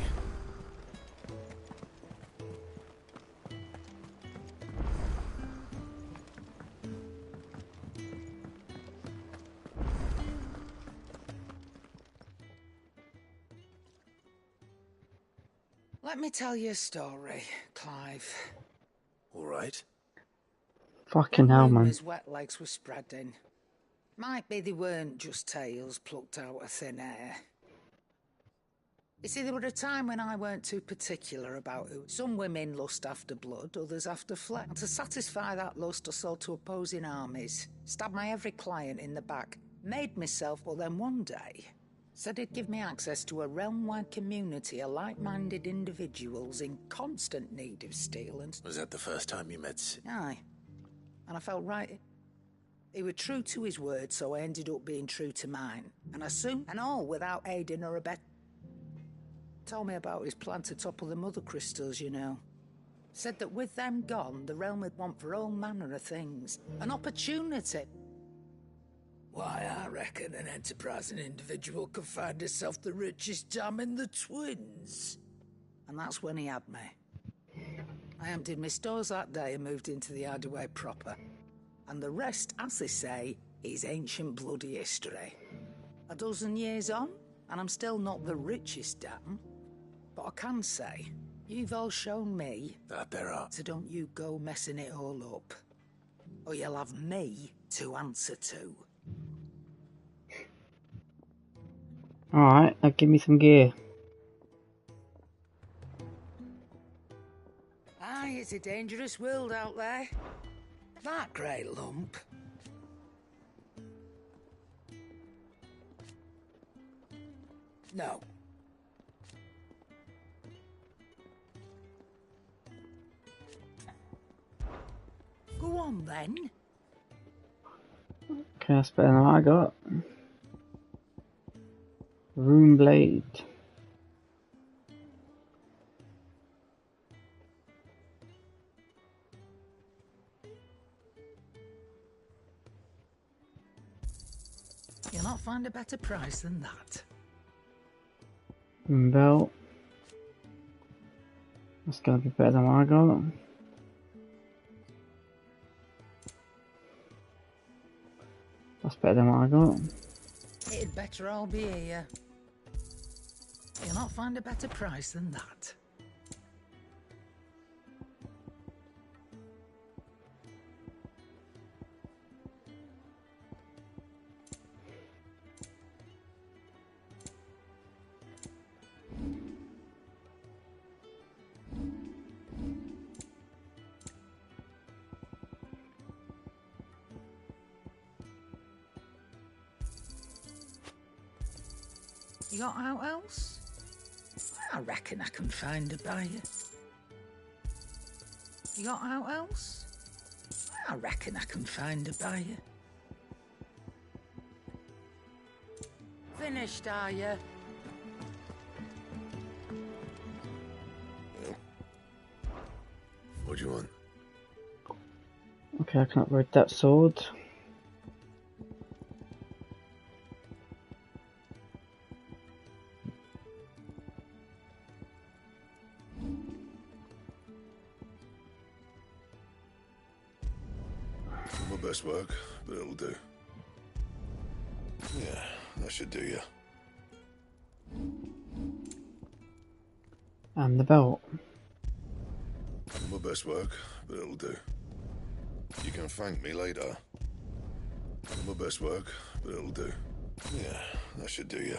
Let me tell you a story, Clive. All right. Fucking hell, man. Rumours wet legs were spreading. Might be they weren't just tales plucked out of thin air. You see, there were a time when I weren't too particular about who. Some women lust after blood, others after flesh. And to satisfy that lust, I sold to opposing armies, stabbed my every client in the back, made myself, but then one day said it'd give me access to a realm-wide community of like-minded individuals in constant need of steel and... Was that the first time you met... Aye. And I felt right. He was true to his word, so I ended up being true to mine. And I soon, and all without aiding or abetting, told me about his plan to topple the mother crystals, you know. Said that with them gone, the realm would want for all manner of things. An opportunity. Why, I reckon an enterprising individual could find herself the richest dam in the Twins. And that's when he had me. I emptied my stores that day and moved into the hideaway proper. And the rest, as they say, is ancient bloody history. A dozen years on, and I'm still not the richest dam. But I can say, you've all shown me that there are. So don't you go messing it all up. Or you'll have me to answer to. Alright, now give me some gear. Aye, it's a dangerous world out there. That grey lump. No. Go on then. Okay, that's better than what I got. Rune Blade. You'll not find a better price than that. Rune Belt. That's gonna be better than what I got. That's better than what I got. It'd better all be here. You'll not find a better price than that. You got out else? I reckon I can find a buyer. You got out else? I reckon I can find a buyer. Finished, are you? What do you want? Okay, I can upgrade that sword. Not my best work, but it'll do. Yeah, that should do you. And the belt. Not my best work, but it'll do. You can thank me later. Not my best work, but it'll do. Yeah, that should do you.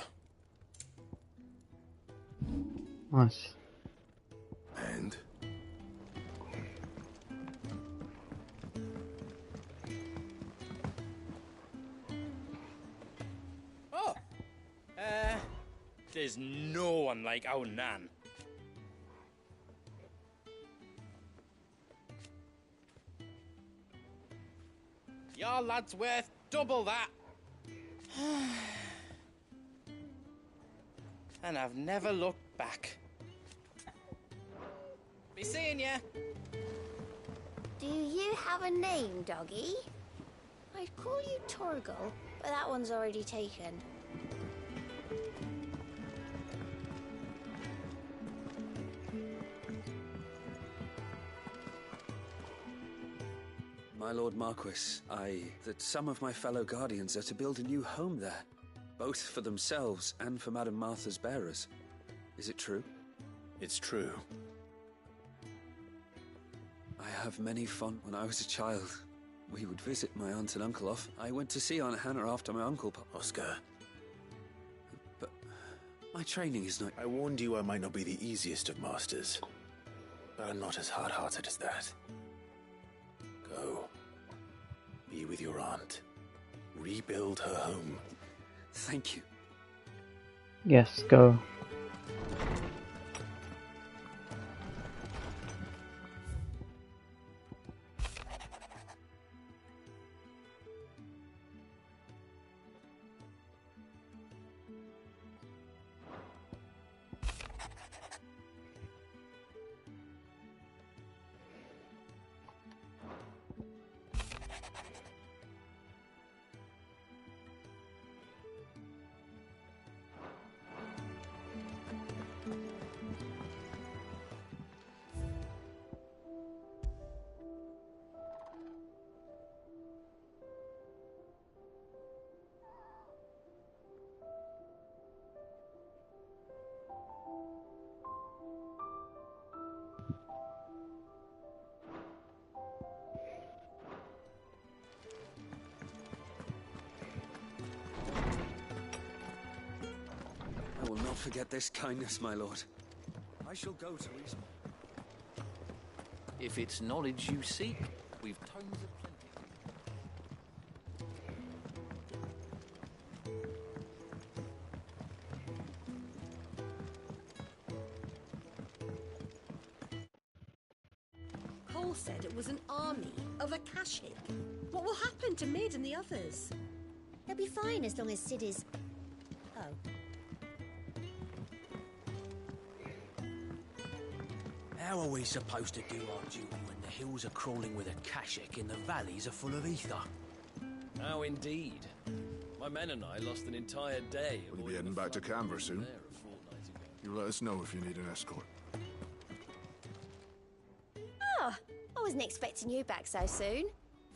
Nice. And? There's no one like our Nan. Your lad's worth double that. And I've never looked back. Be seeing ya. Do you have a name, doggy? I'd call you Torgal, but that one's already taken. My Lord Marquis, that some of my fellow guardians are to build a new home there, both for themselves and for Madame Martha's bearers. Is it true? It's true. I have many fond... When I was a child, we would visit my aunt and uncle off. I went to see Aunt Hannah after my uncle... Oscar. But my training is not... I warned you I might not be the easiest of masters, but I'm not as hard-hearted as that. Go. Be with your aunt. Rebuild her home. Thank you. Yes, go. I will not forget this kindness, my lord. I shall go to his... If it's knowledge you seek, we've tons of plenty. Cole said it was an army of Akashic. What will happen to Mid and the others? They'll be fine as long as Sid is... Oh. How are we supposed to do our duty when the hills are crawling with Akashic and the valleys are full of ether? How indeed. My men and I lost an entire day. We'll be heading back to Canver soon. You let us know if you need an escort. Oh, I wasn't expecting you back so soon.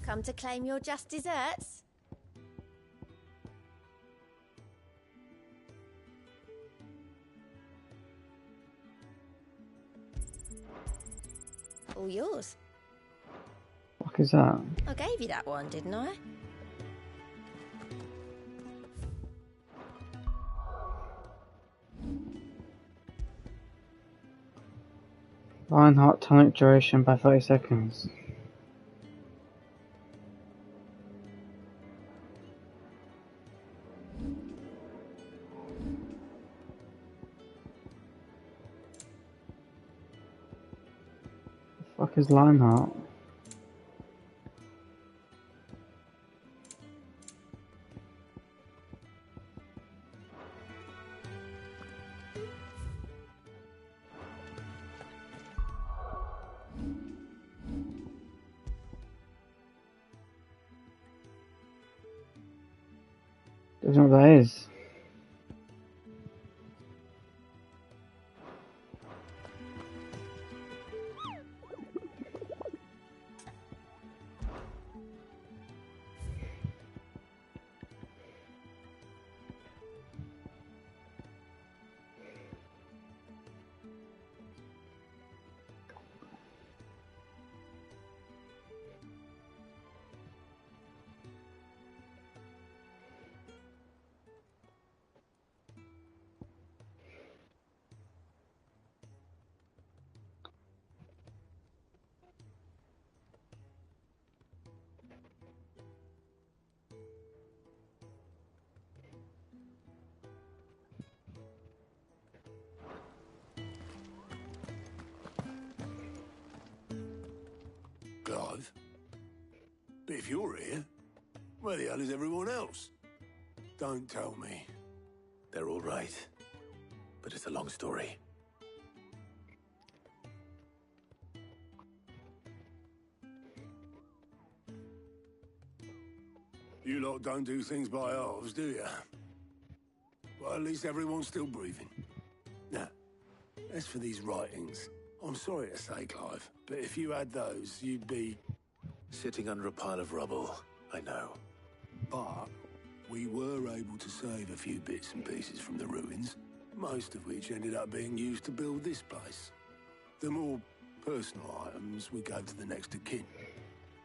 Come to claim your just desserts? All yours. What is that? I gave you that one, didn't I? Lionheart tonic duration by 30 seconds. The fuck is Lionheart? Don't know what that is. Clive. But if you're here, where the hell is everyone else? Don't tell me. They're all right. But it's a long story. You lot don't do things by halves, do you? Well, at least everyone's still breathing. Now, as for these writings, I'm sorry to say, Clive, but if you had those, you'd be... Sitting under a pile of rubble, I know. But we were able to save a few bits and pieces from the ruins, most of which ended up being used to build this place. The more personal items we gave to the next of kin.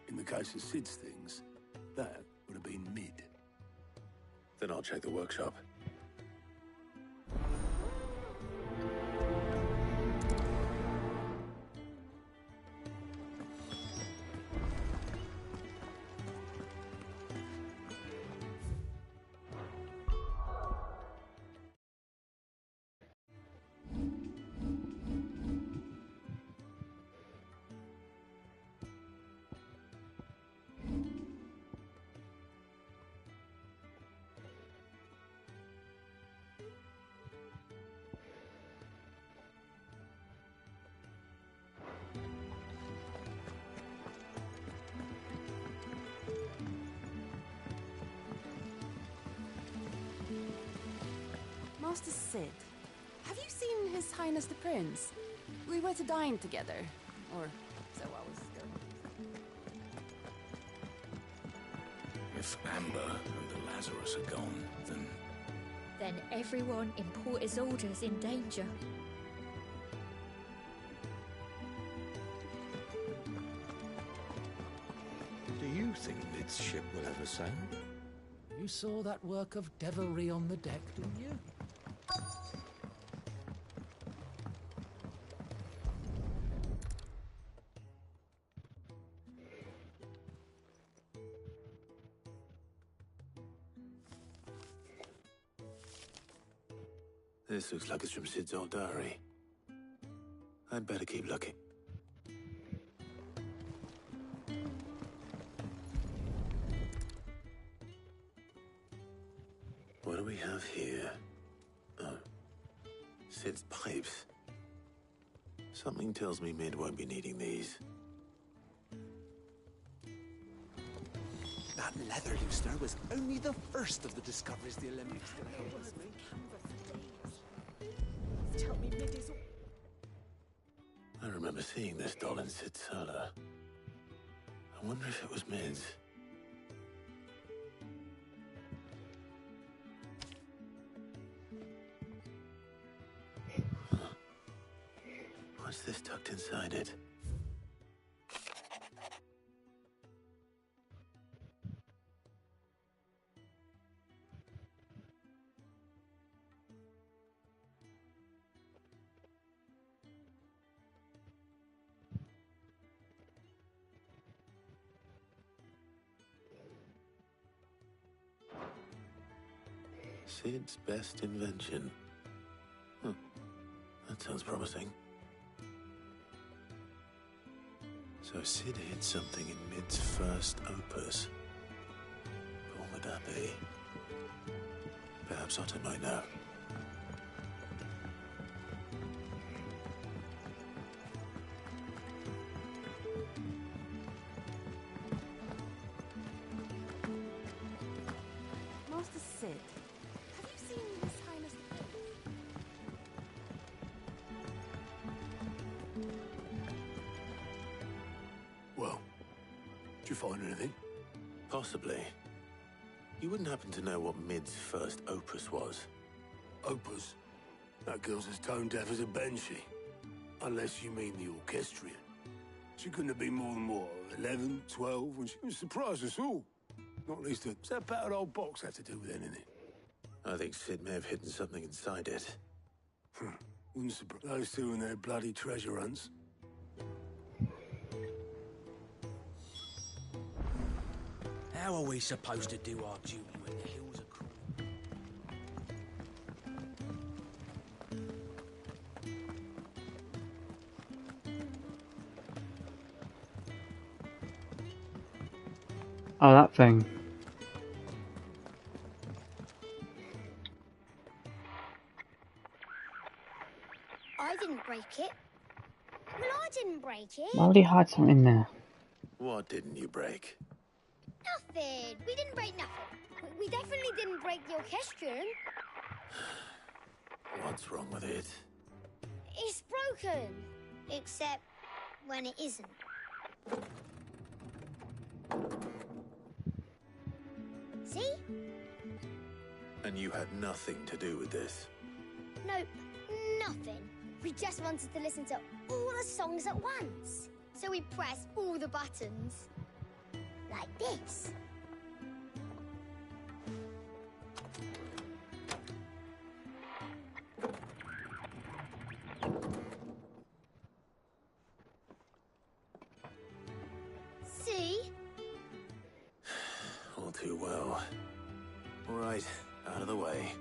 In the case of Sid's things, that would have been Mid. Then I'll check the workshop. Master Sid, have you seen His Highness the Prince? We were to dine together, or so I was going. If Amber and the Lazarus are gone, then... Then everyone in Port Isolde's in danger. Do you think Mid's ship will ever sail? You saw that work of devilry on the deck, didn't you? This looks like it's from Sid's old diary. I'd better keep looking. What do we have here? Oh. Sid's pipes. Something tells me Mid won't be needing these. That leather loosener was only the first of the discoveries the Olympics can help us make. Tell me Mid is... I remember seeing this doll in Sid's cellar. I wonder if it was Mid's. Huh. What's this tucked inside it? Sid's best invention. Huh. That sounds promising. So Sid hid something in Mid's first opus. But what would that be? Perhaps Otto might know. Master Sid, have you seen His Highness the Prince? Well, did you find anything? Possibly. You wouldn't happen to know what Mid's first opus was? Opus? That girl's as tone deaf as a banshee. Unless you mean the orchestrion. She couldn't have been more than, what, 11, 12, when she surprised us all. Not least what's that battered old box have to do with anything? I think Sid may have hidden something inside it. Wouldn't surprise those two and their bloody treasure hunts. How are we supposed to do our duty when the hills are cruel? Oh, that thing. I didn't break it. Well, I didn't break it. Why would he hide something in there? What didn't you break? Nothing. We didn't break nothing. We definitely didn't break the orchestrion. What's wrong with it? It's broken. Except when it isn't. See? And you had nothing to do with this? Nope, nothing. We just wanted to listen to all the songs at once. So we pressed all the buttons. Like this. See? All too well. All right, out of the way.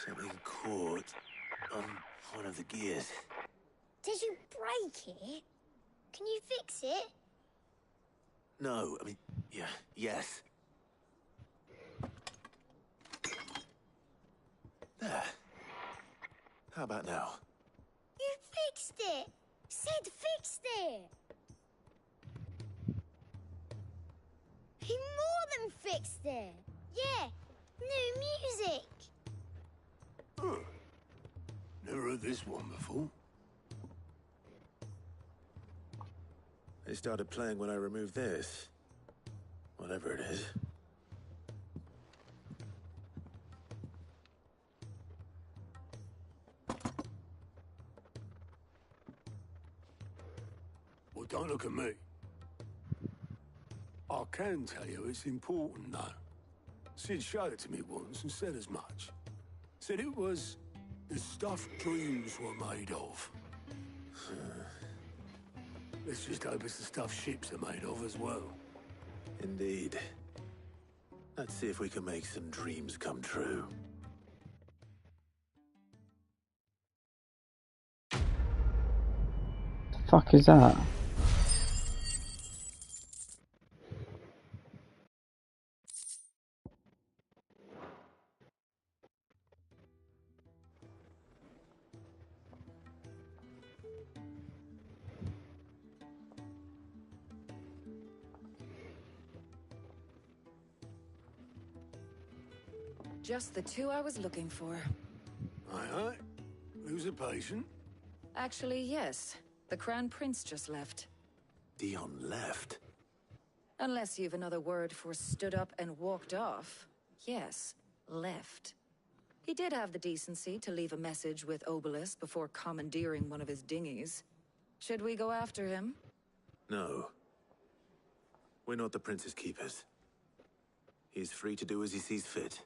Something caught on one of the gears. Did you break it? Can you fix it? No, I mean, yeah, yes. There. How about now? You fixed it! Sid fixed it! He more than fixed it! Yeah, new music! Huh. Never heard this one before. They started playing when I removed this. Whatever it is. Well, don't look at me. I can tell you it's important, though. Sid showed it to me once and said as much. Said it was the stuff dreams were made of. Let's just hope it's the stuff ships are made of as well. Indeed. Let's see if we can make some dreams come true. The fuck is that? Just the two I was looking for. Aye. Who's a patient? Actually, yes. The Crown Prince just left. Dion left? Unless you've another word for stood up and walked off. Yes, left. He did have the decency to leave a message with Obelisk before commandeering one of his dinghies. Should we go after him? No. We're not the Prince's keepers. He's free to do as he sees fit.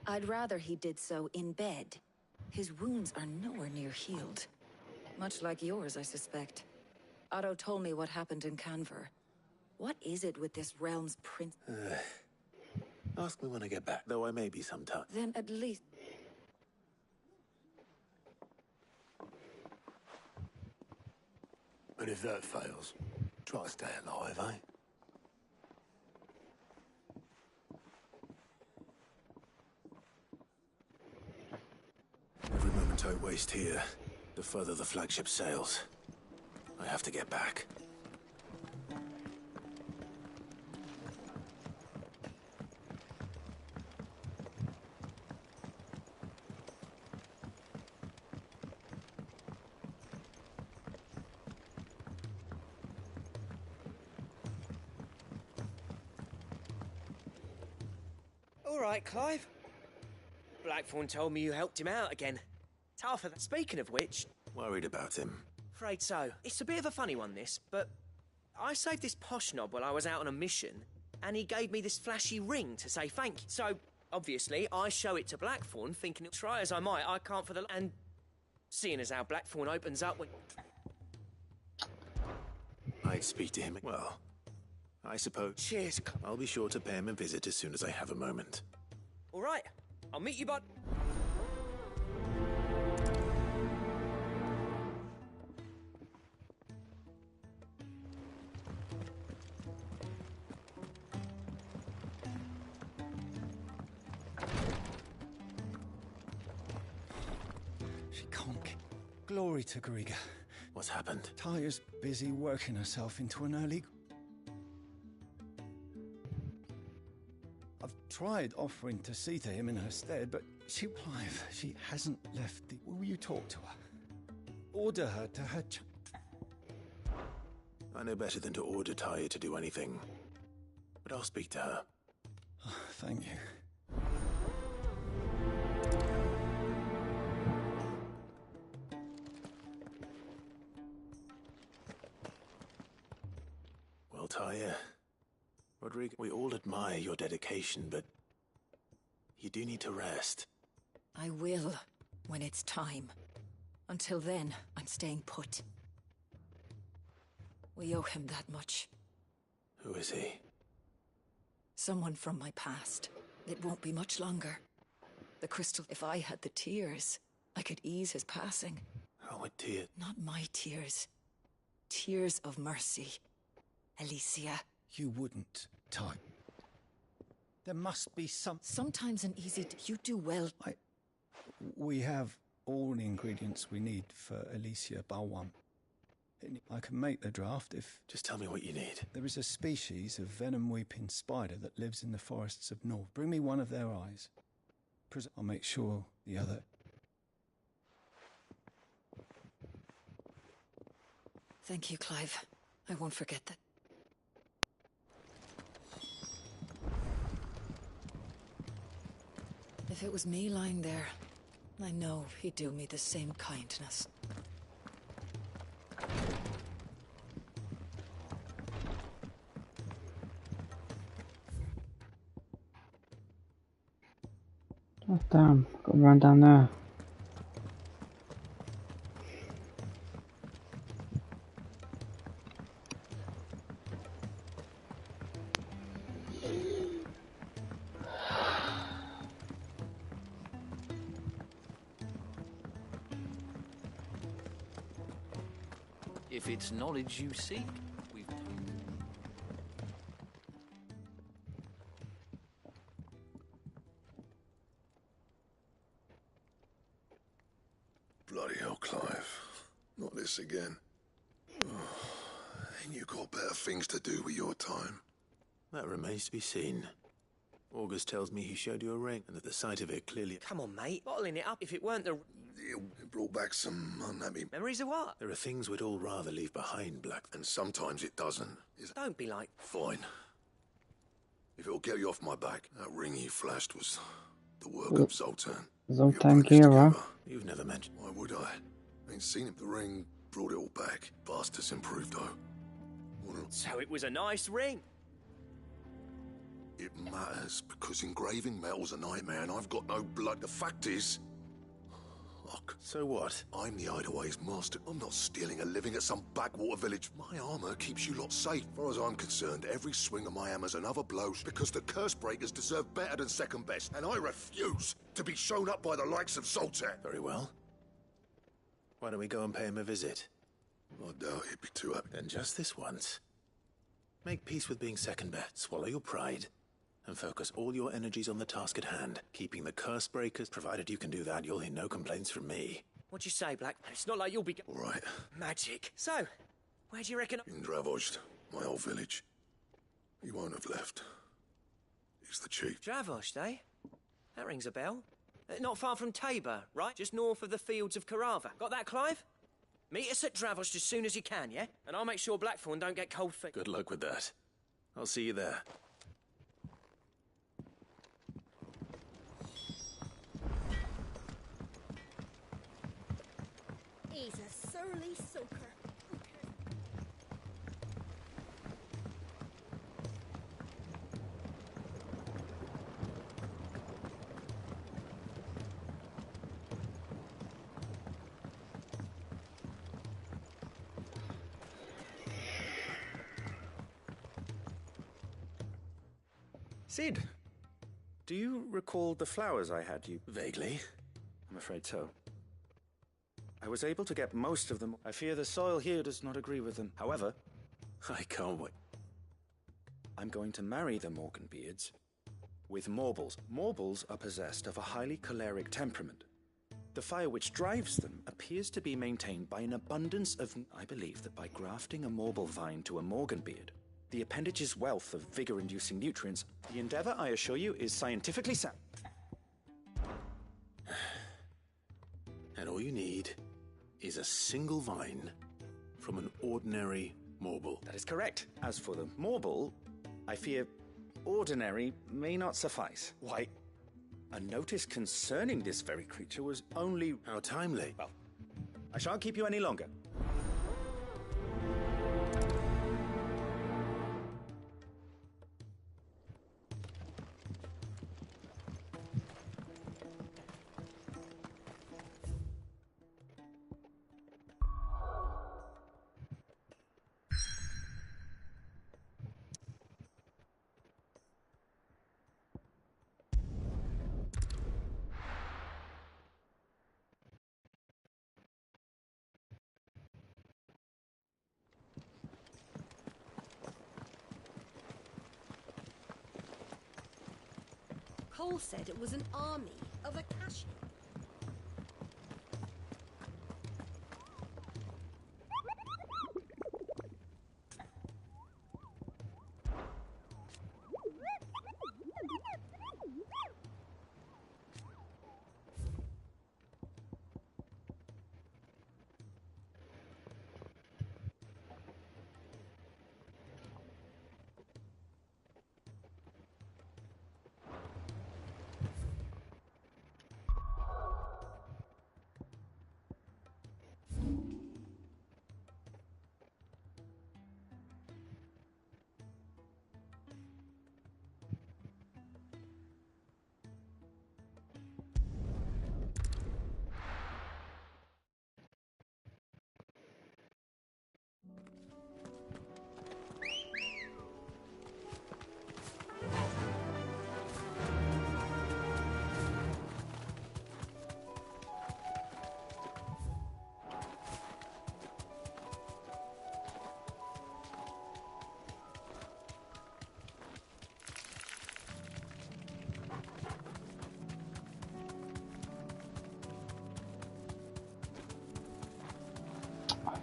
I'd rather he did so in bed. His wounds are nowhere near healed. Much like yours, I suspect. Otto told me what happened in Canver. What is it with this realm's prince? Ask me when I get back, though I may be sometime. Then at least... And if that fails, try to stay alive, eh? Every moment I waste here, the further the flagship sails. I have to get back. All right, Clive. Blackthorn told me you helped him out again. Tough of that. Speaking of which... Worried about him. Afraid so. It's a bit of a funny one, this, but... I saved this posh knob while I was out on a mission, and he gave me this flashy ring to say thank you. So, obviously, I show it to Blackthorn, thinking, try as I might, I can't for the... And seeing as how Blackthorn opens up when... I I speak to him? Well, I suppose. Cheers. I'll be sure to pay him a visit as soon as I have a moment. All right. I'll meet you, bud. She can't get... Glory to Griga. What's happened? Talia's busy working herself into an early... I've tried offering to see to him in her stead, but Clive, she hasn't left the... Will you talk to her? Order her to her... I know better than to order Talia to do anything. But I'll speak to her. Thank you. Well, Talia, Rodrigo, we all admire your dedication, but you do need to rest. I will, when it's time. Until then, I'm staying put. We owe him that much. Who is he? Someone from my past. It won't be much longer. The crystal... If I had the tears, I could ease his passing. Oh, with tears? Not my tears. Tears of mercy. Alicia. You wouldn't, Ty. There must be some... Sometimes an easy... You do well. We have all the ingredients we need for Alicia Balwan. I can make the draft if... Just tell me what you need. There is a species of venom-weeping spider that lives in the forests of North. Bring me one of their eyes. I'll make sure the other... Thank you, Clive. I won't forget that. If it was me lying there, I know he'd do me the same kindness. Oh damn, got to run down there. If it's knowledge you seek, we've... Bloody hell, Clive. Not this again. Ain't you got better things to do with your time? That remains to be seen. August tells me he showed you a ring, and that the sight of it clearly... Come on, mate. Bottling it up if it weren't the... It brought back some unhappy... Memories of what? There are things we'd all rather leave behind, Black. And sometimes it doesn't. Don't be like... Fine. If it'll get you off my back, that ring you flashed was the work of Zoltan. Zoltan Gira. You've never mentioned... Why would I? Ain't seen him. The ring brought it all back. Bastard's improved, though. So it was a nice ring. It matters, because engraving metal's a nightmare and I've got no blood. The fact is... Look. So what? I'm the Hideaway's master. I'm not stealing a living at some backwater village. My armor keeps you lot safe. As far as I'm concerned, every swing of my hammer's another blow, because the curse breakers deserve better than second best, and I refuse to be shown up by the likes of Zoltan. Very well. Why don't we go and pay him a visit? I doubt he'd be too happy. Then just this once. Make peace with being second best, swallow your pride, and focus all your energies on the task at hand, keeping the curse breakers. Provided you can do that, you'll hear no complaints from me. What'd you say, Black? It's not like you'll be... All right. Magic. So, where do you reckon... In Dravost, my old village. He won't have left. He's the chief. Dravost, eh? That rings a bell. Not far from Tabor, right? Just north of the fields of Carava. Got that, Clive? Meet us at Dravost as soon as you can, yeah? And I'll make sure Blackthorn don't get cold feet. Good luck with that. I'll see you there. He's a surly soaker. Cid, do you recall the flowers I had you? Vaguely. I'm afraid so. I was able to get most of them. I fear the soil here does not agree with them. However, I can't wait. I'm going to marry the Morganbeards with Morbles. Morbles are possessed of a highly choleric temperament. The fire which drives them appears to be maintained by an abundance of... I believe that by grafting a Morble vine to a Morganbeard, the appendage's wealth of vigor-inducing nutrients, the endeavor, I assure you, is scientifically sound. And all you need is a single vine from an ordinary Morble. That is correct. As for the Morble, I fear ordinary may not suffice. Why, a notice concerning this very creature was only... How timely. Well, I shan't keep you any longer. Cole said it was an army of Akashi.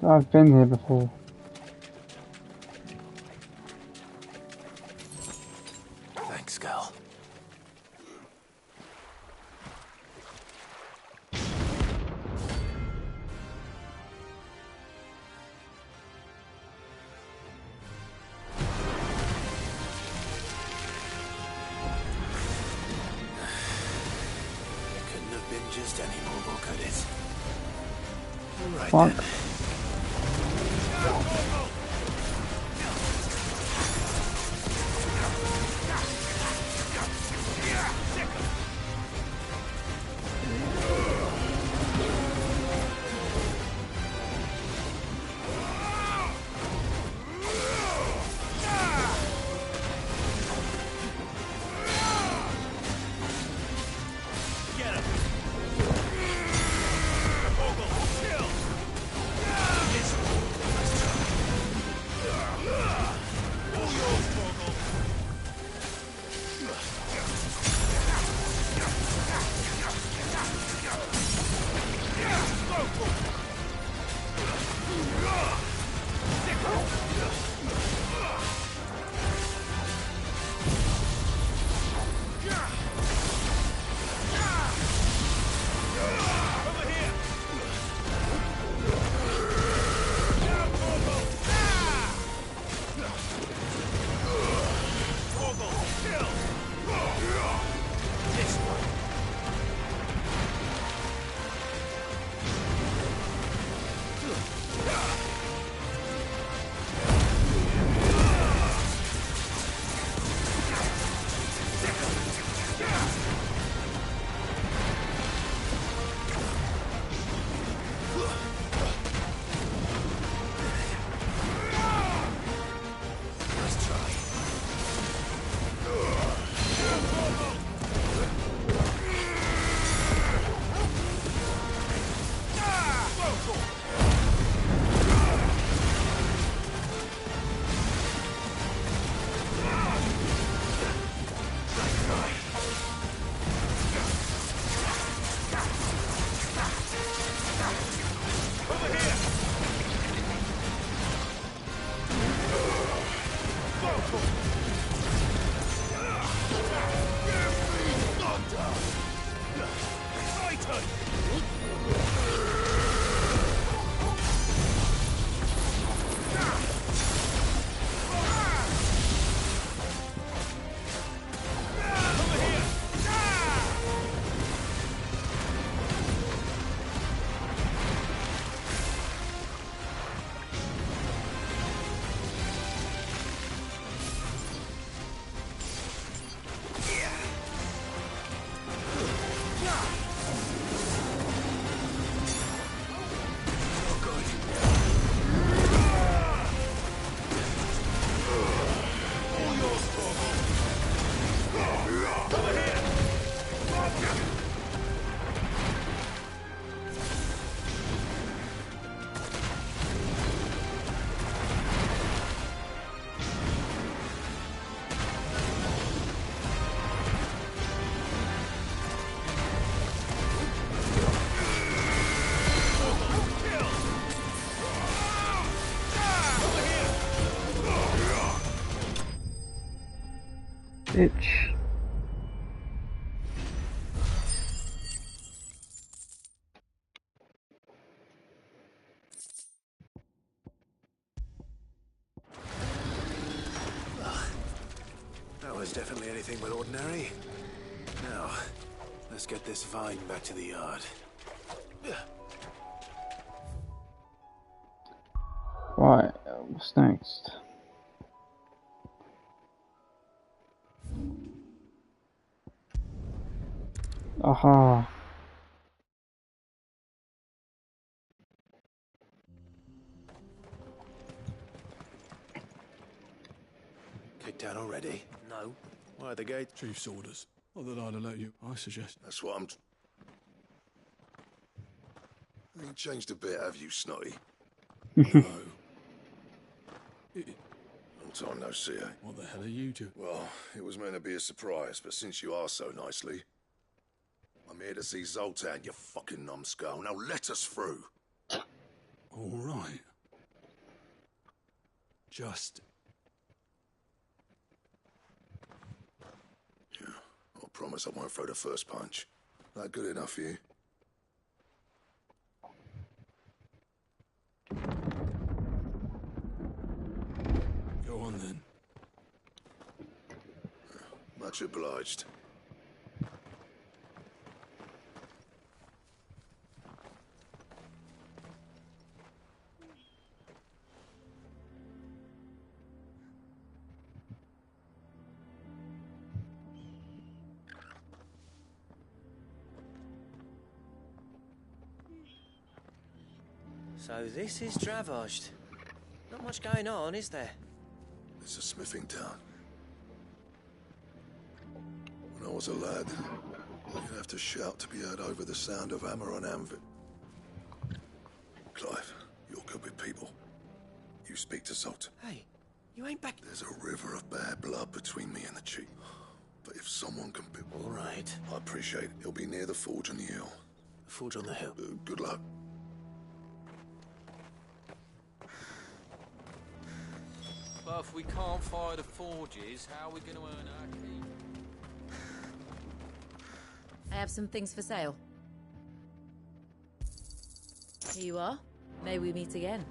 I've been here before. Thanks, Gal. Couldn't have been just any more, could it? All right, Fuck. then. Bitch. That was definitely anything but ordinary. Now, let's get this vine back to the yard. Right, what's next? Aha. Kicked out already? No. Why are the gates? Chief's orders. Not that I'd have let you. I suggest. That's what I'm... Ain't changed a bit, have you, Snotty? No. Long time no see, eh? What the hell are you two? Well, it was meant to be a surprise, but since you are so nicely, I'm here to see Zoltan, you fucking numbskull. Now let us through. All right. Just... Yeah, I promise I won't throw the first punch. That good enough for you? Go on then. Much obliged. So this is Dravosht. Not much going on, is there? It's a smithing town. When I was a lad, you'd have to shout to be heard over the sound of hammer on anvil. Clive, you're good with people. You speak to Zoltan. Hey, you ain't back... There's a river of bad blood between me and the chief. But if someone can be... All right. I appreciate it. He'll be near the forge on the hill. The forge on the hill? Good luck. But if we can't fire the forges, how are we going to earn our keep? I have some things for sale. Here you are. May we meet again.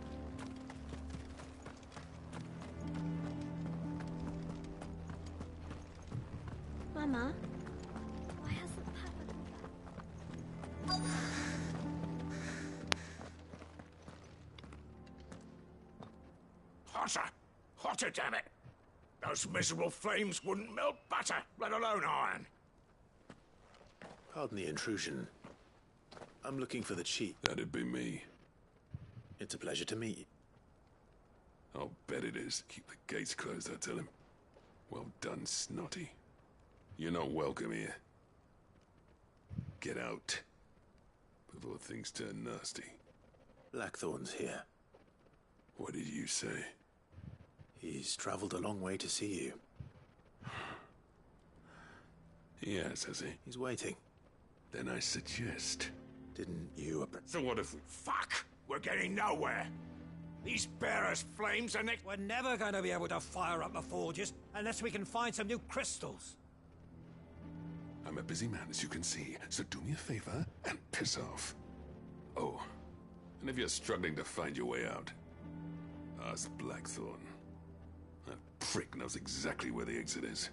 Mama, why hasn't Papa come back? Hotter! Hotter, damn it! Those miserable flames wouldn't melt butter, let alone iron. Pardon the intrusion. I'm looking for the chief. That'd be me. It's a pleasure to meet you. I'll bet it is. Keep the gates closed, I tell him. Well done, Snotty. You're not welcome here. Get out. Before things turn nasty. Blackthorn's here. What did you say? He's traveled a long way to see you. He has he? He's waiting. Then I suggest... Didn't you... So what if we... Fuck! We're getting nowhere! These bearers' flames are next. We're never going to be able to fire up the forges unless we can find some new crystals. I'm a busy man, as you can see, so do me a favor and piss off. Oh, and if you're struggling to find your way out, ask Blackthorn. That prick knows exactly where the exit is.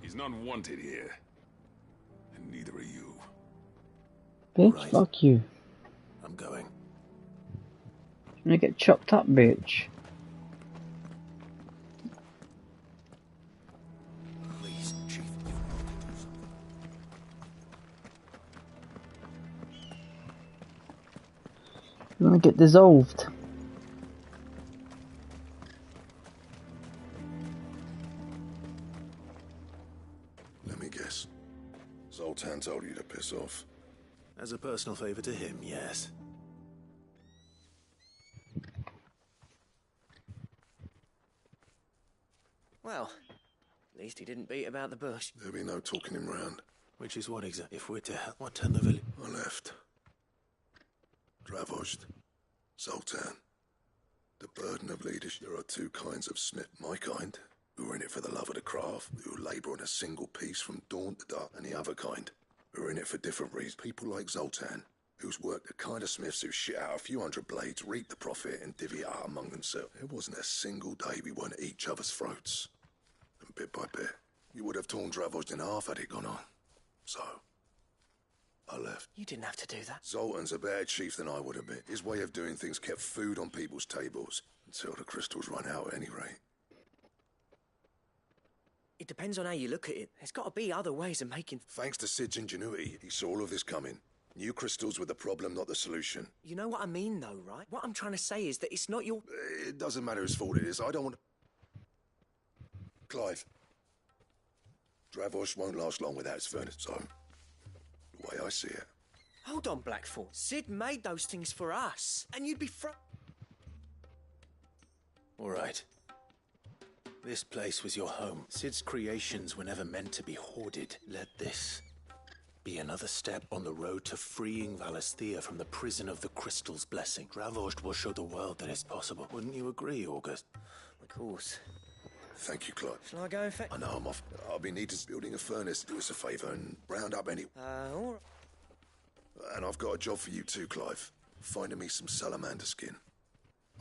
He's not wanted here. And neither are you. Bitch, Right. fuck you. I'm going. I'm gonna get chopped up, bitch. Please, Chief, you've got to do something. I'm gonna get dissolved. Let me guess. Zoltan told you to piss off. As a personal favor to him, yes. Well, at least he didn't beat about the bush. There'll be no talking him round. Which is what exactly? If we're to help, what turn the village? I left. Dravost. Zoltan. The burden of leadership. There are two kinds of snip. My kind, who are in it for the love of the craft, who labour on a single piece from dawn to dark, and the other kind, who are in it for different reasons. People like Zoltan, who's worked the kind of smiths who shit out a few hundred blades, reap the profit, and divvy it out among themselves. There wasn't a single day we weren't at each other's throats. And bit by bit, you would have torn Dravost in half had it gone on. So, I left. You didn't have to do that. Zoltan's a better chief than I would have been. His way of doing things kept food on people's tables, until the crystals run out at any rate. It depends on how you look at it. There's got to be other ways of making... Thanks to Sid's ingenuity, he saw all of this coming. New crystals were the problem, not the solution. You know what I mean, though, right? What I'm trying to say is that it's not your... It doesn't matter whose fault it is. I don't want... Clive. Dravost won't last long without his furnace, so... The way I see it... Hold on, Blackthorn. Sid made those things for us, and you'd be All right. This place was your home. Sid's creations were never meant to be hoarded. Let this be another step on the road to freeing Valisthea from the prison of the Crystal's blessing. Dravost will show the world that it's possible. Wouldn't you agree, August? Of course. Thank you, Clive. Shall I go and fetch... I know I'm off. I'll be needed building a furnace. Do us a favour and round up any... all right. And I've got a job for you too, Clive. Finding me some salamander skin.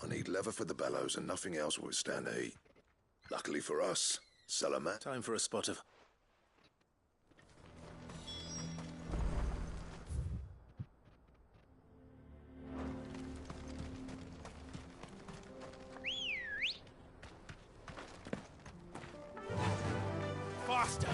I need leather for the bellows and nothing else will withstand the heat. Luckily for us, salamander... Time for a spot of... Faster!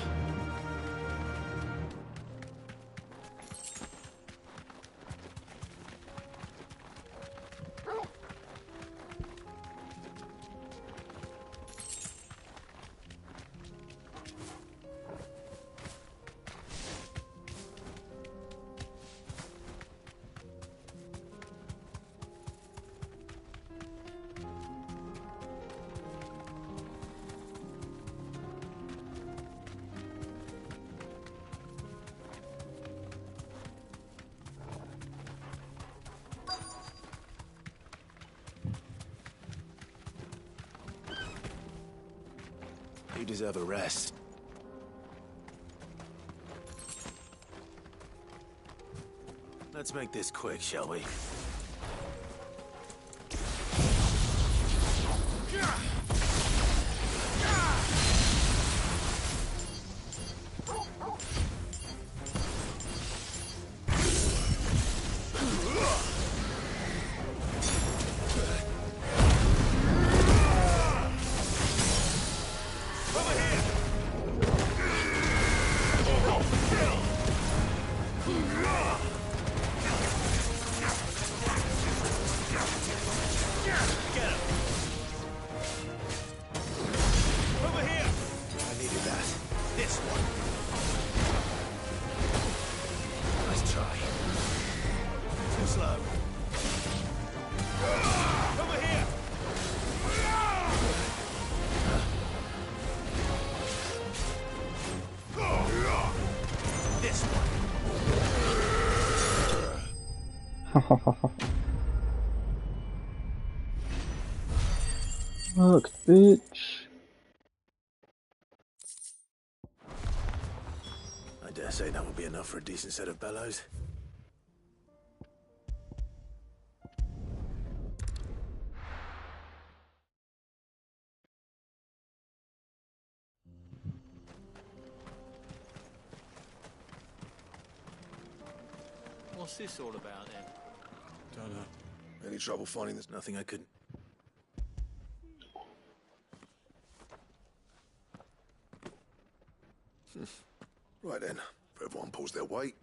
You deserve a rest. Let's make this quick, shall we? Fuck, bitch. I dare say that will be enough for a decent set of bellows. What's this all about then? Don't know. Any trouble finding this? Nothing I couldn't. Right then, if everyone pulls their weight.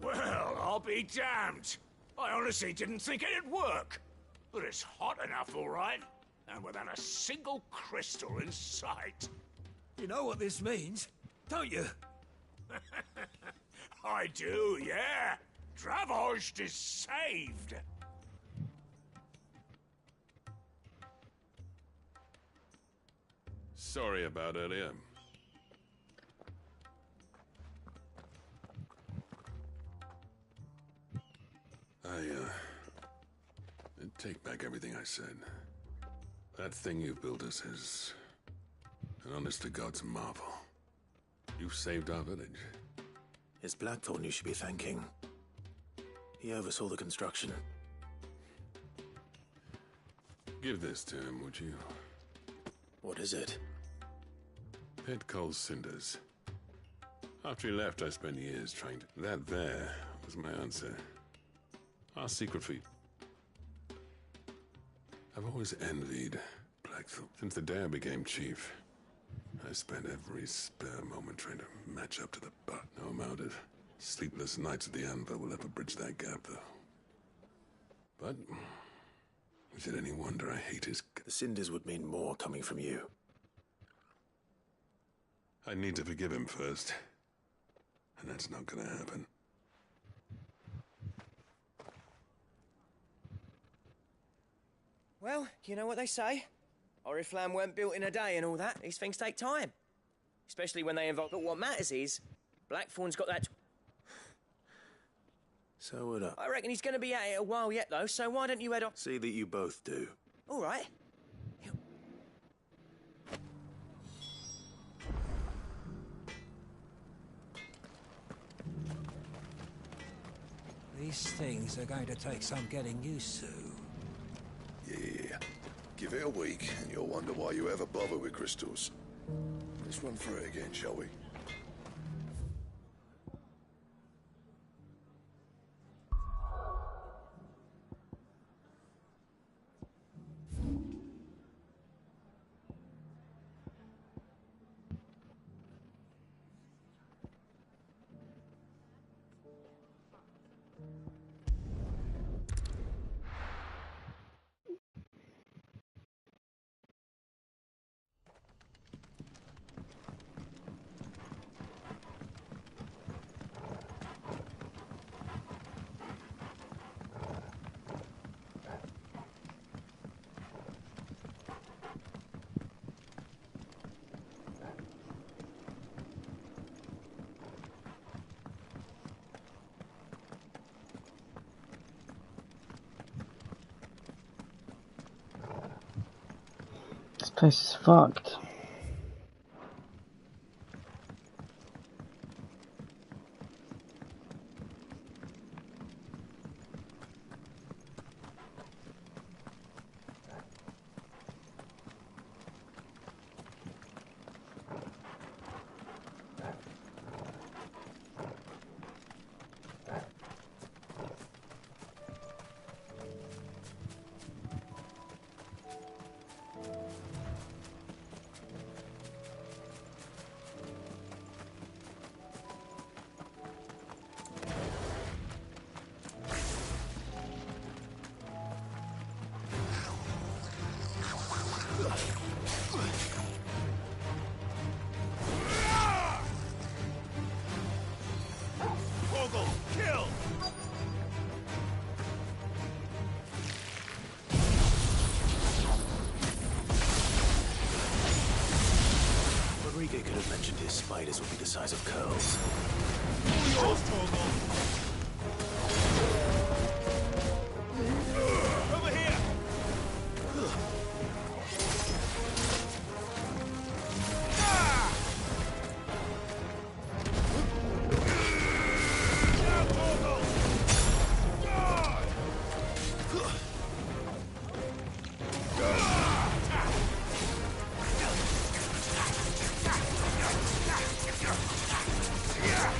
Well, I'll be damned. I honestly didn't think it'd work. But it's hot enough, all right. And without a single crystal in sight. You know what this means, don't you? I do, yeah. Dravost is saved. Sorry about earlier. Take back everything I said. That thing you've built us is an honest-to-God's marvel. You've saved our village. It's Blackthorn you should be thanking. He oversaw the construction. Give this to him, would you? What is it? Pit Cole's cinders. After he left, I spent years trying to... That there was my answer. Our secret feat. I've always envied Blackthorn. Since the day I became chief, I spent every spare moment trying to match up to the butt. No amount of sleepless nights at the Anvil will ever bridge that gap, though. But is it any wonder I hate his... The cinders would mean more coming from you. I need to forgive him first. And that's not gonna happen. Well, you know what they say. Oriflamme weren't built in a day and all that. These things take time. Especially when they involve... But what matters is, Blackthorn's got that... So would I. I reckon he's going to be at it a while yet, though, so why don't you head off... See that you both do. All right. These things are going to take some getting used to. Yeah. Give it a week, and you'll wonder why you ever bother with crystals. Let's run through it again, shall we? This place is fucked. size of curls. Over here!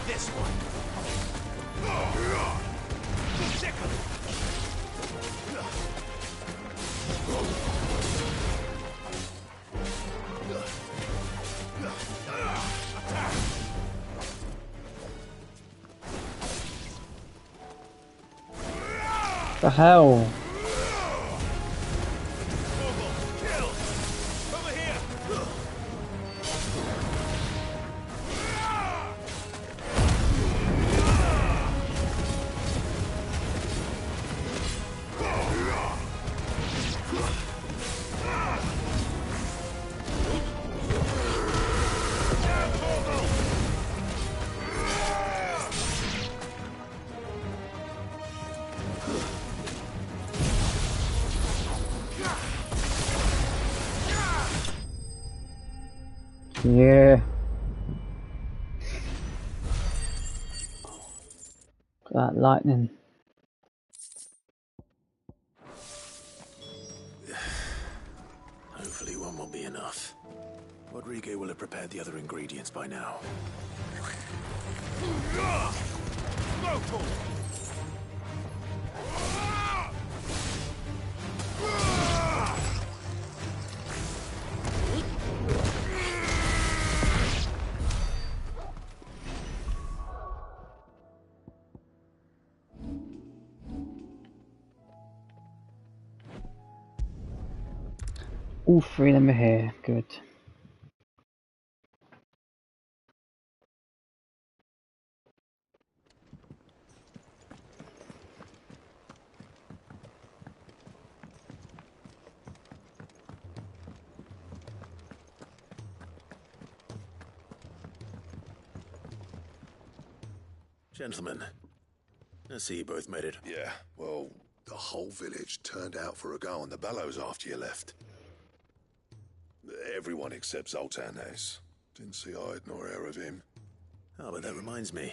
This one. The hell? Yeah. That lightning. Hopefully one will be enough. Rodrigo will have prepared the other ingredients by now. All three of them are here. Good. Gentlemen, I see you both made it. Yeah, well, the whole village turned out for a go on the bellows after you left. Everyone except Zoltan has. Didn't see hide nor hair of him. Oh, but that reminds me.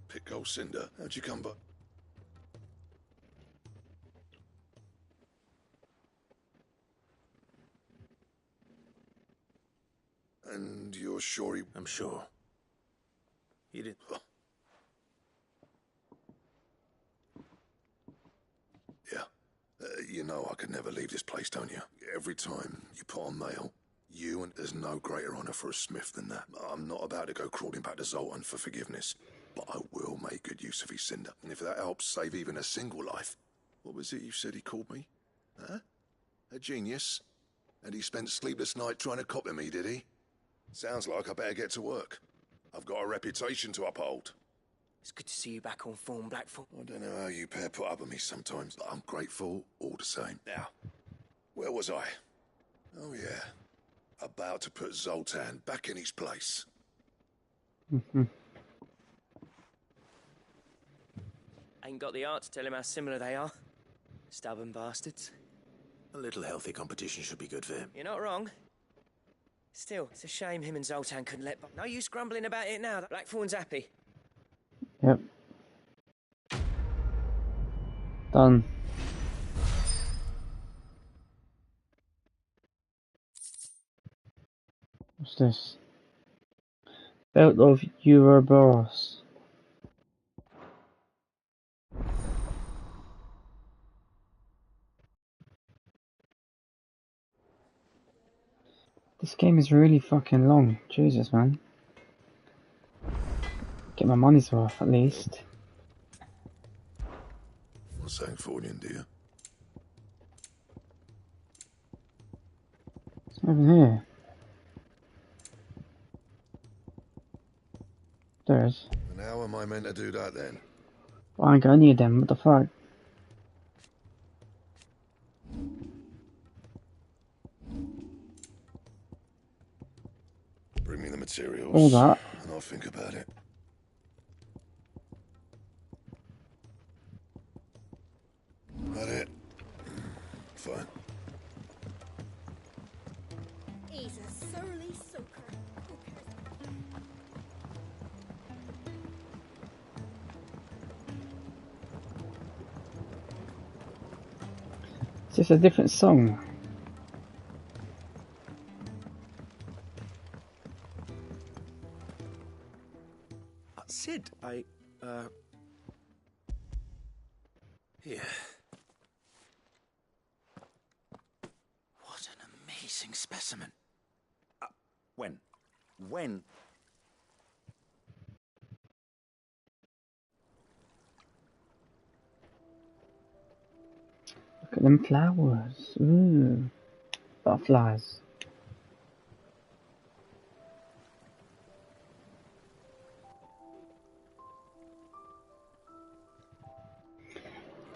Pico Cinder, how'd you come by? And you're sure he... I'm sure. He did... Yeah. You know I could never leave this place, don't you? Every time you put on mail, you and there's no greater honor for a smith than that. I'm not about to go crawling back to Zoltan for forgiveness, but I will make good use of his cinder. And if that helps save even a single life... What was it you said he called me? Huh? A genius? And he spent sleepless nights trying to copy me, did he? Sounds like I better get to work. I've got a reputation to uphold. It's good to see you back on form, Blackfoot. I don't know how you pair put up with me sometimes, but I'm grateful all the same. Now, where was I? Oh yeah, about to put Zoltan back in his place. Ain't got the art to tell him how similar they are. Stubborn bastards. A little healthy competition should be good for him. You're not wrong. Still, it's a shame him and Zoltan couldn't let... No use grumbling about it now. Blackthorn's happy. Yep. Done. What's this? Belt of Ouroboros. This game is really fucking long. Jesus, man. Get my money's worth, at least. What's that for you, dear? It's over here. There is. And how am I meant to do that then? I ain't gonna need them. What the fuck? Bring me the materials. All that. And I'll think about it. That it? Fine. He's a surly soaker. It's just a different song. Sid, Here. What an amazing specimen. When? When? Look at them flowers. Ooh. Butterflies.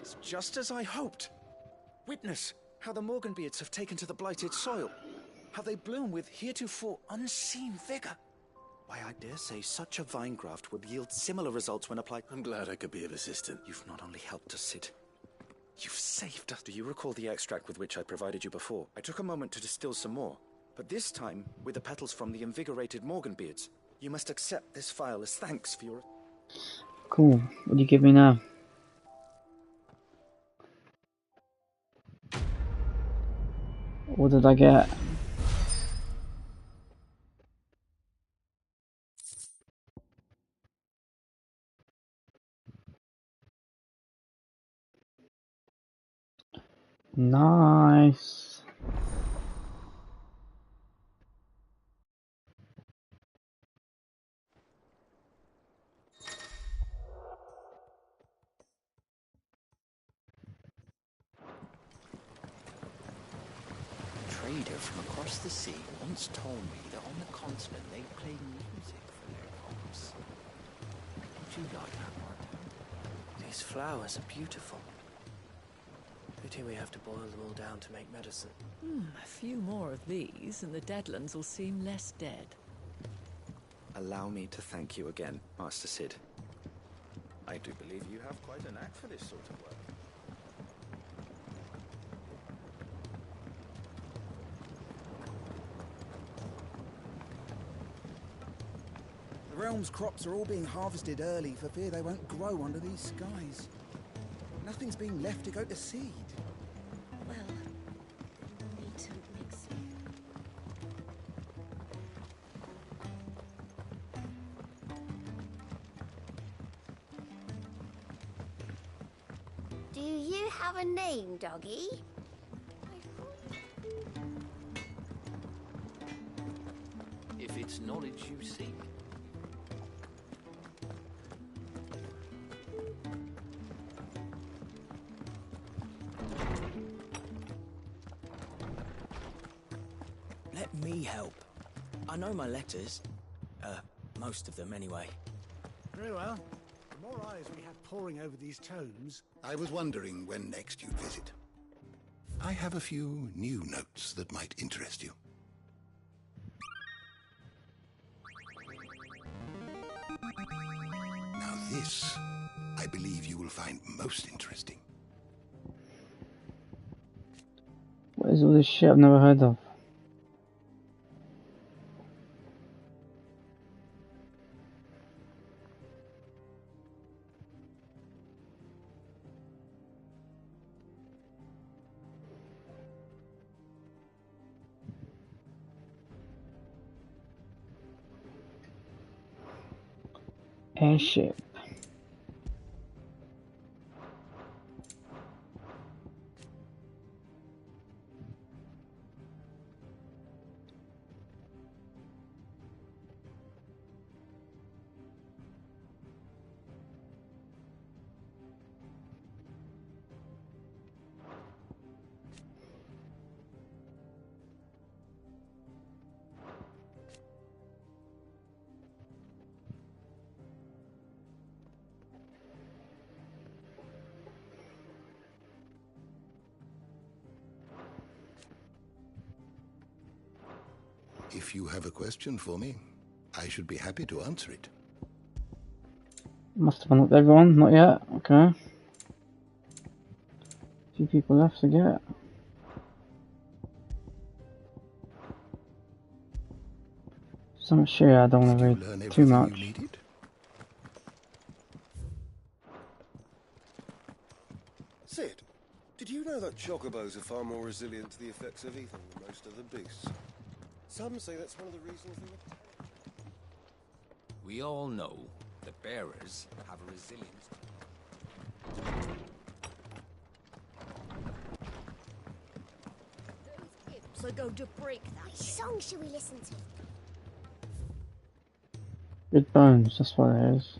It's just as I hoped. Witness how the Morganbeards have taken to the blighted soil. How they bloom with heretofore unseen vigor. Why, I dare say such a vine graft would yield similar results when applied. I'm glad I could be of assistance. You've not only helped us, Sid. You've saved us. Do you recall the extract with which I provided you before? I took a moment to distill some more, but this time with the petals from the invigorated Morganbeards. You must accept this phial as thanks for your... Cool. What do you give me now? What did I get? Nice. Trader from across the sea once told me that on the continent they play music for their crops. Would you like that, Martin? These flowers are beautiful. Pity we have to boil them all down to make medicine. A few more of these, and the Deadlands will seem less dead. Allow me to thank you again, Master Sid. I do believe you have quite a knack for this sort of work. The realm's crops are all being harvested early for fear they won't grow under these skies. Nothing's being left to go to seed. Well, we need to mix it. Do you have a name, doggy? If it's knowledge you seek. Let me help. I know my letters. Most of them anyway. Very well. The more eyes we have poring over these tomes... I was wondering when next you'd visit. I have a few new notes that might interest you. Now this, I believe you will find most interesting. What is all this shit I've never heard of? Airship. If you have a question for me, I should be happy to answer it. Must have unlocked everyone, not yet. Okay. Few people left to get. So much shit I don't want to read too much. Sid, did you know that chocobos are far more resilient to the effects of ether than most other beasts? Some say that's one of the reasons they were... We all know the bearers have a resilience. Those imps are going to break that. Which song should we listen to? Good bones, that's what it is.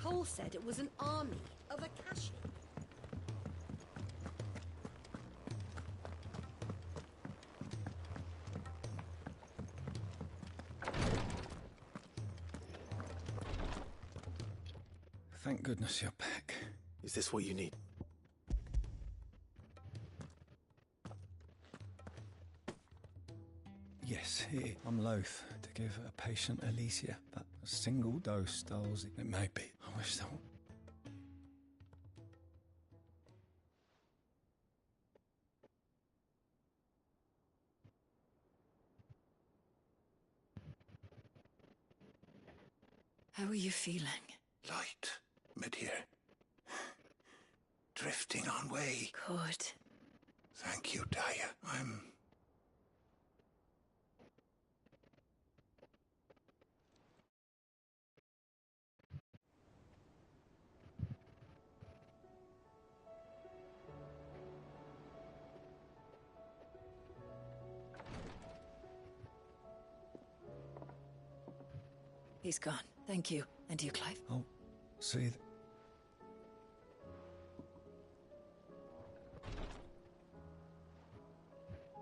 Cole said it was an army of Akashi. Thank goodness you're back. Is this what you need? Yes, I'm loath to give a patient Alicia, but a single dose dulls it may be. I wish that... How are you feeling? Light, Medir. Drifting on way. Good. Thank you, Daya. I'm... He's gone. Thank you. And you, Clive? Oh, see...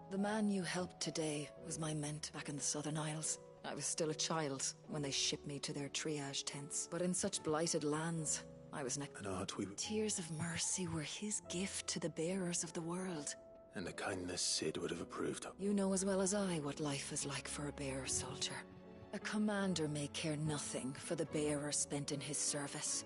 The man you helped today was my ment back in the Southern Isles. I was still a child when they shipped me to their triage tents. But in such blighted lands, I was next. An art we... Tears of mercy were his gift to the bearers of the world. And a kindness Sid would have approved of. You know as well as I what life is like for a bearer soldier. A commander may care nothing for the bearer spent in his service.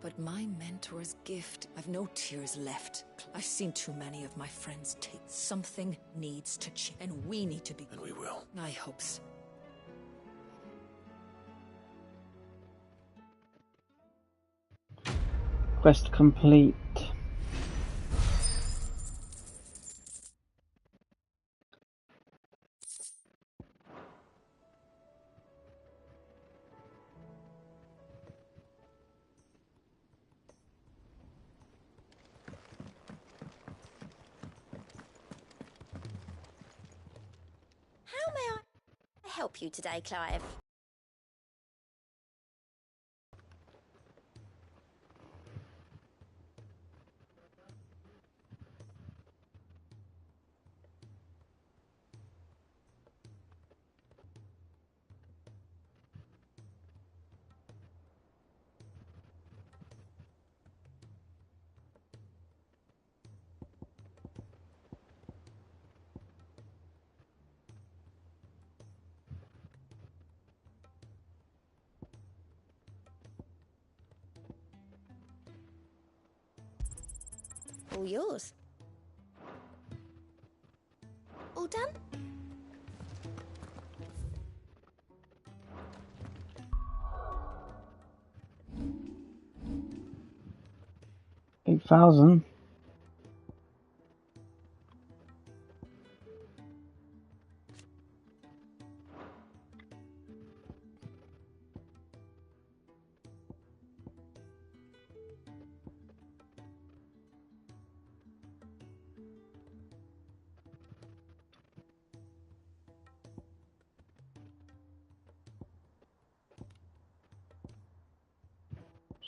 But my mentor's gift, I've no tears left. I've seen too many of my friends take. Something needs to change, and we need to be... And we will. I hope so. Quest complete. How may I help you today, Clive? All yours. All done? 8,000.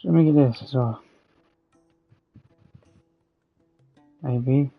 Let me get this as well. Maybe.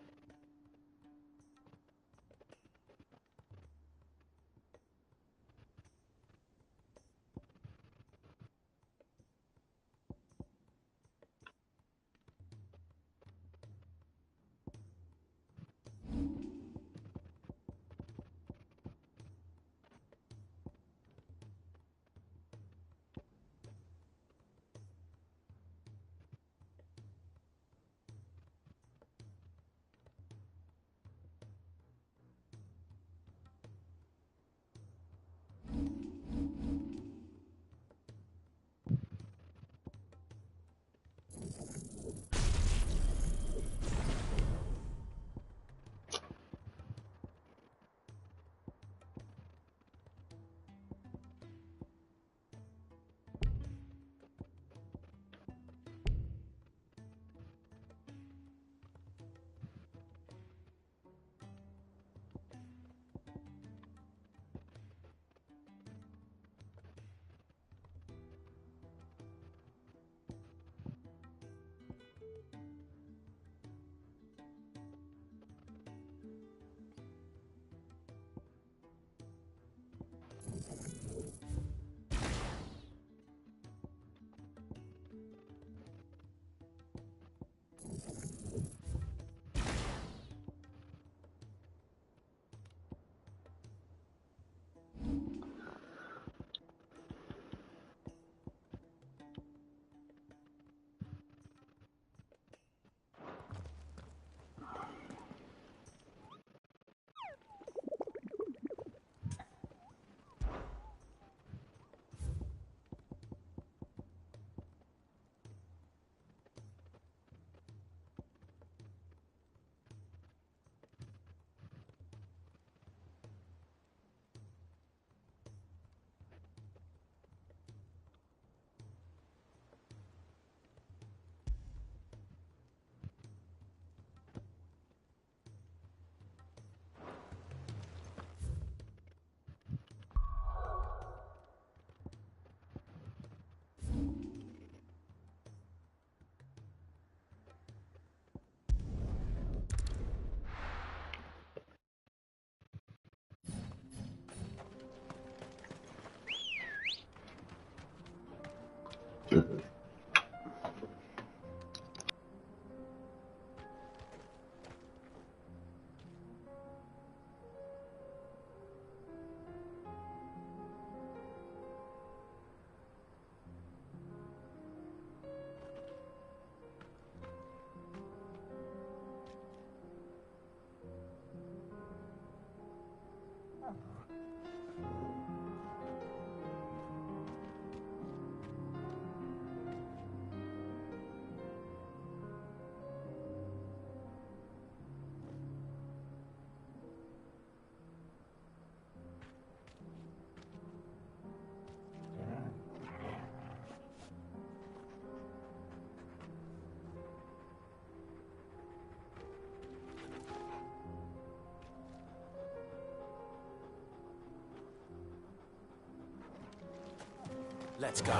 Let's go.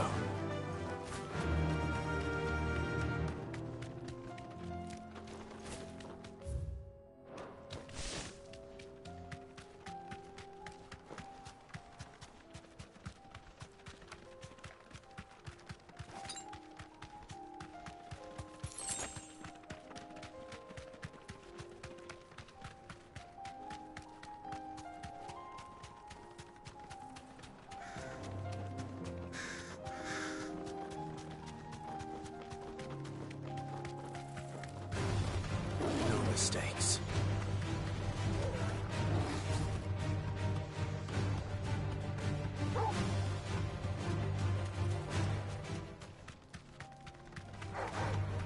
No mistakes.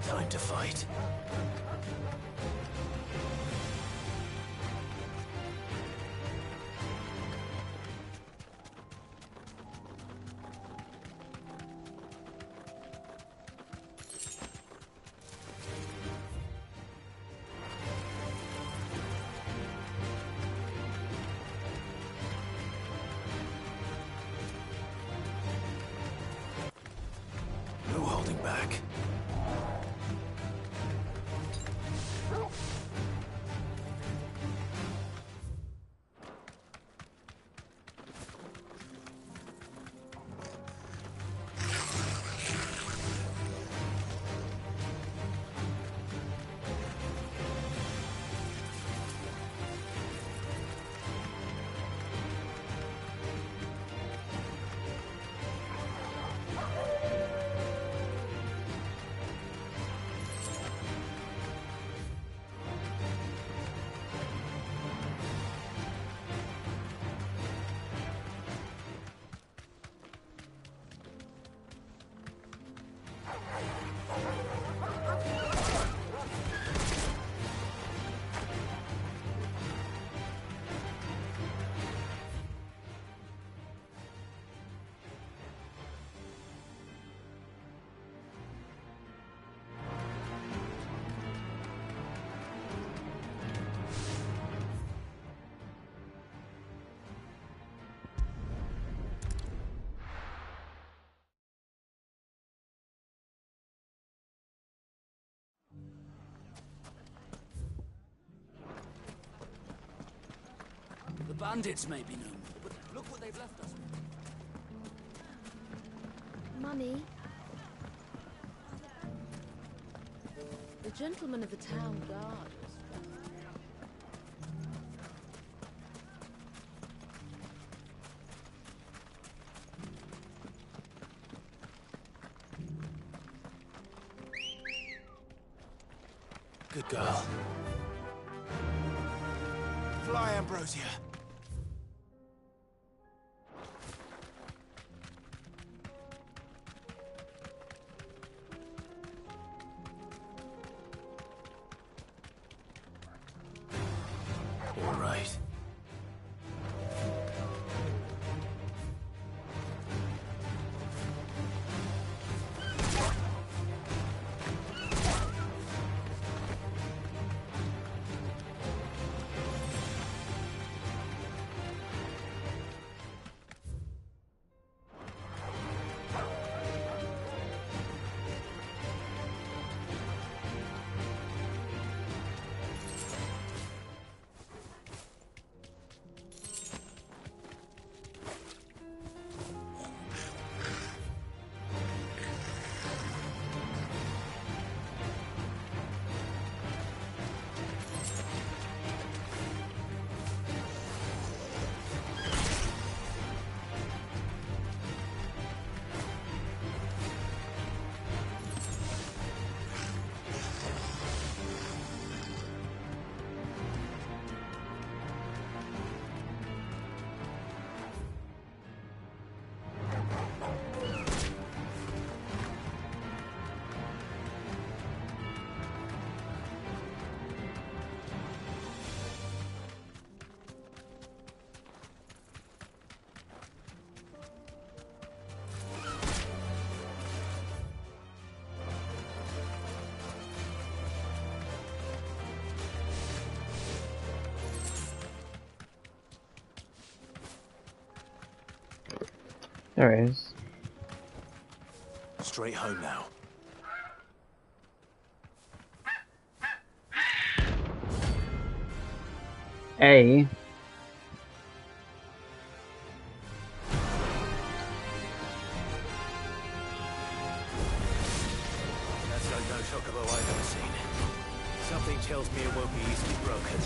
Time to fight. No holding back. The bandits may be no more, but look what they've left us. Mummy? The gentleman of the town guard was Good girl. Fly, Ambrosia. All right. There it is. Straight home now. A. That's no chocobo I've ever seen. Something tells me it won't be easily broken.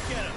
Get him!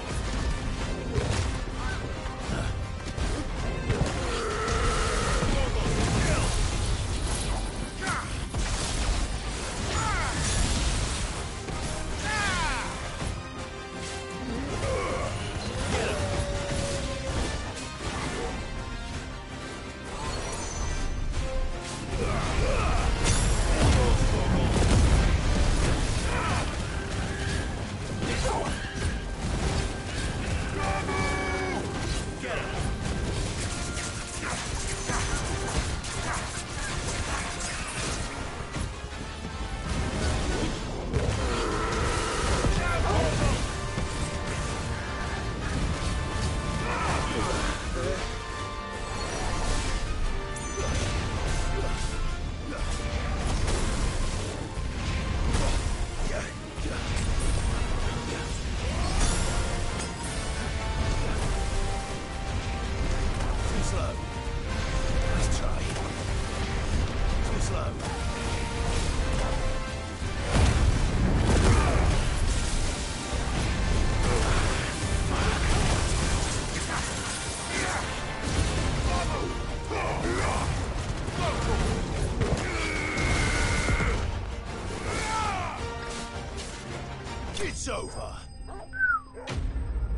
It's over.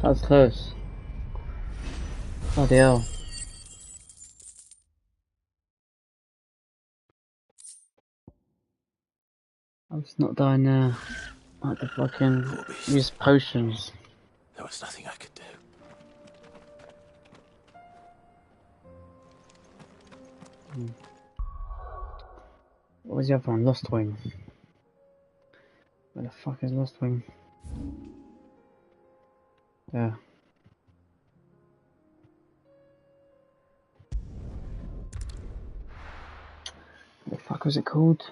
That was close. Bloody hell. I was not dying there. I had to fucking use potions. There was nothing I could do. What was the other one? Lost Wing. Where the fuck is Lost Wing? There. What the fuck was it called?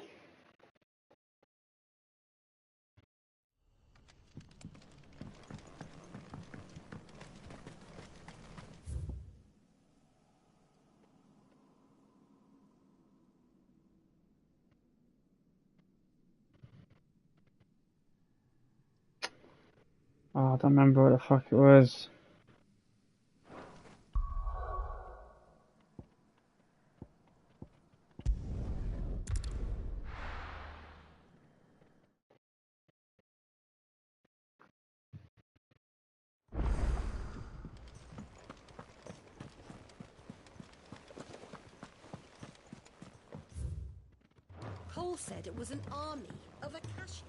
Oh, I don't remember what the fuck it was. Cole said it was an army of Akashi.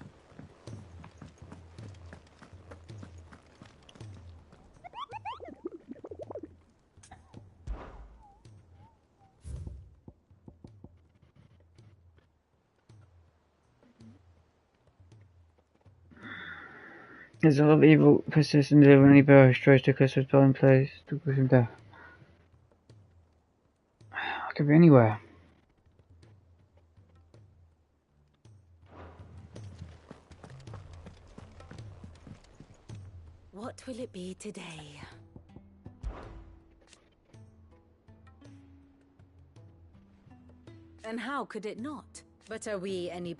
There's a lot of evil persists in the when any bearer who strays to curse his dwelling place to push him death. I could be anywhere. What will it be today? And how could it not? But are we any...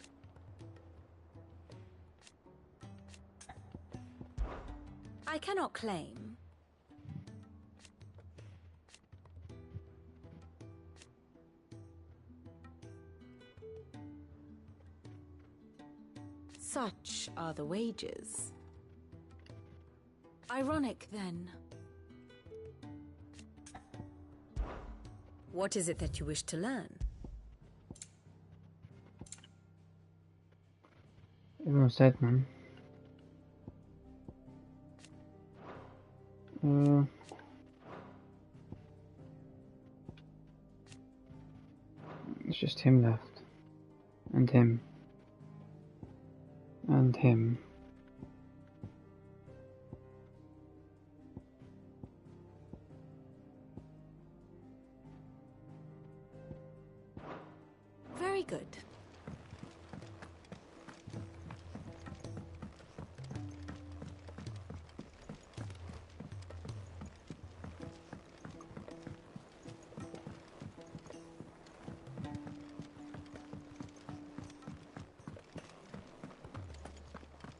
I cannot claim. Such are the wages. Ironic, then. What is it that you wish to learn? Everyone's dead, man. It's just him left. And him. And him. Very good.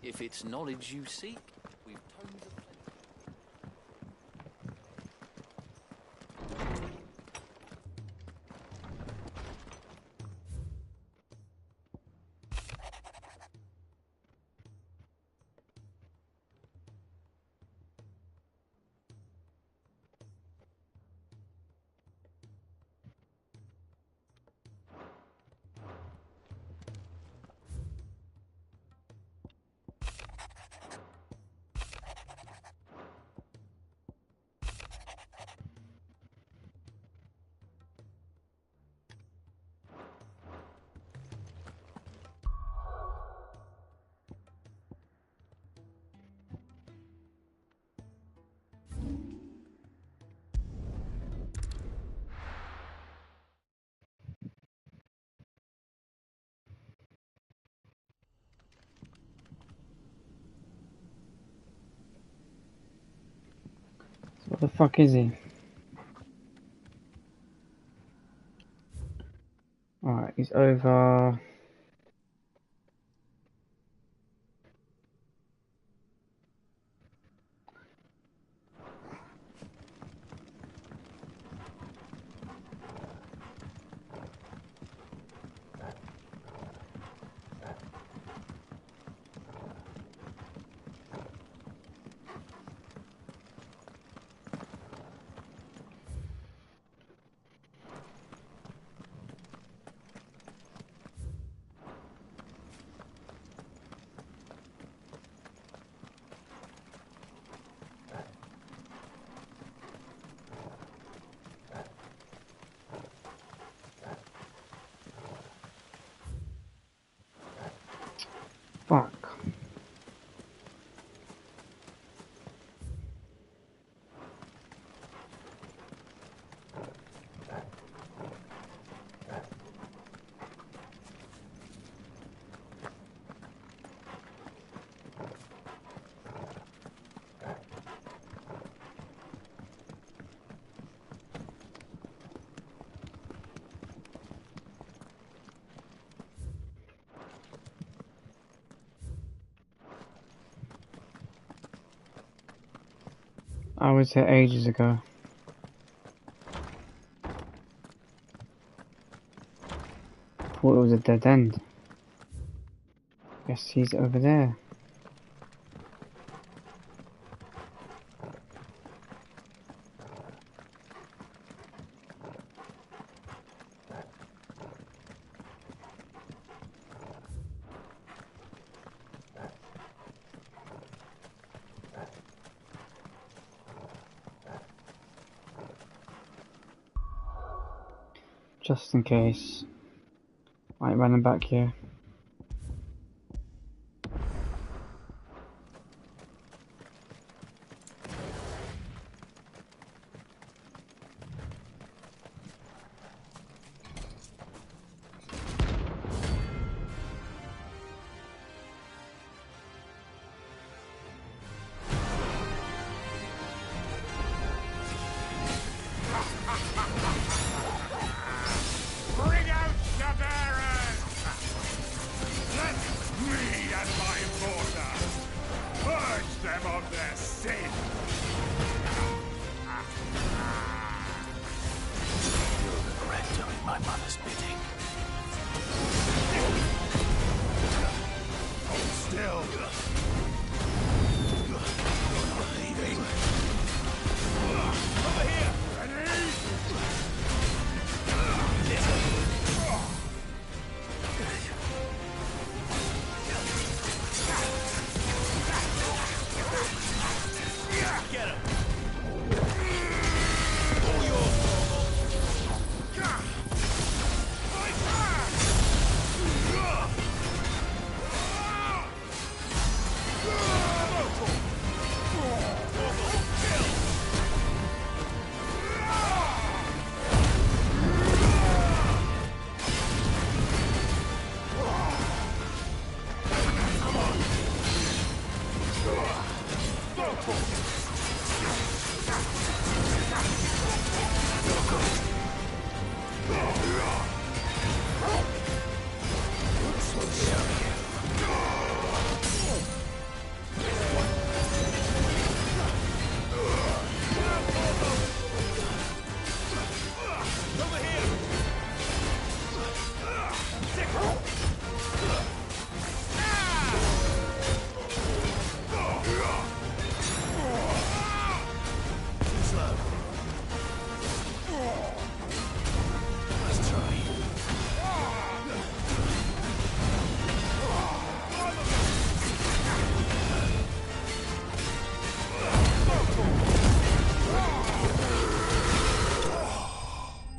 If it's knowledge you seek, we've tons of plenty. What the fuck is he? Alright, he's over... Fuck. I was here ages ago. Thought it was a dead end. Guess he's over there. Just in case. Might run him back here. Bring out the bearers! Let me and my mortar purge them of their sin! You'll regret doing my mother's bidding. Hold still! You're not leaving! Over here! Ready? Get him!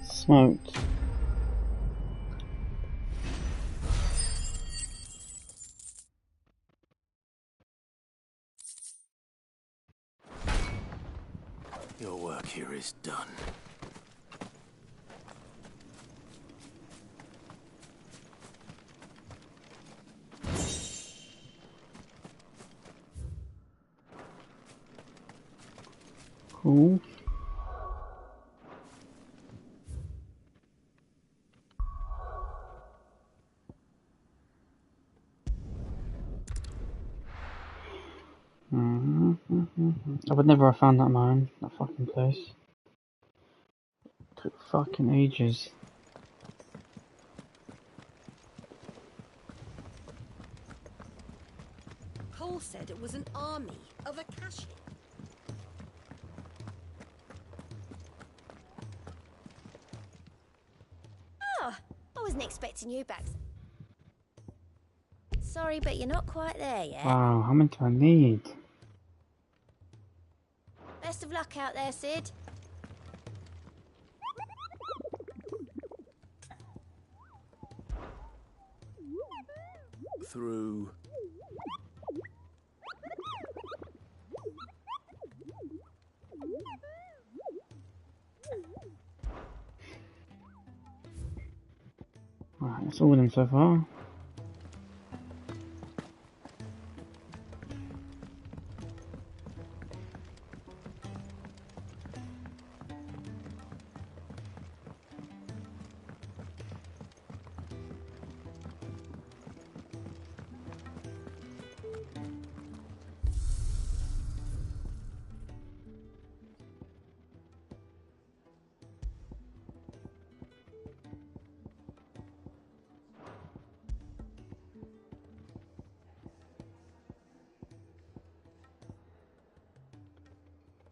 Smoked. Your work here is done. Cool. I would never have found that mine, that fucking place. Took fucking ages. Cole said it was an army of Akashic. Ah, I wasn't expecting you back. Sorry, but you're not quite there yet. Wow, how many do I need? Best of luck out there, Sid. Through That's all of them so far.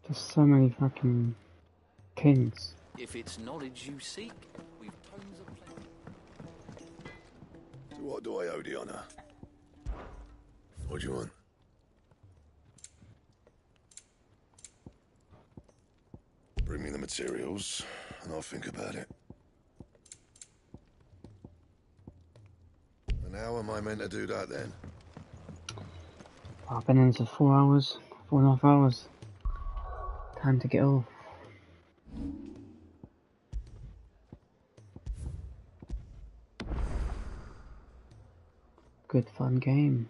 There's so many fucking kings. If it's knowledge you seek, we've tons of plenty. So what do I owe the honor? What do you want? Bring me the materials, and I'll think about it. And how am I meant to do that, then? I've been in for 4 hours, 4.5 hours. Time to get off. Good fun game.